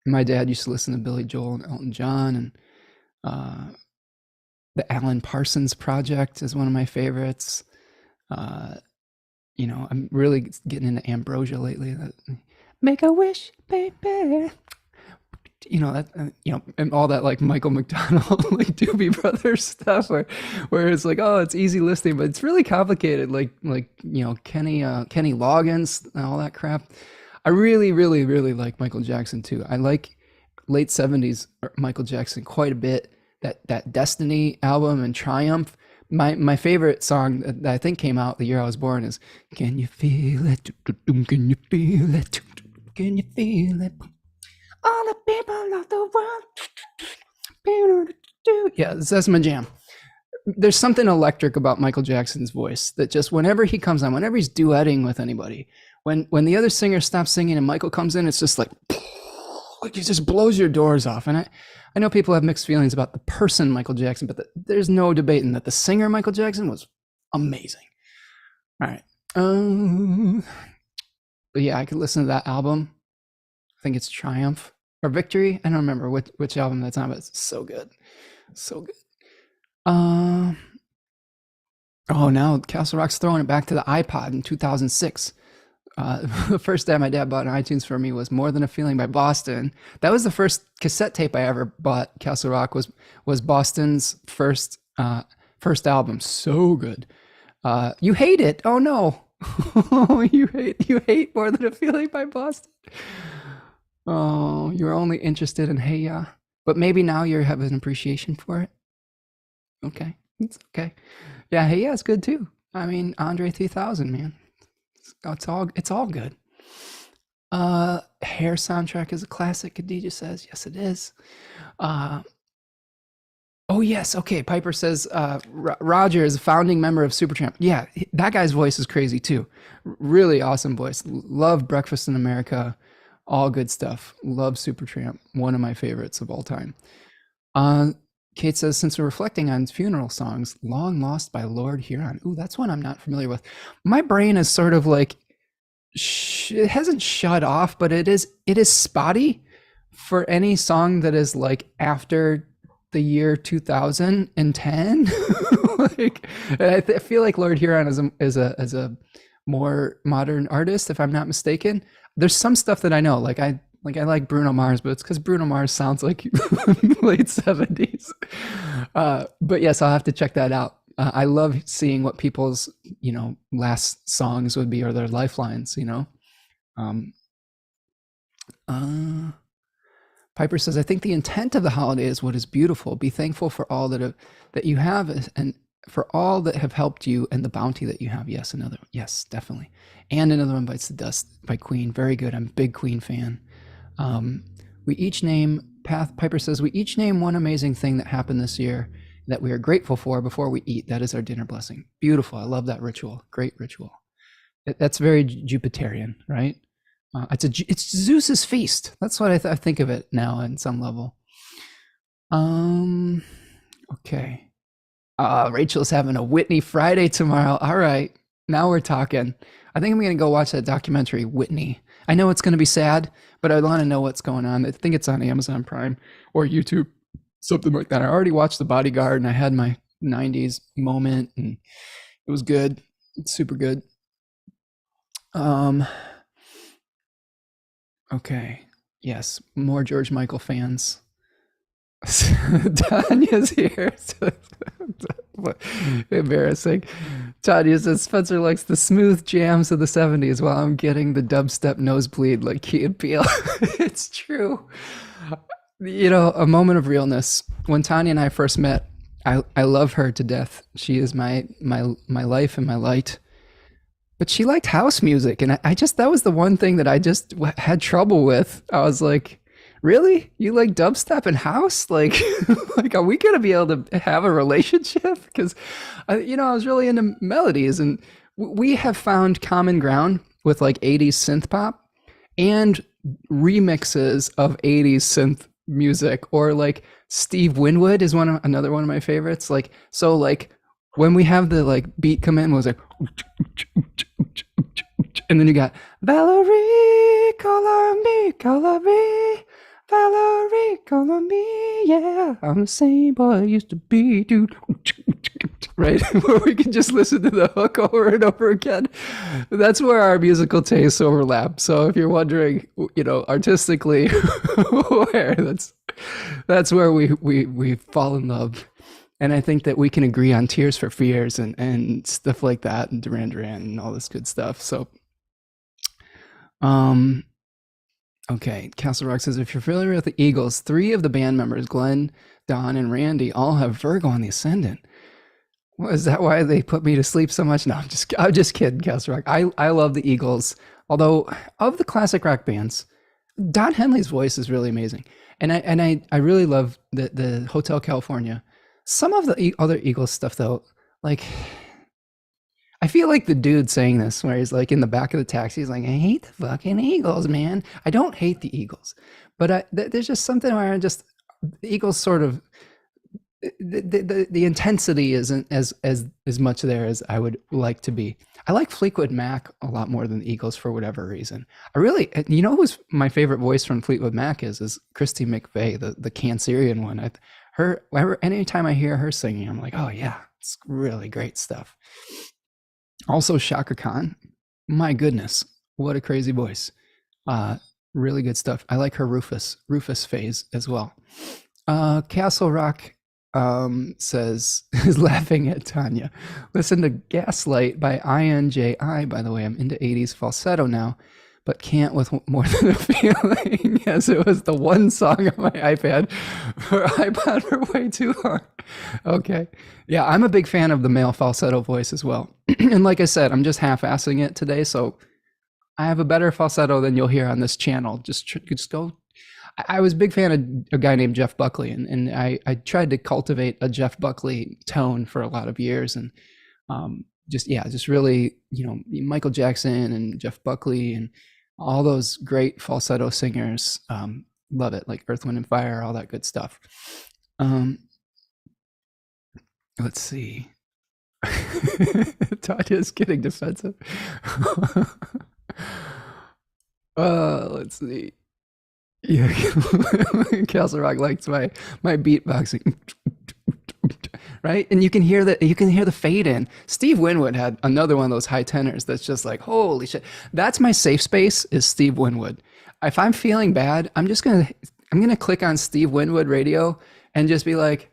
Speaker 1: My dad used to listen to Billy Joel and Elton John, and the Alan Parsons Project is one of my favorites. I'm really getting into Ambrosia lately. Make a wish, baby. And all that like Michael McDonald, like Doobie Brothers stuff, where it's like, oh, it's easy listening, but it's really complicated. Like Kenny Loggins and all that crap. I really, really, really like Michael Jackson too. I like late 70s Michael Jackson quite a bit. That Destiny album and Triumph. My favorite song that I think came out the year I was born is Can You Feel It? Can you feel it? Can you feel it? All the people of the world. Yeah, that's my jam. There's something electric about Michael Jackson's voice that just whenever he comes on, whenever he's duetting with anybody, when the other singer stops singing and Michael comes in, it's just like it just blows your doors off. And I know people have mixed feelings about the person Michael Jackson, but there's no debating that the singer Michael Jackson was amazing. All right. But yeah, I could listen to that album. I think it's Triumph or Victory. I don't remember which album that's on, but it's so good. So good. Oh, now Castle Rock's throwing it back to the iPod in 2006. The first time my dad bought an iTunes for me was More Than a Feeling by Boston. That was the first cassette tape I ever bought. Castle Rock was Boston's first album. So good. You hate it. Oh no. you hate More Than a Feeling by Boston. Oh, you're only interested in Hey Ya. But maybe now you have an appreciation for it. Okay. It's okay. Yeah, Hey Ya's good too. I mean, Andre 3000, man. It's all good. Hair soundtrack is a classic, Khadija says. Yes, it is. Oh yes, okay. Piper says Roger is a founding member of Supertramp. Yeah, that guy's voice is crazy too. Really awesome voice. Love Breakfast in America. All good stuff. Love Supertramp. One of my favorites of all time. Uh, Kate says, since we're reflecting on funeral songs, Long Lost by Lord Huron. Ooh, that's one I'm not familiar with. My brain is sort of like it hasn't shut off, but it is spotty for any song that is like after the year 2010. Like, I feel like Lord Huron is a more modern artist, if I'm not mistaken. There's some stuff that I know, like I like Bruno Mars, but it's because Bruno Mars sounds like late 70s. But yes, I'll have to check that out. I love seeing what people's last songs would be, or their lifelines. Um, uh, Piper says, I think the intent of the holiday is what is beautiful. Be thankful for all that you have, and for all that have helped you, and the bounty that you have. Yes, yes, definitely. And Another One Bites the Dust by Queen. Very good. I'm a big Queen fan. We each name, Piper says, we each name one amazing thing that happened this year that we are grateful for before we eat. That is our dinner blessing. Beautiful. I love that ritual. Great ritual. That's very Jupiterian, right? It's Zeus's feast. That's what I think of it now on some level. Okay. Rachel's having a Whitney Friday tomorrow. All right. Now we're talking. I think I'm going to go watch that documentary, Whitney. I know it's going to be sad, but I want to know what's going on. I think it's on Amazon Prime or YouTube, something like that. I already watched The Bodyguard and I had my 90s moment and it was good. It's super good. Okay. Yes. More George Michael fans. Tanya's here. Embarrassing. Tanya says Spencer likes the smooth jams of the 70s while I'm getting the dubstep nosebleed like Key and Peele. It's true. A moment of realness. When Tanya and I first met, I love her to death. She is my life and my light. But she liked house music, and I just, that was the one thing that I just had trouble with. I was like, really? You like dubstep and house? Like, like, are we gonna be able to have a relationship? Because, I was really into melodies, and we have found common ground with like 80s synth pop and remixes of 80s synth music, or like Steve Winwood is another one of my favorites. Like, so like when we have the like beat come in, it was like, and then you got Valerie, call me, Valerie, call me, yeah, I'm the same boy I used to be, dude. Right, where we can just listen to the hook over and over again. That's where our musical tastes overlap. So if you're wondering, artistically, where that's where we fall in love. And I think that we can agree on Tears for Fears and stuff like that, and Duran Duran and all this good stuff. So, okay. Castle Rock says, if you're familiar with the Eagles, 3 of the band members, Glenn, Don, and Randy, all have Virgo on the ascendant. Well, is that why they put me to sleep so much? No, I'm just kidding, Castle Rock. I love the Eagles. Although of the classic rock bands, Don Henley's voice is really amazing. And I really love the Hotel California. Some of the other Eagles stuff, though, like, I feel like the dude saying this, where he's like in the back of the taxi, he's like, I hate the fucking Eagles, man. I don't hate the Eagles, but there's just something where the Eagles sort of, the intensity isn't as much there as I would like to be. I like Fleetwood Mac a lot more than the Eagles for whatever reason. I really, who's my favorite voice from Fleetwood Mac is Christy McVie, the Cancerian one. Anytime I hear her singing, I'm like, oh yeah, it's really great stuff. Also, Shaka Khan, my goodness, what a crazy voice. Really good stuff. I like her Rufus phase as well. Castle Rock says, is laughing at Tanya. Listen to Gaslight by INJI, by the way. I'm into 80s falsetto now, but can't with more than a feeling, as it was the one song on my iPad for way too long. Okay. Yeah, I'm a big fan of the male falsetto voice as well. And like I said, I'm just half-assing it today, so I have a better falsetto than you'll hear on this channel. Just go. I was a big fan of a guy named Jeff Buckley, and I tried to cultivate a Jeff Buckley tone for a lot of years, and just really, Michael Jackson and Jeff Buckley and all those great falsetto singers. Love it, like Earth, Wind, and Fire, all that good stuff. Let's see. Tanya's getting defensive. Let's see. Yeah, Castle Rock likes my beatboxing, right? And you can hear the fade in. Steve Winwood had another one of those high tenors that's just like, holy shit. That's my safe space, is Steve Winwood. If I'm feeling bad, I'm gonna click on Steve Winwood radio and just be like,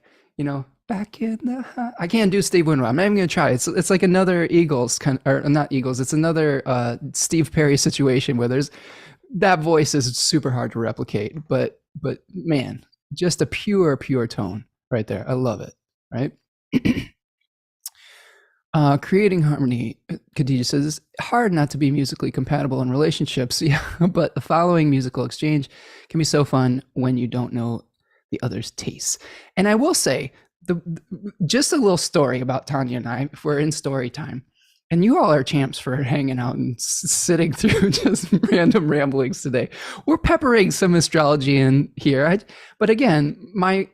Speaker 1: back in the I can't do Steve Winwood. I'm not even gonna try. It's like another Eagles or not Eagles. It's another Steve Perry situation where that voice is super hard to replicate. But man, just a pure tone right there. I love it. Right. Creating harmony, Khadija says, it's hard not to be musically compatible in relationships. Yeah, but the following musical exchange can be so fun when you don't know the other's tastes. And I will say, just a little story about Tanya and I, if we're in story time, and you all are champs for hanging out and sitting through just random ramblings today. We're peppering some astrology in here. But again, my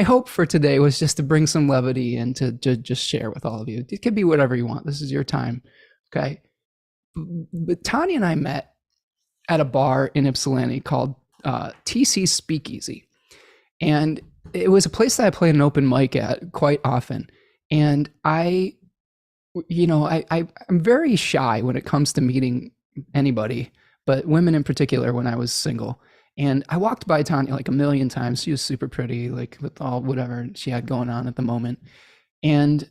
Speaker 1: hope for today was just to bring some levity and to just share with all of you. It could be whatever you want. This is your time, okay? But Tanya and I met at a bar in Ypsilanti called TC Speakeasy. And it was a place that I played an open mic at quite often. And I'm very shy when it comes to meeting anybody, but women in particular when I was single. And I walked by Tanya like a million times. She was super pretty, like with all whatever she had going on at the moment. And,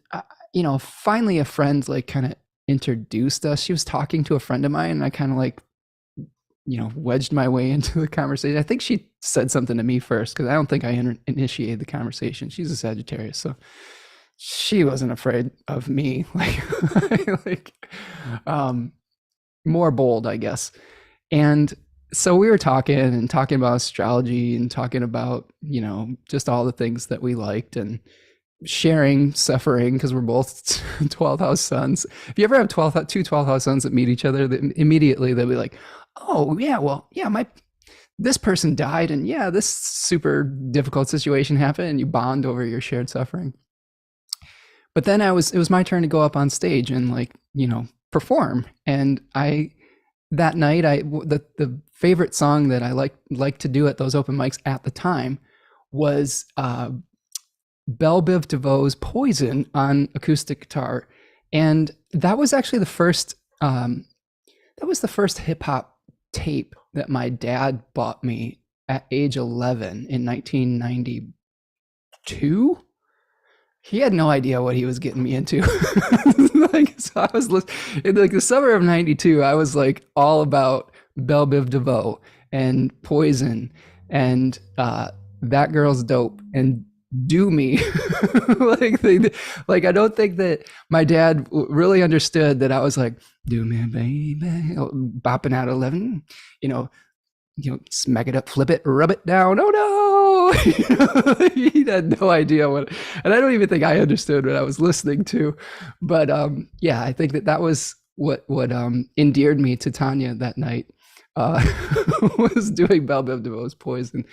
Speaker 1: finally a friend like kind of introduced us. She was talking to a friend of mine, and I kind of like, wedged my way into the conversation. I think she said something to me first, because I don't think I initiated the conversation. She's a Sagittarius, so she wasn't afraid of me, more bold, I guess. And so we were talking about astrology and talking about, just all the things that we liked and sharing suffering, because we're both 12th house suns. If you ever have two 12th house suns that meet each other, immediately they'll be like, oh yeah, well, yeah, this person died, and yeah, this super difficult situation happened, and you bond over your shared suffering. But then it was my turn to go up on stage and perform. And that night, the favorite song that I like to do at those open mics at the time was Belle Biv DeVoe's Poison on acoustic guitar. And that was actually the first hip hop tape that my dad bought me at age 11 in 1992. He had no idea what he was getting me into. So I was in the summer of 92, I was like all about Belle Biv DeVoe and Poison and That Girl's Dope and Do Me. I don't think that my dad really understood that I was like, do me, baby, bopping out 11, smack it up, flip it, rub it down. Oh no. He had no idea and I don't even think I understood what I was listening to. But yeah, I think that was what endeared me to Tanya that night, was doing Belle Biv DeVoe's Poison.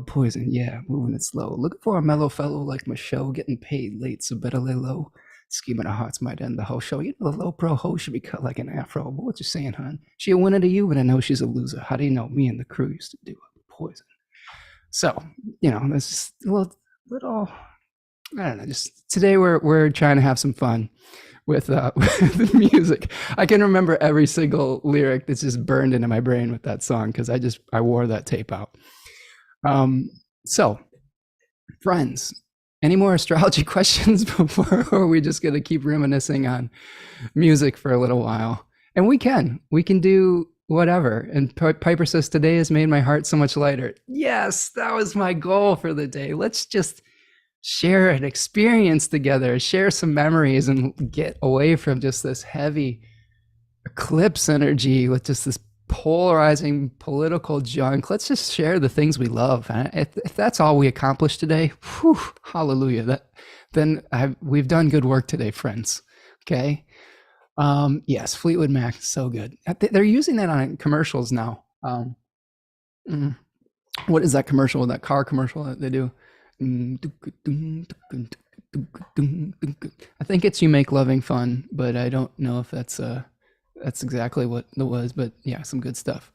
Speaker 1: Poison, yeah, moving it slow. Looking for a mellow fellow like Michaud, getting paid late, so better lay low. Scheming of hearts might end the whole show. The low pro hoe should be cut like an afro. But what you saying, hon? She a winner to you, but I know she's a loser. How do you know? Me and the crew used to do it. Poison. So, this little, I don't know. Just today we're trying to have some fun with music. I can remember every single lyric that's just burned into my brain with that song, because I wore that tape out. So, friends, any more astrology questions before, or are we just going to keep reminiscing on music for a little while? And we can do whatever. And Piper says, today has made my heart so much lighter. Yes, that was my goal for the day. Let's just share an experience together, share some memories, and get away from just this heavy eclipse energy with just this polarizing political junk. Let's just share the things we love. If that's all we accomplish today, whew, hallelujah. We've done good work today, friends. Okay. Yes, Fleetwood Mac is so good. They're using that on commercials now. What is that commercial? That car commercial that they do? I think it's "You Make Loving Fun," but I don't know if that's exactly what it was. But yeah, some good stuff.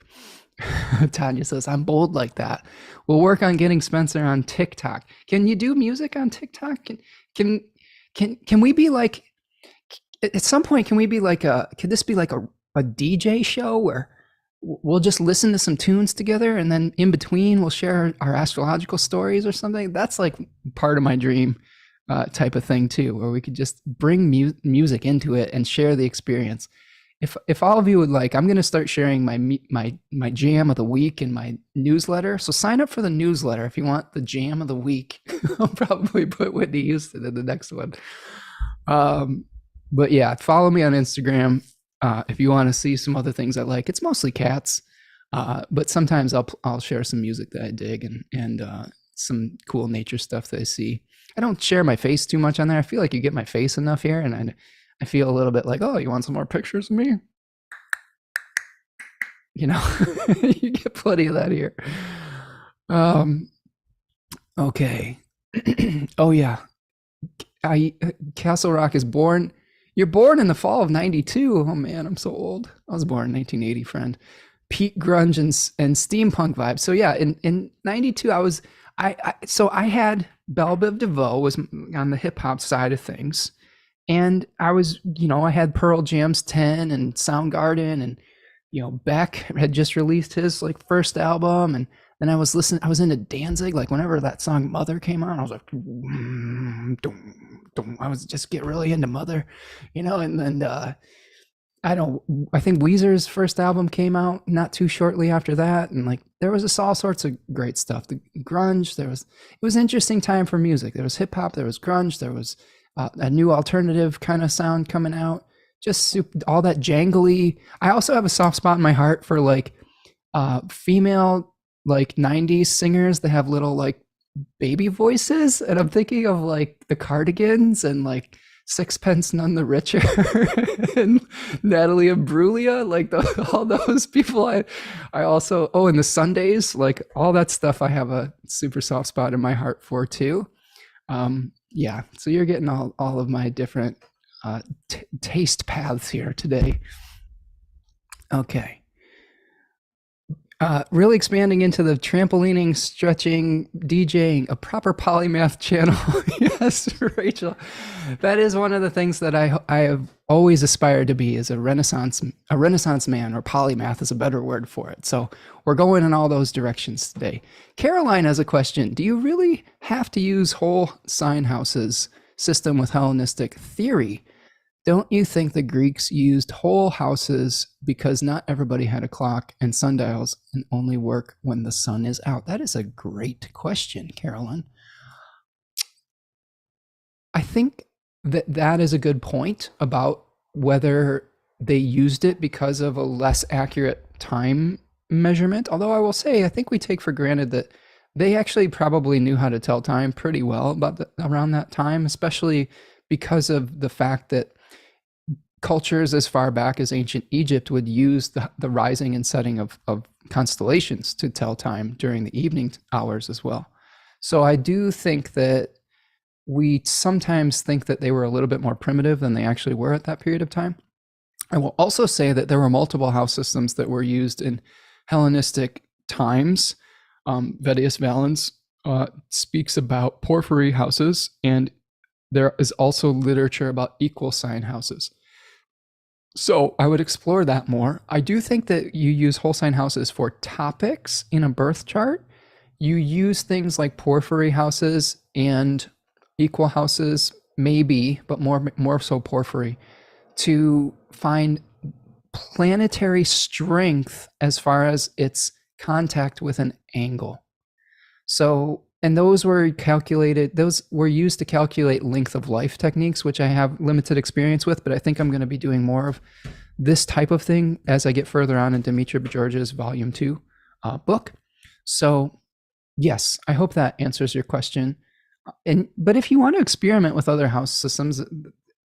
Speaker 1: Tanya says, "I'm bold like that." We'll work on getting Spencer on TikTok. Can you do music on TikTok? Can we be like, at some point? Can we be like could this be like a DJ show where we'll just listen to some tunes together, and then in between we'll share our astrological stories or something? That's like part of my dream type of thing too, where we could just bring music into it and share the experience. If all of you would like, I'm going to start sharing my jam of the week in my newsletter. So sign up for the newsletter if you want the jam of the week. I'll probably put Whitney Houston in the next one. But yeah, follow me on Instagram if you want to see some other things I like. It's mostly cats, but sometimes I'll share some music that I dig and some cool nature stuff that I see. I don't share my face too much on there. I feel like you get my face enough here, and I feel a little bit like, oh, you want some more pictures of me? You know, you get plenty of that here. Okay. Oh yeah. Castle Rock is born. You're born in the fall of 92. Oh man, I'm so old. I was born in 1980, friend. Peak grunge and steampunk vibes. So yeah, in 92, I had Belle Biv DeVoe was on the hip hop side of things. And I was, I had Pearl Jam's 10 and Soundgarden, and, Beck had just released his like first album. And then I was into Danzig. Like whenever that song Mother came on, I was like, I was just get really into Mother, and then, I think Weezer's first album came out not too shortly after that. And like, there was just all sorts of great stuff. The grunge, it was an interesting time for music. There was hip hop, there was grunge, there was a new alternative kind of sound coming out, just all that jangly. I also have a soft spot in my heart for like female like 90s singers that have little like baby voices, and I'm thinking of like the Cardigans and like Sixpence None the Richer and Natalie Imbruglia, like all those people. I also, and the Sundays, like all that stuff I have a super soft spot in my heart for too. Yeah, so you're getting all of my different taste paths here today. Okay. Really expanding into the trampolining, stretching, DJing, a proper polymath channel. Yes, Rachel. That is one of the things that I have always aspired to be, is a Renaissance man, or polymath is a better word for it. So we're going in all those directions today. Caroline has a question. Do you really have to use whole sign houses system with Hellenistic theory? Don't you think the Greeks used whole houses because not everybody had a clock and sundials and only work when the sun is out? That is a great question, Carolyn. I think that is a good point about whether they used it because of a less accurate time measurement. Although I will say, I think we take for granted that they actually probably knew how to tell time pretty well around that time, especially because of the fact that cultures as far back as ancient Egypt would use the rising and setting of constellations to tell time during the evening hours as well. So I do think that we sometimes think that they were a little bit more primitive than they actually were at that period of time. I will also say that there were multiple house systems that were used in Hellenistic times. Vettius Valens speaks about porphyry houses, and there is also literature about equal sign houses. So I would explore that more. I do think that you use whole sign houses for topics in a birth chart. You use things like porphyry houses and equal houses, maybe, but more so porphyry, to find planetary strength as far as its contact with an angle. So, and those were used to calculate length of life techniques, which I have limited experience with, but I think I'm going to be doing more of this type of thing as I get further on in Demetra George's Volume 2 book. So yes, I hope that answers your question. But if you want to experiment with other house systems,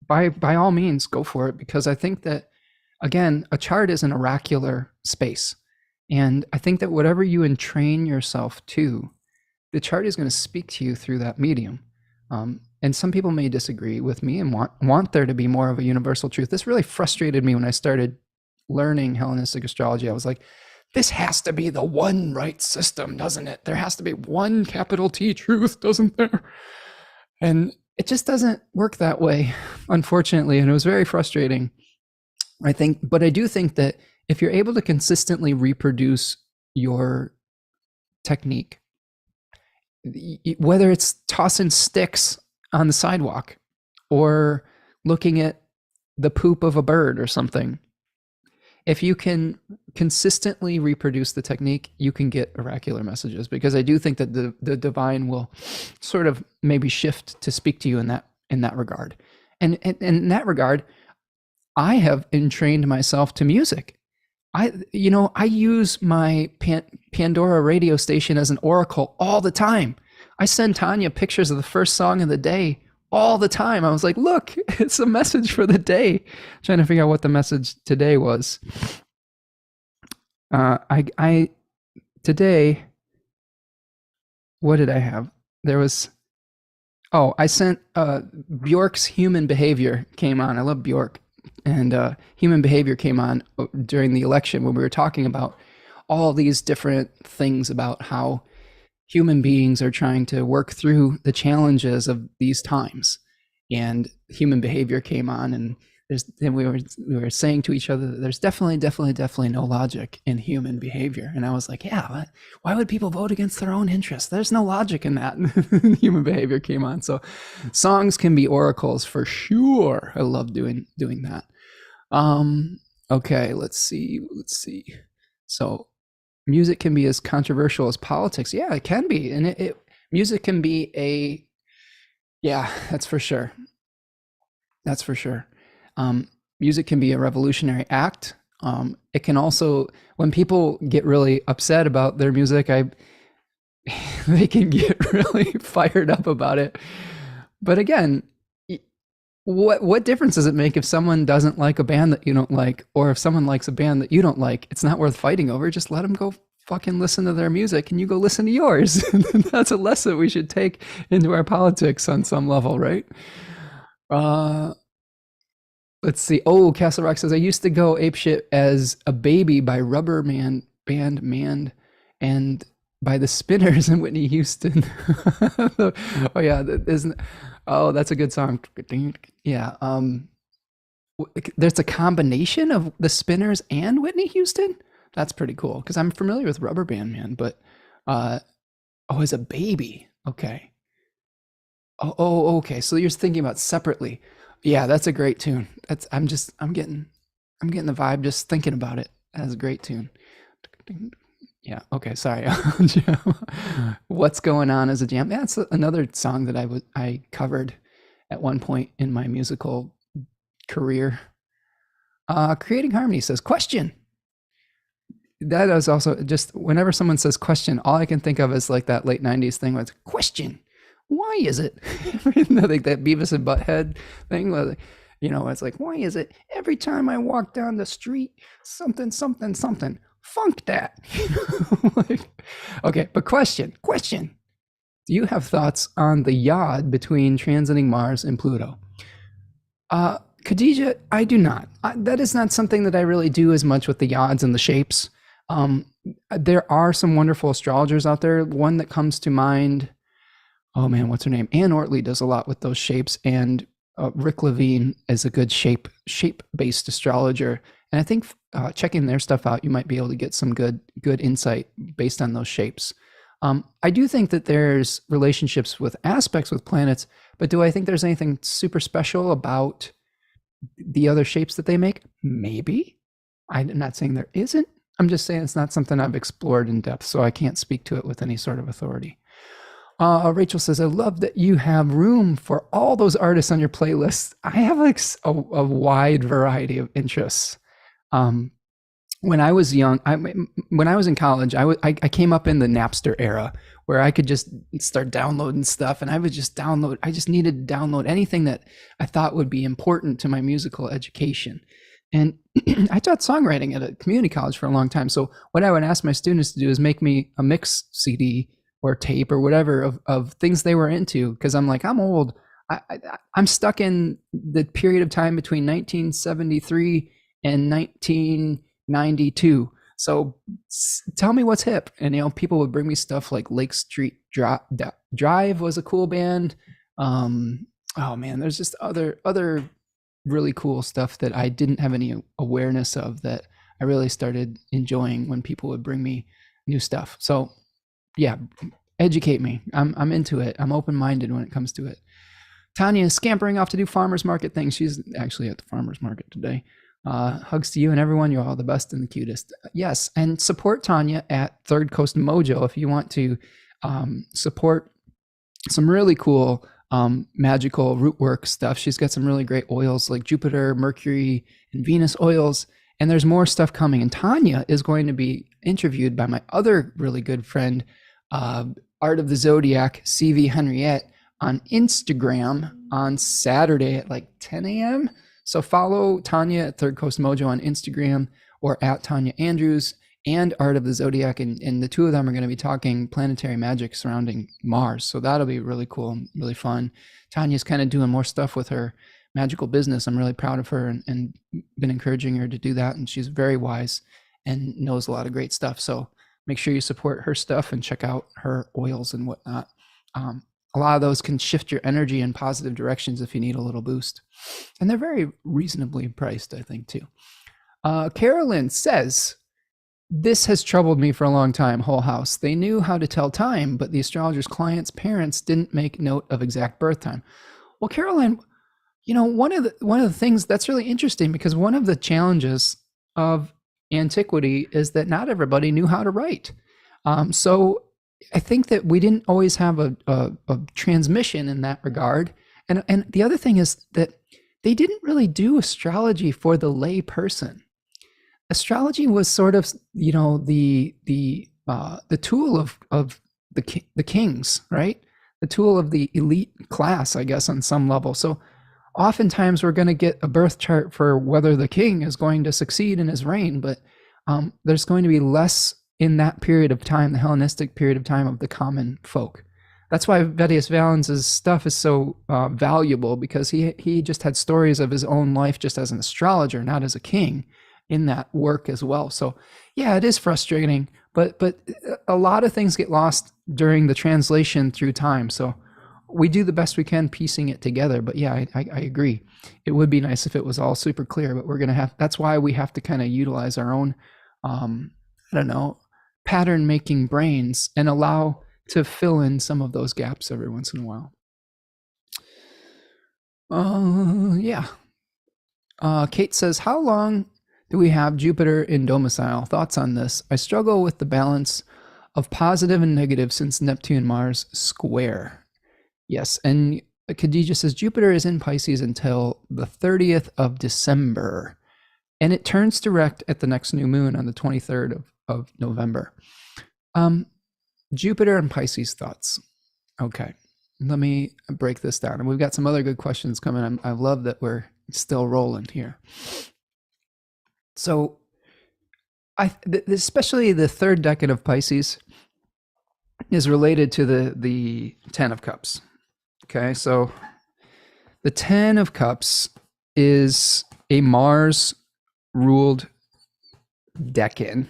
Speaker 1: by all means, go for it, because I think that, again, a chart is an oracular space. And I think that whatever you entrain yourself to, the chart is going to speak to you through that medium. And some people may disagree with me and want there to be more of a universal truth. This really frustrated me when I started learning Hellenistic astrology. I was like, this has to be the one right system, doesn't it? There has to be one capital T truth, doesn't there? And it just doesn't work that way, unfortunately. And it was very frustrating, I think. But I do think that if you're able to consistently reproduce your technique, whether it's tossing sticks on the sidewalk or looking at the poop of a bird or something, if you can consistently reproduce the technique, you can get oracular messages, because I do think that the divine will sort of maybe shift to speak to you in that regard. And in that regard, I have entrained myself to music. I use my Pandora radio station as an oracle all the time. I send Tanya pictures of the first song of the day all the time. I was like, look, it's a message for the day. Trying to figure out what the message today was. Today, what did I have? I sent Bjork's Human Behavior came on. I love Bjork. And Human Behavior came on during the election when we were talking about all these different things about how human beings are trying to work through the challenges of these times. And Human Behavior came on, and we were saying to each other that there's definitely no logic in human behavior. And I was like, yeah, why would people vote against their own interests? There's no logic in that. Human Behavior came on. So songs can be oracles for sure. I love doing that. Okay, let's see. So music can be as controversial as politics. Yeah, it can be. And music can be that's for sure. Music can be a revolutionary act. It can also, when people get really upset about their music, they can get really fired up about it. But again, what difference does it make if someone doesn't like a band that you don't like, or if someone likes a band that you don't like? It's not worth fighting over. Just let them go fucking listen to their music, and you go listen to yours. That's a lesson we should take into our politics on some level, right? Let's see. Oh, Castle Rock says, I used to go apeshit as a baby by Rubber Man Band Man and by the Spinners and Whitney Houston. Oh yeah, that's a good song. Yeah. There's a combination of the Spinners and Whitney Houston. That's pretty cool, because I'm familiar with Rubber Band Man, but as a baby. Okay. Oh, okay. So you're thinking about Separately. Yeah, that's a great tune. I'm getting the vibe just thinking about it. That's a great tune. Yeah, okay, sorry. What's Going On as a jam. That's another song that I covered at one point in my musical career. Creating Harmony says, question. That is also just, whenever someone says question, all I can think of is like that late 90s thing with question. Why is it? Like that Beavis and Butthead thing, where, it's like, why is it every time I walk down the street, something, funk that? Okay, but question. Do you have thoughts on the yod between transiting Mars and Pluto? Khadija, I do not. That is not something that I really do as much with the yods and the shapes. There are some wonderful astrologers out there. One that comes to mind, oh man, what's her name? Ann Ortley does a lot with those shapes, and Rick Levine is a good shape-based astrologer. And I think checking their stuff out, you might be able to get some good insight based on those shapes. I do think that there's relationships with aspects with planets, but do I think there's anything super special about the other shapes that they make? Maybe. I'm not saying there isn't. I'm just saying it's not something I've explored in depth, so I can't speak to it with any sort of authority. Rachel says, I love that you have room for all those artists on your playlist. I have a wide variety of interests. Um, when I was young, when I was in college, I came up in the Napster era where I could just start downloading stuff, and I would just download. I just needed to download anything that I thought would be important to my musical education. And I taught songwriting at a community college for a long time. So what I would ask my students to do is make me a mix CD or tape or whatever of things they were into, because I'm like, I'm old. I'm stuck in the period of time between 1973 and 1992. So tell me what's hip. And, people would bring me stuff like Lake Street Drive was a cool band. Oh man, there's just other really cool stuff that I didn't have any awareness of that I really started enjoying when people would bring me new stuff. So yeah, educate me. I'm into it. I'm open-minded when it comes to it. Tanya is scampering off to do farmer's market things. She's actually at the farmer's market today. Hugs to you and everyone. You're all the best and the cutest. Yes, and support Tanya at Third Coast Mojo if you want to support some really cool magical root work stuff. She's got some really great oils like Jupiter, Mercury, and Venus oils. And there's more stuff coming. And Tanya is going to be interviewed by my other really good friend, Art of the Zodiac, CV Henriette, on Instagram on Saturday at like 10 a.m. So follow Tanya at Third Coast Mojo on Instagram, or at Tanya Andrews and Art of the Zodiac. And the two of them are going to be talking planetary magic surrounding Mars. So that'll be really cool and really fun. Tanya's kind of doing more stuff with her magical business. I'm really proud of her and been encouraging her to do that. And she's very wise and knows a lot of great stuff. So make sure you support her stuff and check out her oils and whatnot. A lot of those can shift your energy in positive directions if you need a little boost. And they're very reasonably priced, I think, too. Carolyn says, this has troubled me for a long time, Whole House. They knew how to tell time, but the astrologer's clients' parents didn't make note of exact birth time. Well, Caroline, one of the things that's really interesting, because one of the challenges of antiquity is that not everybody knew how to write. So I think that we didn't always have a transmission in that regard. And the other thing is that they didn't really do astrology for the lay person. Astrology was sort of, the tool of the kings, right? The tool of the elite class, I guess, on some level. So oftentimes we're going to get a birth chart for whether the king is going to succeed in his reign, but there's going to be less in that period of time, the Hellenistic period of time, of the common folk. That's why Vettius Valens' stuff is so valuable, because he just had stories of his own life just as an astrologer, not as a king, in that work as well. So yeah, it is frustrating, but a lot of things get lost during the translation through time. So we do the best we can piecing it together. But yeah, I agree. It would be nice if it was all super clear, but that's why we have to kind of utilize our own, pattern making brains and allow to fill in some of those gaps every once in a while. Kate says, how long do we have Jupiter in domicile? Thoughts on this? I struggle with the balance of positive and negative since Neptune Mars square. Yes, and Khadija says Jupiter is in Pisces until the 30th of December, and it turns direct at the next new moon on the 23rd of November. Jupiter and Pisces thoughts. Okay, let me break this down. And we've got some other good questions coming. I love that we're still rolling here. So especially the third decan of Pisces is related to the 10 of Cups. Okay, so the 10 of Cups is a Mars-ruled decan.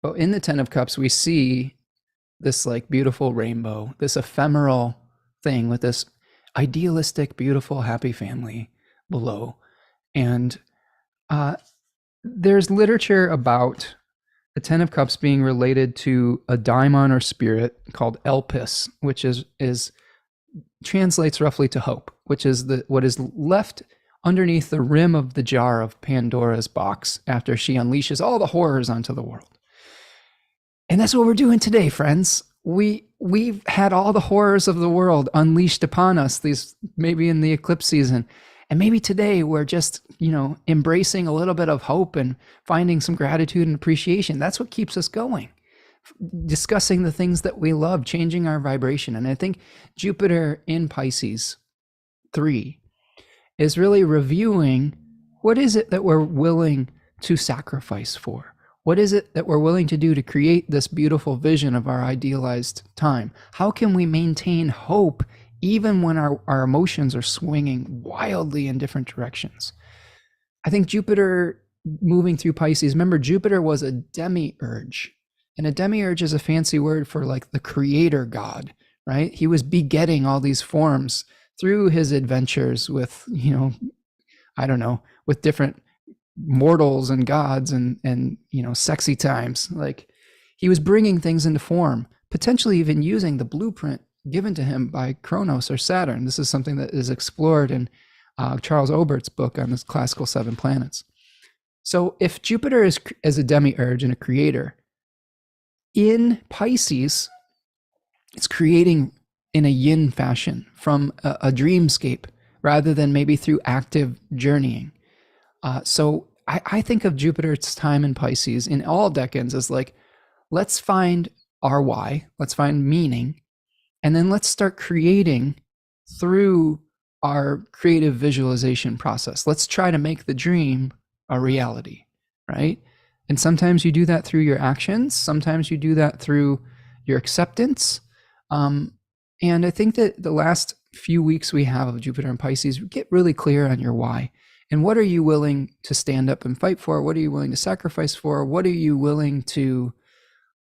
Speaker 1: But in the 10 of Cups, we see this like beautiful rainbow, this ephemeral thing with this idealistic, beautiful, happy family below. And there's literature about the 10 of Cups being related to a daimon or spirit called Elpis, which is translates roughly to hope, which is what is left underneath the rim of the jar of Pandora's box after she unleashes all the horrors onto the world. And that's what we're doing today, friends. We've had all the horrors of the world unleashed upon us, these maybe in the eclipse season. And maybe today we're just, embracing a little bit of hope and finding some gratitude and appreciation. That's what keeps us going. Discussing the things that we love, changing our vibration. And I think Jupiter in Pisces 3 is really reviewing what is it that we're willing to sacrifice for? What is it that we're willing to do to create this beautiful vision of our idealized time? How can we maintain hope even when our emotions are swinging wildly in different directions? I think Jupiter moving through Pisces, remember Jupiter was a demiurge. And a demiurge is a fancy word for like the creator god, right? He was begetting all these forms through his adventures with, with different mortals and gods and sexy times. Like he was bringing things into form, potentially even using the blueprint given to him by Kronos or Saturn. This is something that is explored in Charles Obert's book on the classical 7 planets. So if Jupiter is as a demiurge and a creator, in Pisces, it's creating in a yin fashion from a dreamscape rather than maybe through active journeying. So I think of Jupiter's time in Pisces in all decans as like, let's find our why, let's find meaning, and then let's start creating through our creative visualization process. Let's try to make the dream a reality, right? And sometimes you do that through your actions. Sometimes you do that through your acceptance. And I think that the last few weeks we have of Jupiter and Pisces, get really clear on your why. And what are you willing to stand up and fight for? What are you willing to sacrifice for? What are you willing to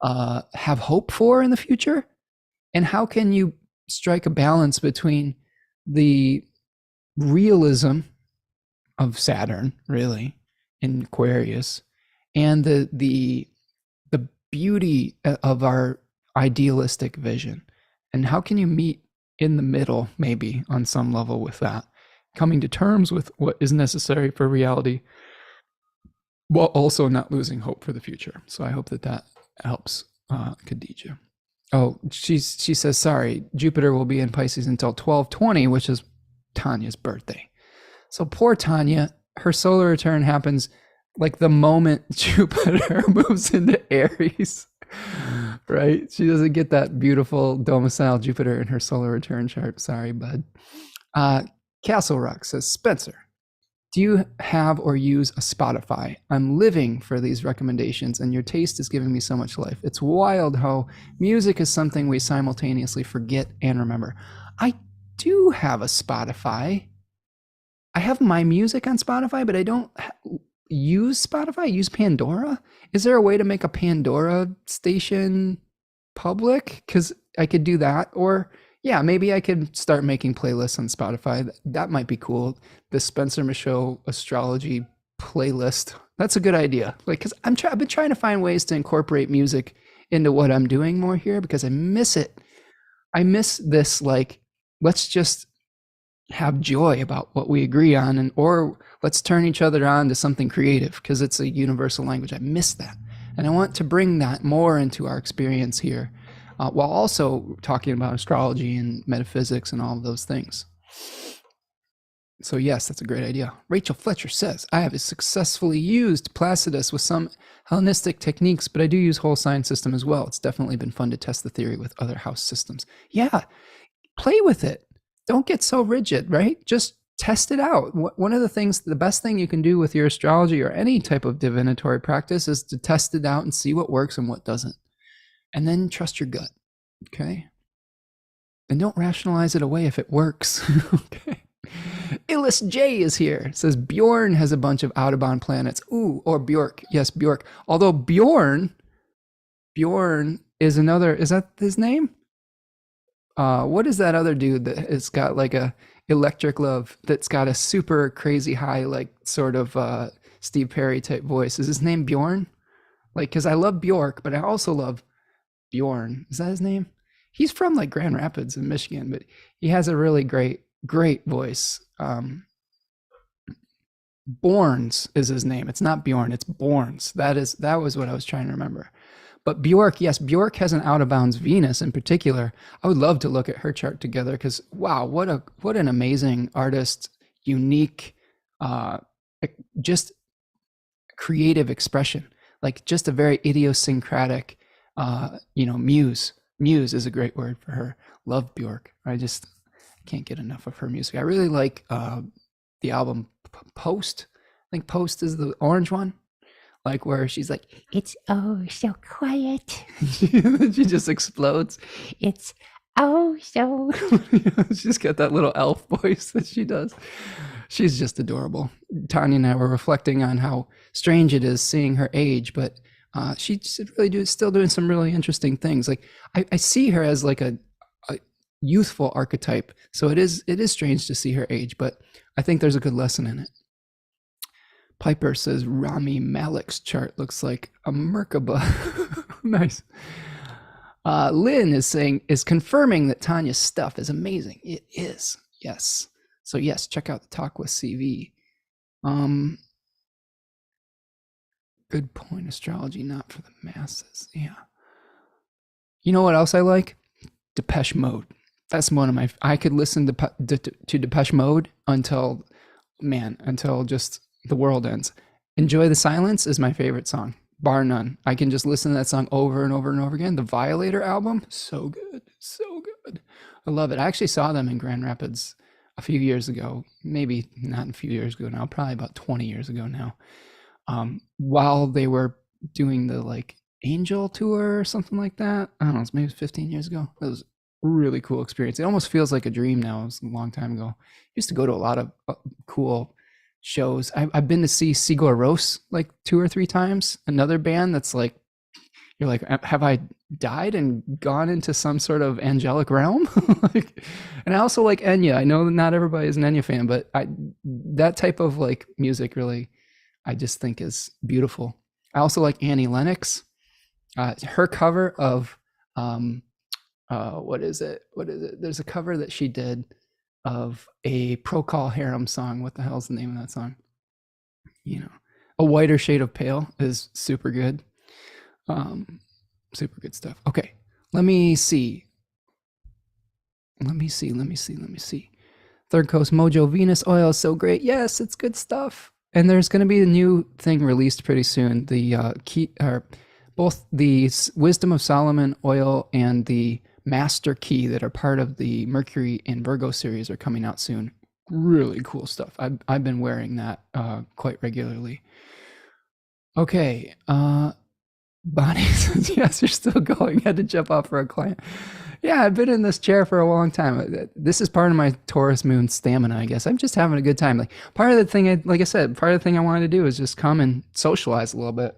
Speaker 1: have hope for in the future? And how can you strike a balance between the realism of Saturn, really, in Aquarius, and the beauty of our idealistic vision? And how can you meet in the middle, maybe on some level, with that, coming to terms with what is necessary for reality while also not losing hope for the future? So I hope that helps Khadija. Oh, she says, sorry, Jupiter will be in Pisces until 12/20, which is Tanya's birthday. So poor Tanya, her solar return happens like the moment Jupiter moves into Aries, right? She doesn't get that beautiful domicile Jupiter in her solar return chart. Sorry, bud. Castle Rock says, Spencer, do you have or use a Spotify? I'm living for these recommendations, and your taste is giving me so much life. It's wild how music is something we simultaneously forget and remember. I do have a Spotify. I have my music on Spotify, but I don't use Spotify. I use Pandora. Is there a way to make a Pandora station public? Because I could do that. Or yeah, maybe I could start making playlists on Spotify. That might be cool. The Spencer Michaud Astrology playlist. That's a good idea. Like, because I've been trying to find ways to incorporate music into what I'm doing more here because I miss it. I miss this, like, let's just have joy about what we agree on, or let's turn each other on to something creative because it's a universal language. I miss that. And I want to bring that more into our experience here. While also talking about astrology and metaphysics and all of those things. So yes, that's a great idea. Rachel Fletcher says, I have successfully used Placidus with some Hellenistic techniques, but I do use whole sign system as well. It's definitely been fun to test the theory with other house systems. Yeah, play with it. Don't get so rigid, right? Just test it out. One of the things, the best thing you can do with your astrology or any type of divinatory practice is to test it out and see what works and what doesn't. And then trust your gut, okay? And don't rationalize it away if it works, okay? Illis J is here. Says Bjorn has a bunch of out-of-bound planets. Ooh, or Bjork. Yes, Bjork. Although Bjorn is another, is that his name? What is that other dude that has got like a electric love that's got a super crazy high, like sort of Steve Perry type voice? Is his name Bjorn? Like, because I love Bjork, but I also love Bjorn. Is that his name? He's from like Grand Rapids in Michigan, but he has a really great voice. Borns is his name. It's not Bjorn, it's Borns. That was what I was trying to remember. But Bjork, yes, Bjork has an out of bounds Venus in particular. I would love to look at her chart together because wow, what an amazing artist, unique, uh, just creative expression, like just a very idiosyncratic, muse. Muse is a great word for her. Love Bjork. I just can't get enough of her music. I really like the album Post. I think Post is the orange one, like where she's like, "It's oh so quiet." She just explodes. It's oh so. She's got that little elf voice that she does. She's just adorable. Tanya and I were reflecting on how strange it is seeing her age, but she's really still doing some really interesting things. Like I see her as like a youthful archetype, so it is strange to see her age, but I think there's a good lesson in it. Piper says Rami Malek's chart looks like a Merkaba. Nice. Lynn is confirming that Tanya's stuff is amazing. It is, yes. So yes, check out the Talk with CV. Good point. Astrology not for the masses. Yeah. You know what else I like? Depeche Mode. That's one of my. I could listen to Depeche Mode until just the world ends. Enjoy the Silence is my favorite song, bar none. I can just listen to that song over and over and over again. The Violator album, so good, so good. I love it. I actually saw them in Grand Rapids a few years ago, maybe not a few years ago now, probably about 20 years ago now, while they were doing the like Angel tour or something like that. I don't know, maybe 15 years ago. It was a really cool experience. It almost feels like a dream now. It was a long time ago. I used to go to a lot of cool shows. I've been to see Sigur Rós like 2 or 3 times. Another band that's like, you're like, have I died and gone into some sort of angelic realm? Like, and I also like Enya. I know that not everybody is an Enya fan, but that type of like music really, I just think is beautiful. I also like Annie Lennox. Her cover of what is it? There's a cover that she did of a Procol Harum song. What the hell's the name of that song? A Whiter Shade of Pale is super good. Super good stuff. Okay, let me see. Third Coast Mojo Venus oil is so great. Yes, it's good stuff. And there's going to be a new thing released pretty soon. The both the Wisdom of Solomon oil and the Master Key that are part of the Mercury and Virgo series are coming out soon. Really cool stuff. I've been wearing that quite regularly. Okay. Bonnie says, yes, you're still going. Had to jump off for a client. Yeah, I've been in this chair for a long time. This is part of my Taurus moon stamina, I guess. I'm just having a good time. Like part of the thing, part of the thing I wanted to do is just come and socialize a little bit.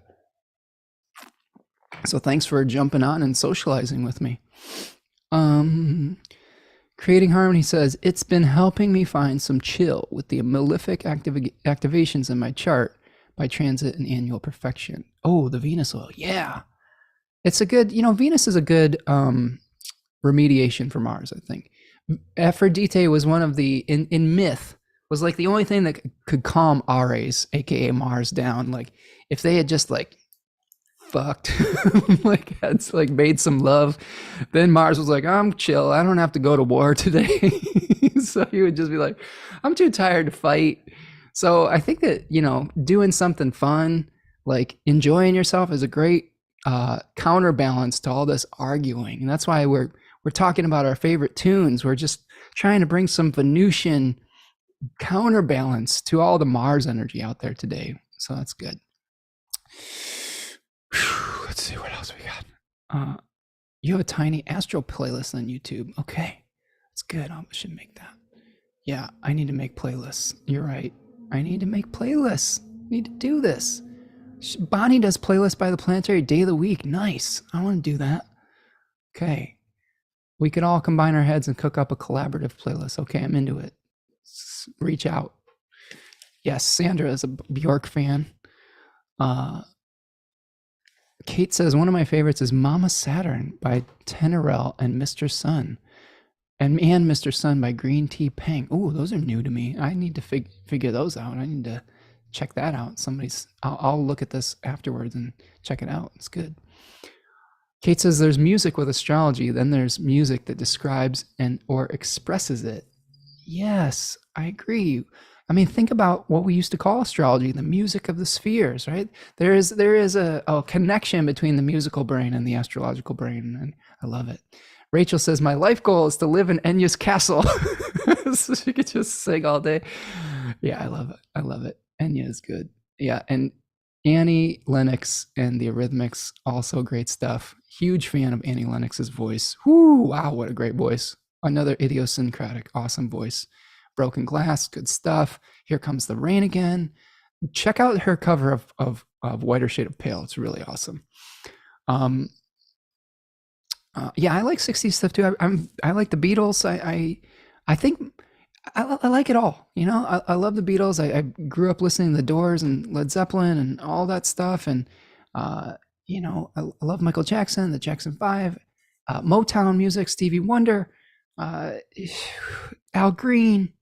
Speaker 1: So thanks for jumping on and socializing with me. Creating Harmony says, it's been helping me find some chill with the malefic activations in my chart by transit and annual perfection. Oh, the Venus oil. Yeah. It's a good, Venus is a good remediation for Mars, I think. Aphrodite was one of the, in myth, was like the only thing that could calm Ares, aka Mars, down. Like if they had just like fucked, like had like made some love, then Mars was like, I'm chill. I don't have to go to war today. So he would just be like, I'm too tired to fight. So I think that, doing something fun, like enjoying yourself is a great counterbalance to all this arguing. And that's why we're talking about our favorite tunes. We're just trying to bring some Venusian counterbalance to all the Mars energy out there today. So that's good. Let's see what else we got. You have a tiny astro playlist on YouTube. Okay, that's good. I should make that. Yeah, I need to make playlists. You're right. I need to make playlists. I need to do this. Bonnie does playlists by the planetary day of the week. Nice. I want to do that. Okay. We could all combine our heads and cook up a collaborative playlist. Okay, I'm into it. Reach out. Yes, Sandra is a Bjork fan. Kate says, one of my favorites is Mama Saturn by Tenorel and Mr. Sun. And Mr. Sun by Green Tea Peng. Oh, those are new to me. I need to figure those out. I need to check that out. I'll look at this afterwards and check it out. It's good. Kate says there's music with astrology. Then there's music that describes and or expresses it. Yes, I agree. I mean, think about what we used to call astrology, the music of the spheres, right? There is a connection between the musical brain and the astrological brain, and I love it. Rachel says, my life goal is to live in Enya's castle. So she could just sing all day. Yeah, I love it. I love it. Enya is good. Yeah, and Annie Lennox and the Eurythmics, also great stuff. Huge fan of Annie Lennox's voice. Whoo, wow, what a great voice. Another idiosyncratic, awesome voice. Broken Glass, good stuff. Here Comes the Rain Again. Check out her cover of Whiter Shade of Pale. It's really awesome. Yeah, I like 60s stuff too. I like the Beatles. I think I like it all. You know, I love the Beatles. I grew up listening to the Doors and Led Zeppelin and all that stuff. And you know, I love Michael Jackson, the Jackson 5, Motown music, Stevie Wonder, Al Green.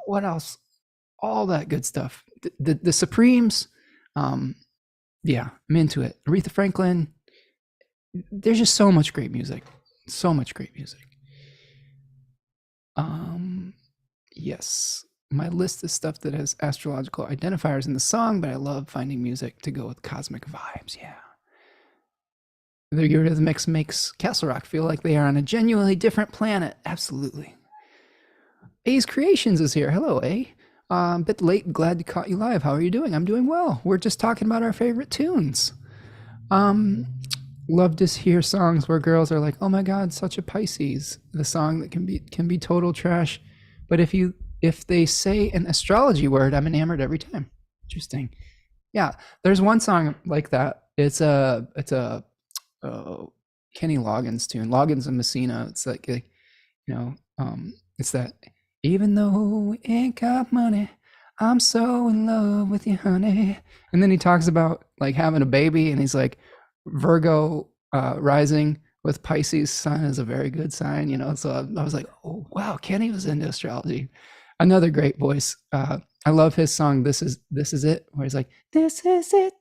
Speaker 1: What else? All that good stuff. The Supremes. Yeah, I'm into it. Aretha Franklin. There's just so much great music. So much great music. Yes, my list is stuff that has astrological identifiers in the song, but I love finding music to go with cosmic vibes. Yeah. The Eurythmics makes Castle Rock feel like they are on a genuinely different planet. Absolutely. A's Creations is here. Hello, A. A bit late, glad to caught you live. How are you doing? I'm doing well. We're just talking about our favorite tunes. Love to hear songs where girls are like, "Oh my God, such a Pisces." The song that can be total trash, but if they say an astrology word, I'm enamored every time. Interesting. Yeah, there's one song like that. It's a Kenny Loggins tune, Loggins and Messina. It's like you know, it's that. Even though we ain't got money, I'm so in love with you, honey. And then he talks about like having a baby, and he's like, Virgo rising with Pisces sun is a very good sign, you know. So I was like, oh wow, Kenny was into astrology. Another great voice. I love his song "This Is It," where he's like, "This is it."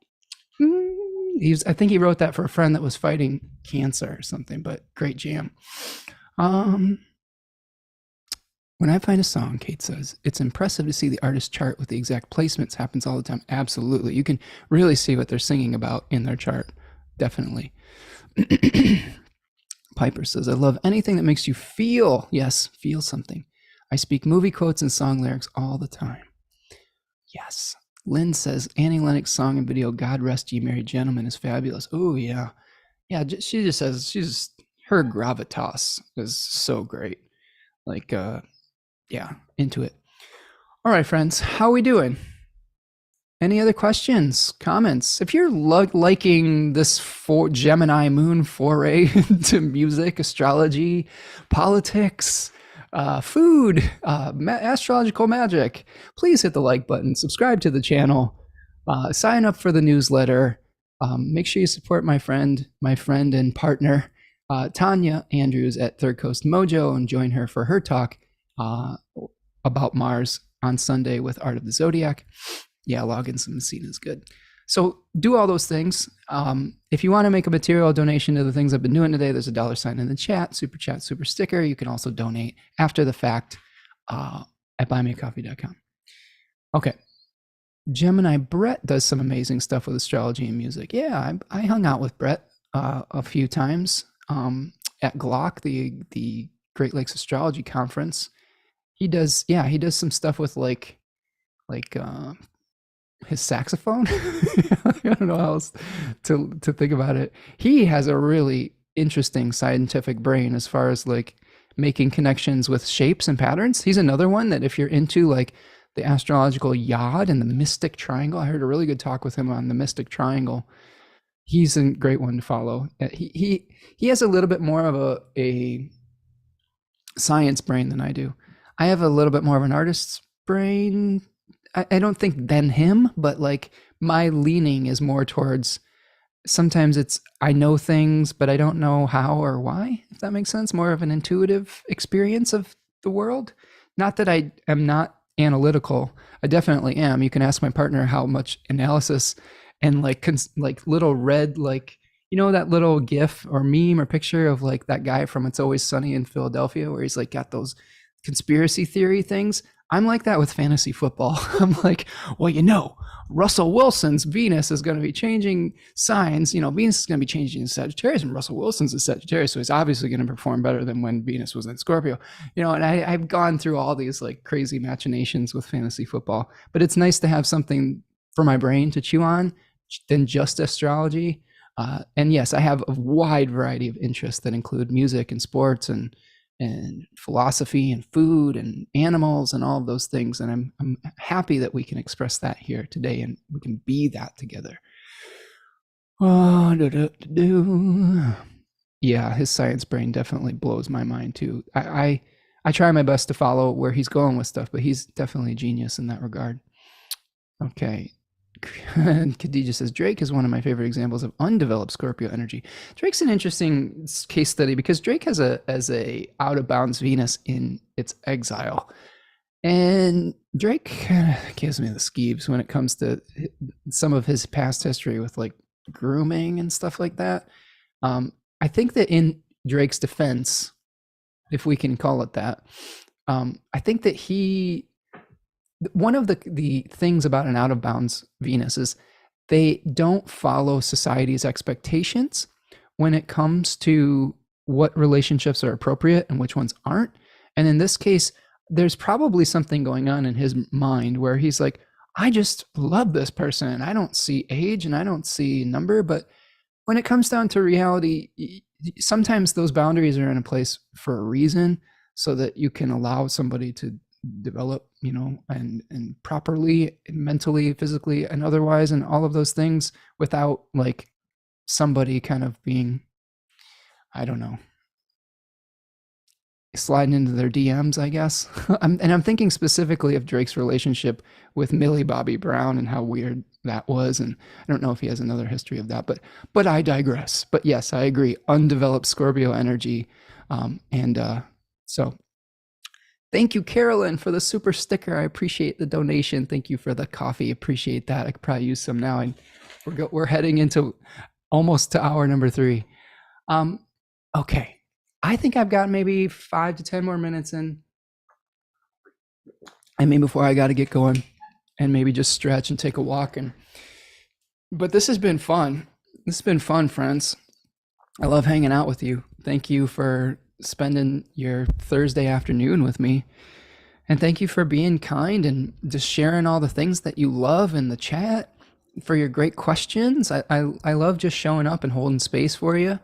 Speaker 1: I think he wrote that for a friend that was fighting cancer or something. But great jam. When I find a song, Kate says, it's impressive to see the artist chart with the exact placements. Happens all the time. Absolutely. You can really see what they're singing about in their chart. Definitely. Piper says, I love anything that makes you feel. Yes, feel something. I speak movie quotes and song lyrics all the time. Yes. Lynn says, Annie Lennox song and video, God Rest Ye Merry Gentlemen, is fabulous. Oh, yeah. Yeah, she just says, her gravitas is so great. Like, yeah, into it. All right, friends, how are we doing? Any other questions, comments? If you're liking this Gemini moon foray into music, astrology, politics, food, astrological magic, please hit the like button, subscribe to the channel, sign up for the newsletter. Make sure you support my friend and partner, Tanya Andrews at Third Coast Mojo, and join her for her talk about Mars on Sunday with Art of the Zodiac. Yeah, Loggins and Messina is good. So do all those things. If you want to make a material donation to the things I've been doing today, there's a $sign in the chat, super chat, super sticker. You can also donate after the fact at buymeacoffee.com. Okay. Gemini Brett does some amazing stuff with astrology and music. Yeah, I hung out with Brett a few times at Glock, the Great Lakes Astrology Conference. He does some stuff with like his saxophone. I don't know how else to think about it. He has a really interesting scientific brain as far as like making connections with shapes and patterns. He's another one that if you're into like the astrological yod and the mystic triangle, I heard a really good talk with him on the mystic triangle. He's a great one to follow. He has a little bit more of a science brain than I do. I have a little bit more of an artist's brain. I don't think than him, but like my leaning is more towards sometimes it's I know things, but I don't know how or why, if that makes sense. More of an intuitive experience of the world. Not that I am not analytical. I definitely am. You can ask my partner how much analysis and like little red, like, you know, that little GIF or meme or picture of like that guy from It's Always Sunny in Philadelphia where he's like got those conspiracy theory things. I'm like that with fantasy football. I'm like, well, Russell Wilson's Venus is going to be changing signs. Venus is going to be changing in Sagittarius, and Russell Wilson's a Sagittarius, so he's obviously going to perform better than when Venus was in Scorpio. And I've gone through all these like crazy machinations with fantasy football, but it's nice to have something for my brain to chew on than just astrology. And yes, I have a wide variety of interests that include music and sports and philosophy and food and animals and all of those things. And I'm happy that we can express that here today and we can be that together. Yeah, his science brain definitely blows my mind too. I try my best to follow where he's going with stuff, but he's definitely a genius in that regard. Okay. Khadija says, Drake is one of my favorite examples of undeveloped Scorpio energy. Drake's an interesting case study because Drake has a out of bounds Venus in its exile. And Drake kind of gives me the skeeves when it comes to some of his past history with like grooming and stuff like that. I think that in Drake's defense, if we can call it that, I think that one of the things about an out of bounds Venus is they don't follow society's expectations when it comes to what relationships are appropriate and which ones aren't. And in this case, there's probably something going on in his mind where he's like, I just love this person and I don't see age and I don't see number. But when it comes down to reality, sometimes those boundaries are in a place for a reason so that you can allow somebody to develop, and properly, mentally, physically, and otherwise, and all of those things without like somebody kind of being, I don't know, sliding into their DMs, I guess. I'm thinking specifically of Drake's relationship with Millie Bobby Brown and how weird that was. And I don't know if he has another history of that, but I digress. But yes, I agree. Undeveloped Scorpio energy. So thank you, Carolyn, for the super sticker. I appreciate the donation. Thank you for the coffee. Appreciate that. I could probably use some now. And we're heading into almost to hour number 3. Okay. I think I've got maybe 5 to 10 more minutes in. I mean, before I got to get going and maybe just stretch and take a walk. But this has been fun. This has been fun, friends. I love hanging out with you. Thank you for spending your Thursday afternoon with me. And thank you for being kind and just sharing all the things that you love in the chat, for your great questions. I love just showing up and holding space for you.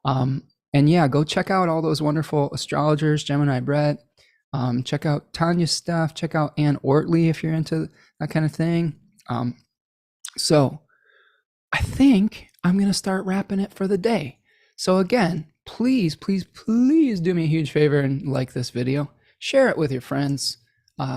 Speaker 1: And yeah, go check out all those wonderful astrologers, Gemini Brett. Check out Tanya's stuff. Check out Ann Ortley if you're into that kind of thing. So I think I'm going to start wrapping it for the day. So again, please, please, please do me a huge favor and like this video. Share it with your friends.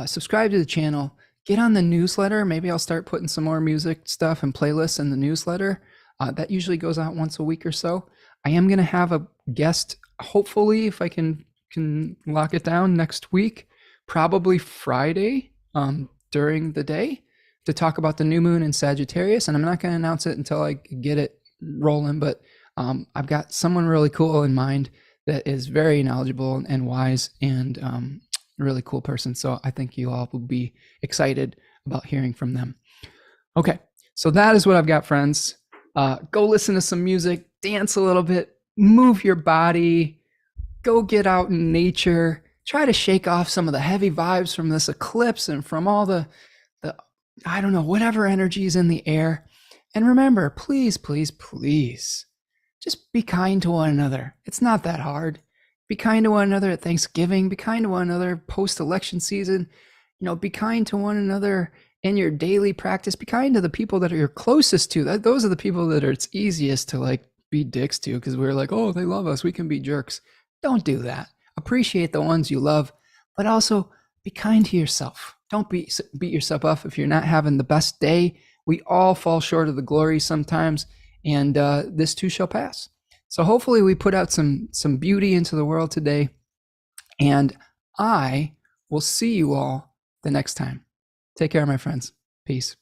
Speaker 1: Subscribe to the channel. Get on the newsletter. Maybe I'll start putting some more music stuff and playlists in the newsletter. That usually goes out once a week or so. I am going to have a guest, hopefully, if I can lock it down next week, probably Friday during the day, to talk about the new moon in Sagittarius. And I'm not going to announce it until I get it rolling, but I've got someone really cool in mind that is very knowledgeable and wise and a really cool person. So I think you all will be excited about hearing from them. Okay, so that is what I've got, friends. Go listen to some music, dance a little bit, move your body, go get out in nature, try to shake off some of the heavy vibes from this eclipse and from all the I don't know, whatever energy is in the air. And remember, please, please, please, just be kind to one another. It's not that hard. Be kind to one another at Thanksgiving. Be kind to one another post-election season. Be kind to one another in your daily practice. Be kind to the people that are you're closest to. Those are the people that are it's easiest to like be dicks to, because we're like, oh, they love us, we can be jerks. Don't do that. Appreciate the ones you love, but also be kind to yourself. Don't beat yourself up if you're not having the best day. We all fall short of the glory sometimes, and this too shall pass. So hopefully we put out some beauty into the world today, and I will see you all the next time. Take care, my friends. Peace.